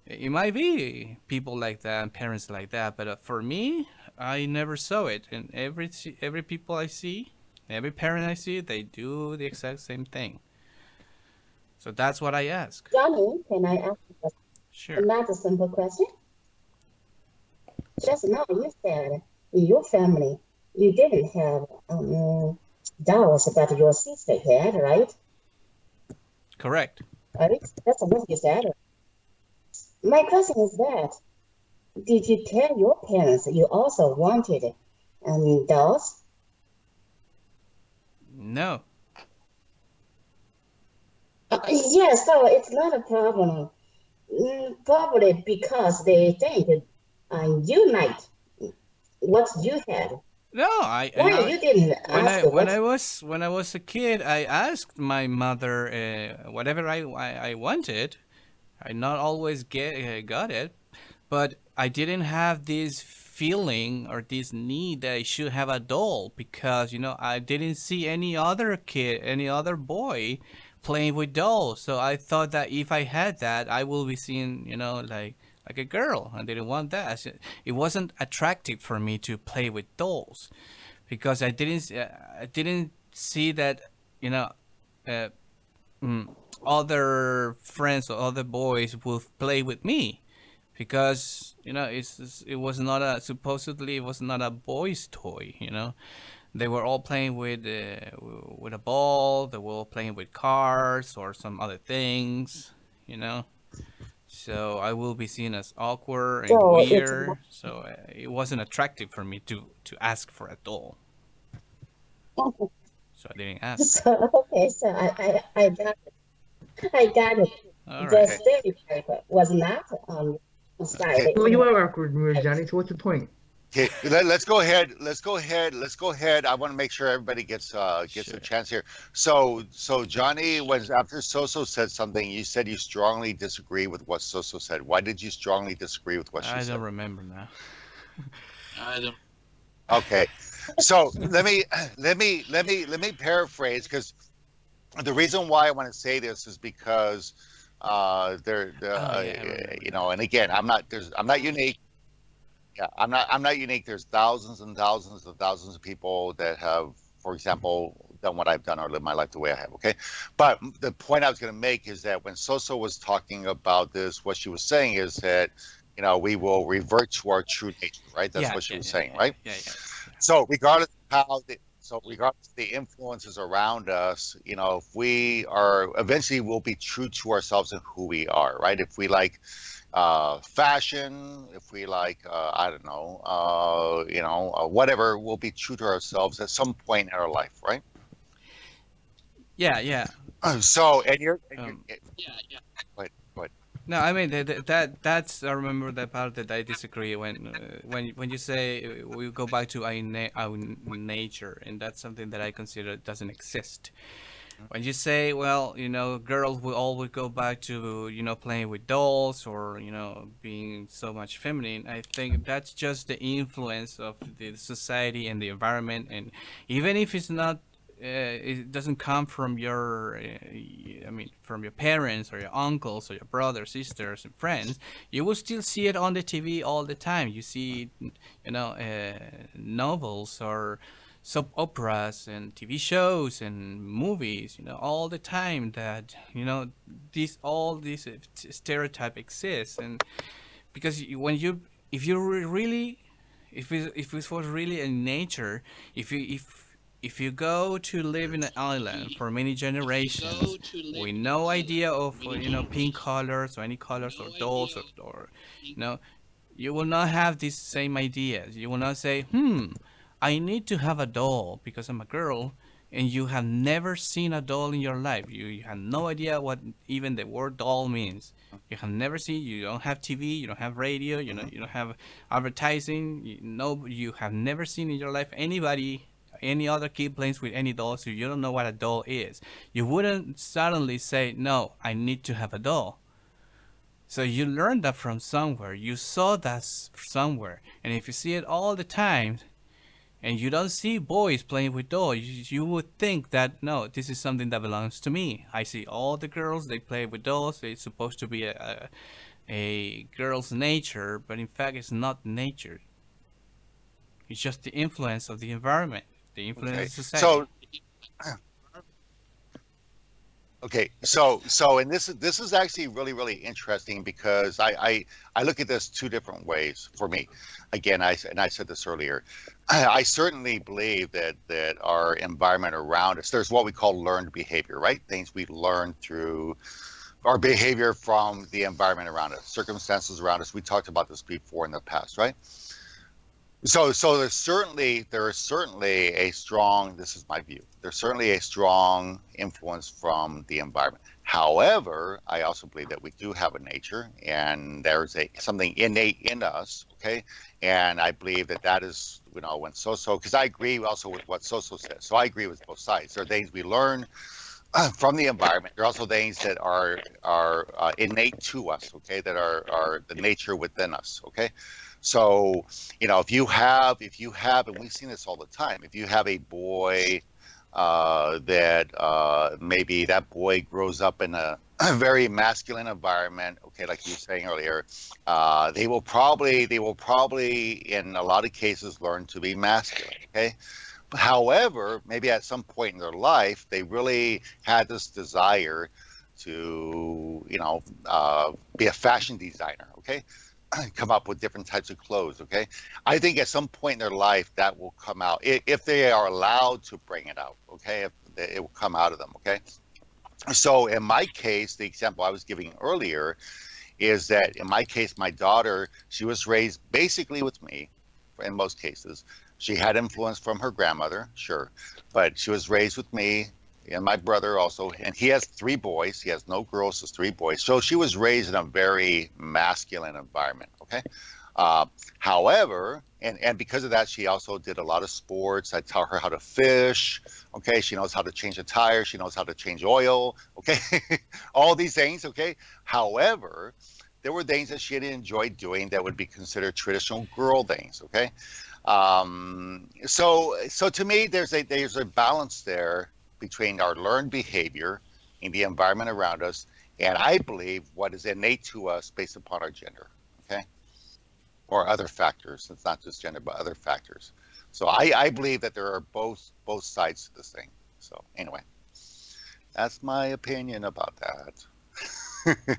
it might be people like that and parents like that, but for me, I never saw it. And every people I see, every parent I see, they do the exact same thing. So that's what I ask. Johnny, can I ask you Sure. another simple question? Just now you said in your family you didn't have dolls, but your sister had, right? Correct. Right? That's what you said. My question is that, did you tell your parents you also wanted dolls? No. Yeah, so it's not a problem. Probably because they think you might what you had. No, Why you didn't ask when I was a kid, I asked my mother whatever I wanted. I not always got it, but I didn't have this feeling or this need that I should have a doll, because you know, I didn't see any other kid, any other boy playing with dolls. So I thought that if I had that, I will be seeing, you know, like a girl. I didn't want that. It wasn't attractive for me to play with dolls, because I didn't see that, you know, uh, other friends or other boys will play with me, because you know, it was not a, supposedly it was not a boy's toy, you know. They were all playing with a ball, they were all playing with cars or some other things, you know. So I will be seen as awkward and so it's weird, so it wasn't attractive for me to ask for a doll, so I didn't ask. so okay, so I got it. I got it. All The right. stereotype was not on side. Okay. Well, you are awkward, Johnny. So what's the point? Okay, let's go ahead. Let's go ahead. I want to make sure everybody gets a chance here. So Johnny, was after Soso said something, you said you strongly disagree with what Soso said. Why did you strongly disagree with what she I said? don't remember now. I don't. Okay, so let me paraphrase, because the reason why I want to say this is because you know, and again, I'm not unique. Yeah, I'm not unique. There's thousands and thousands of people that have, for example, done what I've done or lived my life the way I have. Okay, but the point I was going to make is that when Soso was talking about this, what she was saying is that, you know, we will revert to our true nature, right? That's what she was saying, right? Yeah. So regardless of regardless of the influences around us, you know, if we are, eventually we'll be true to ourselves and who we are, right? If we like fashion, if we like, I don't know, you know, whatever, we'll be true to ourselves at some point in our life, right? Yeah. So, and you're Yeah. Go ahead. No, I mean that's, I remember that part that I disagree when you say we go back to our nature, and that's something that I consider doesn't exist. When you say, well, you know, girls will always go back to, you know, playing with dolls, or, you know, being so much feminine, I think that's just the influence of the society and the environment. And even if it's not, it doesn't come from your, I mean, from your parents or your uncles or your brothers, sisters, and friends, you will still see it on the TV all the time. You see, you know, novels or soap operas and TV shows and movies, you know, all the time, that, you know, all these stereotype exists. And because when you, if you really, if it was really in nature, if if you go to live in an island for many generations with no idea of pink colors or any colors or dolls or you will not have these same ideas. You will not say, I need to have a doll because I'm a girl, and you have never seen a doll in your life. You have no idea what even the word doll means. You have never seen. You don't have TV. You don't have radio. You don't have advertising. You have never seen in your life anybody, any other kid plays with any doll, so you don't know what a doll is. You wouldn't suddenly say, no, I need to have a doll. So you learned that from somewhere. You saw that somewhere. And if you see it all the time, and you don't see boys playing with dolls, you would think that, no, this is something that belongs to me. I see all the girls, they play with dolls. It's supposed to be a girl's nature, but in fact it's not nature. It's just the influence of the environment, the influence of society. And this is actually really interesting because I look at this two different ways for me. Again, I said this earlier. I certainly believe that our environment around us, there's what we call learned behavior, right? Things we learn through our behavior from the environment around us, circumstances around us. We talked about this before in the past, right? So there is certainly a strong, this is my view, there's certainly a strong influence from the environment. However, I also believe that we do have a nature, and there's something innate in us, okay? And I believe that is, when Soso, because I agree also with what Soso says. So I agree with both sides. There are things we learn from the environment. There are also things that are innate to us, okay? That are the nature within us, okay? So, if you have, and we've seen this all the time, if you have a boy that maybe that boy grows up in a very masculine environment, okay, like you were saying earlier, they will probably, in a lot of cases, learn to be masculine, okay? However, maybe at some point in their life, they really had this desire to, be a fashion designer, okay? Come up with different types of clothes, okay? I think at some point in their life that will come out, if they are allowed to bring it out, okay? It will come out of them, okay? So in my case, the example I was giving earlier is that in my case, my daughter, she was raised basically with me in most cases. She had influence from her grandmother, sure, but she was raised with me and my brother also, and he has 3 boys. He has no girls, just 3 boys. So she was raised in a very masculine environment, okay? However, and because of that, she also did a lot of sports. I taught her how to fish, okay? She knows how to change a tire. She knows how to change oil, okay? All these things, okay? However, there were things that she didn't enjoy doing that would be considered traditional girl things, okay? So to me, there's a balance there between our learned behavior in the environment around us, and I believe what is innate to us based upon our gender, okay? Or other factors. It's not just gender, but other factors. So I believe that there are both sides to this thing. So anyway, that's my opinion about that.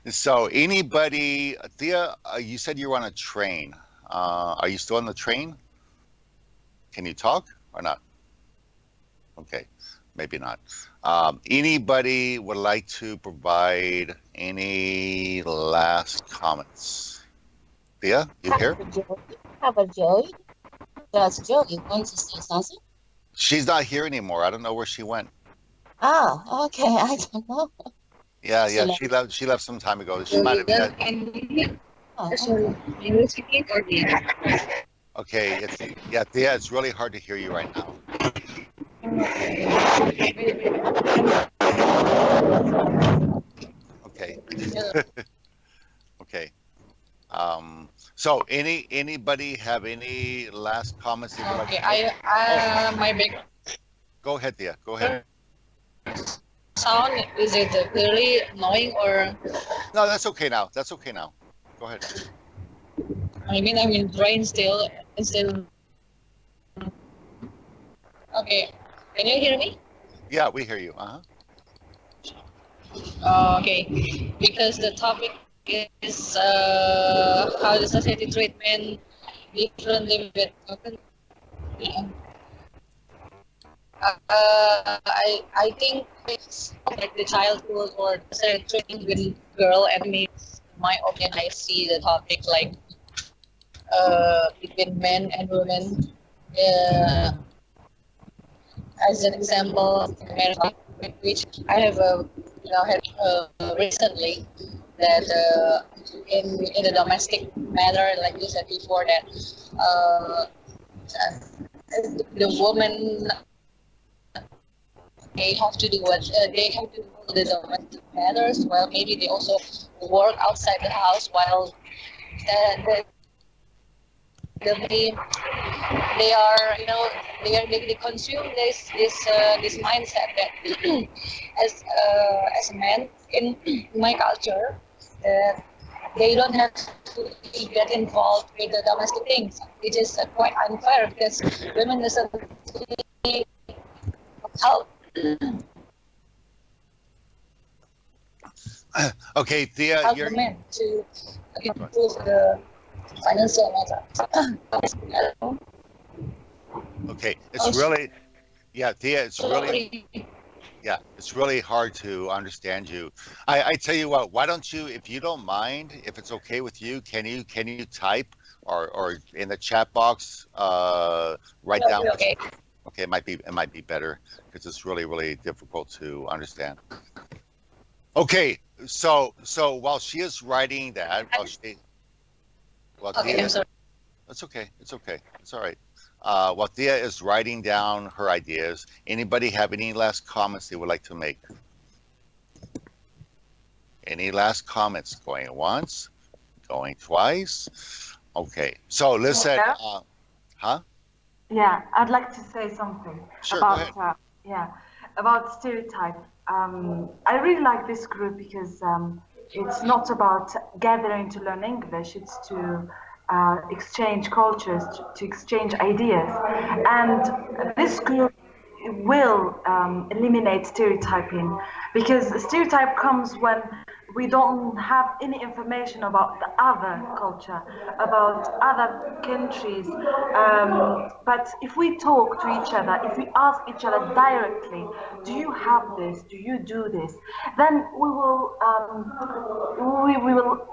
So anybody, Thea, you said you were on a train. Are you still on the train? Can you talk or not? Okay, maybe not. Anybody would like to provide any last comments? Thea, you here? How about Joey? Does Joey want to say something? She's not here anymore. I don't know where she went. Oh, okay. I don't know. Yeah, she left some time ago. She might have been. Okay, Thea, it's really hard to hear you right now. Okay. Okay. So anybody have any last comments? Okay, my back Go ahead, Thea. Go ahead. sound, is it really annoying or? No, that's okay now. That's okay now. Go ahead. I mean, I'm in train still. Okay, can you hear me? Yeah, we hear you. Okay, because the topic is how the society treat men differently with women. I think it's like the childhood or the treating with girl, and me, in my opinion, I see the topic like between men and women. Uh, as an example, which I have had recently, that in the domestic matter, like you said before, that uh, the woman, they have to do what they have to do the domestic matters. Well, maybe they also work outside the house, while they are, they consume this mindset that as a man in my culture, that they don't have to get involved with the domestic things, which is quite unfair, because women doesn't help. Okay, Thea, Help you're the men to improve the financial matter. okay. It's really, yeah, Thea. It's really hard to understand you. I tell you what. Why don't you, if you don't mind, if it's okay with you, can you type or in the chat box write down what you. Okay. Okay, it might be better because it's really difficult to understand. Okay, so while she is writing that, while Okay, Thea, I'm sorry. that's okay. It's okay. It's all right. While Thea is writing down her ideas, anybody have any last comments they would like to make? Any last comments? Going once, going twice. Okay, so listen. Yeah. Huh? Yeah, I'd like to say something Sure, go ahead. about stereotype. I really like this group because it's not about gathering to learn English. It's to exchange cultures, to exchange ideas, and this group will eliminate stereotyping, because the stereotype comes when we don't have any information about the other culture, about other countries. But if we talk to each other, if we ask each other directly, do you have this? Do you do this? Then we will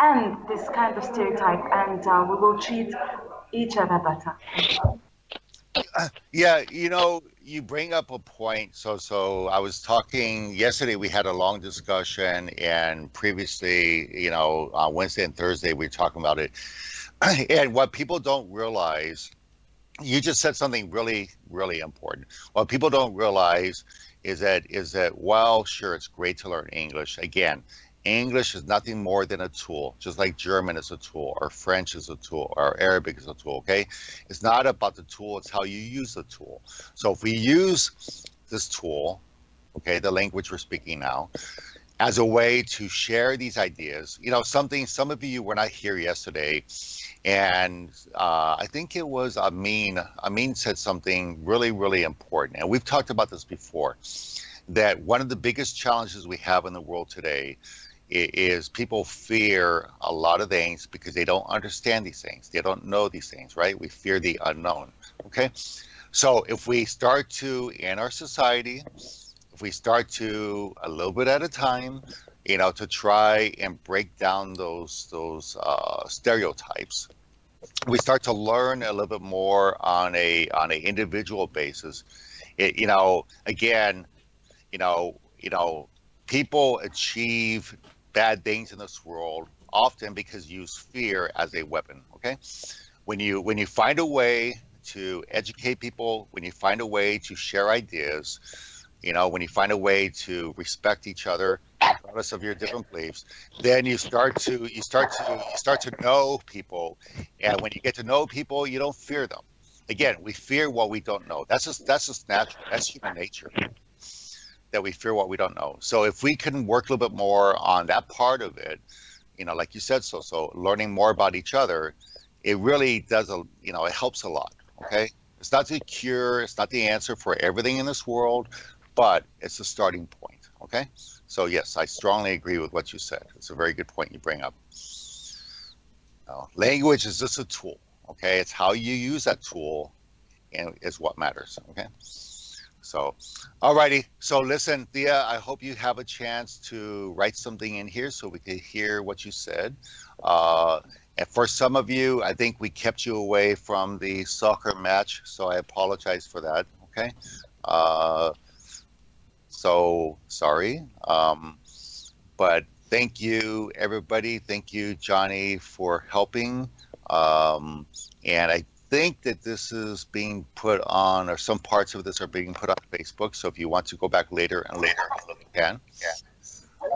end this kind of stereotype, and we will treat each other better. Yeah, you bring up a point. So I was talking yesterday. We had a long discussion, and previously, on Wednesday and Thursday, we were talking about it. And what people don't realize, you just said something really important. What people don't realize is that well, sure, it's great to learn English. Again, English is nothing more than a tool, just like German is a tool, or French is a tool, or Arabic is a tool. Okay, it's not about the tool; it's how you use the tool. So if we use this tool, okay, the language we're speaking now, as a way to share these ideas. Some of you were not here yesterday, and I think it was Amin. Amin said something really important, and we've talked about this before, that one of the biggest challenges we have in the world today is people fear a lot of things because they don't understand these things. They don't know these things, right? We fear the unknown, okay? So if we start to, in our society, if we start to, a little bit at a time, to try and break down those stereotypes, we start to learn a little bit more on a individual basis. Again, people achieve bad things in this world often because you use fear as a weapon. Okay, when you find a way to educate people, when you find a way to share ideas, when you find a way to respect each other, regardless of your different beliefs, then you start to know people, and when you get to know people, you don't fear them. Again, we fear what we don't know. That's just natural. That's human nature, that we fear what we don't know. So if we can work a little bit more on that part of it, like you said, so learning more about each other, it really does it helps a lot. Okay, it's not the cure, it's not the answer for everything in this world, but it's a starting point. Okay, so yes, I strongly agree with what you said. It's a very good point you bring up. Language is just a tool. Okay, it's how you use that tool, and is what matters. Okay, So, alrighty. So listen, Thea, I hope you have a chance to write something in here so we can hear what you said. And for some of you, I think we kept you away from the soccer match, so I apologize for that. Okay. So sorry. But thank you, everybody. Thank you, Johnny, for helping. And I think that this is being put on, or some parts of this are being put on Facebook. So if you want to go back later and look, you can. Yeah.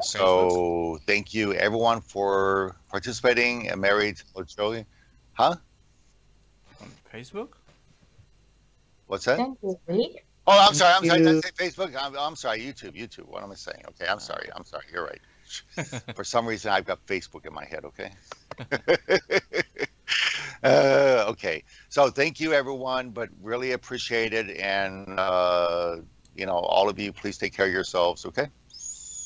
So thank you, everyone, for participating. And Mary, Joey, huh? Facebook? What's that? Thank you, Rick. Oh, I'm sorry. Did I say Facebook? I'm sorry. YouTube. What am I saying? Okay, I'm sorry. You're right. For some reason, I've got Facebook in my head. Okay. Okay. So thank you, everyone. But really appreciate it, and all of you, please take care of yourselves. Okay.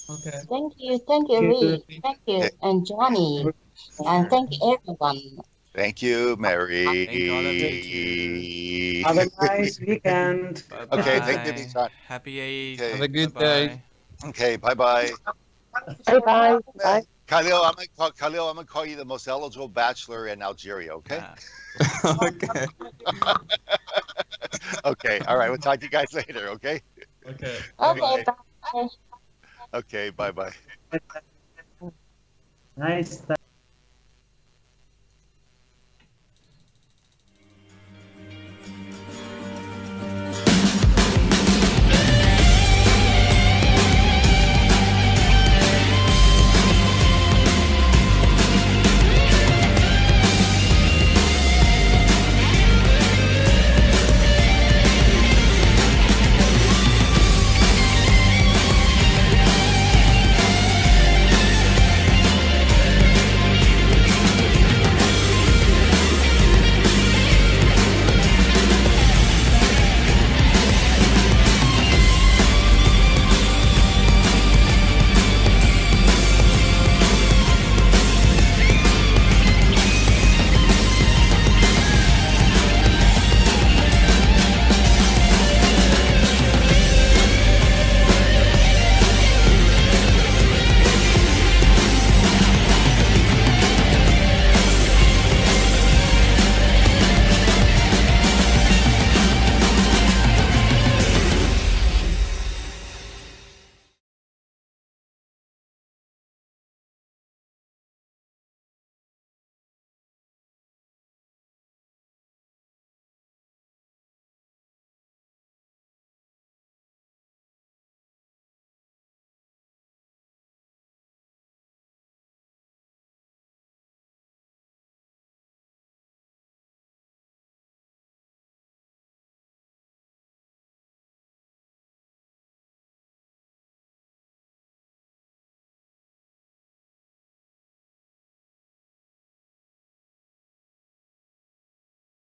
Okay. Thank you, Rick. Thank you, and Johnny, and thank you, everyone. Thank you, Mary. Thank all of you. Have a nice weekend. Bye-bye. Okay, thank you, Bishan. Happy Eid. Okay. Have a good Bye-bye. day. Okay, bye-bye. Bye bye. Khalil, I'm gonna call you the most eligible bachelor in Algeria. Okay. Okay. Okay. All right. We'll talk to you guys later. Okay. Okay. Okay, bye. Okay. Bye-bye. Nice.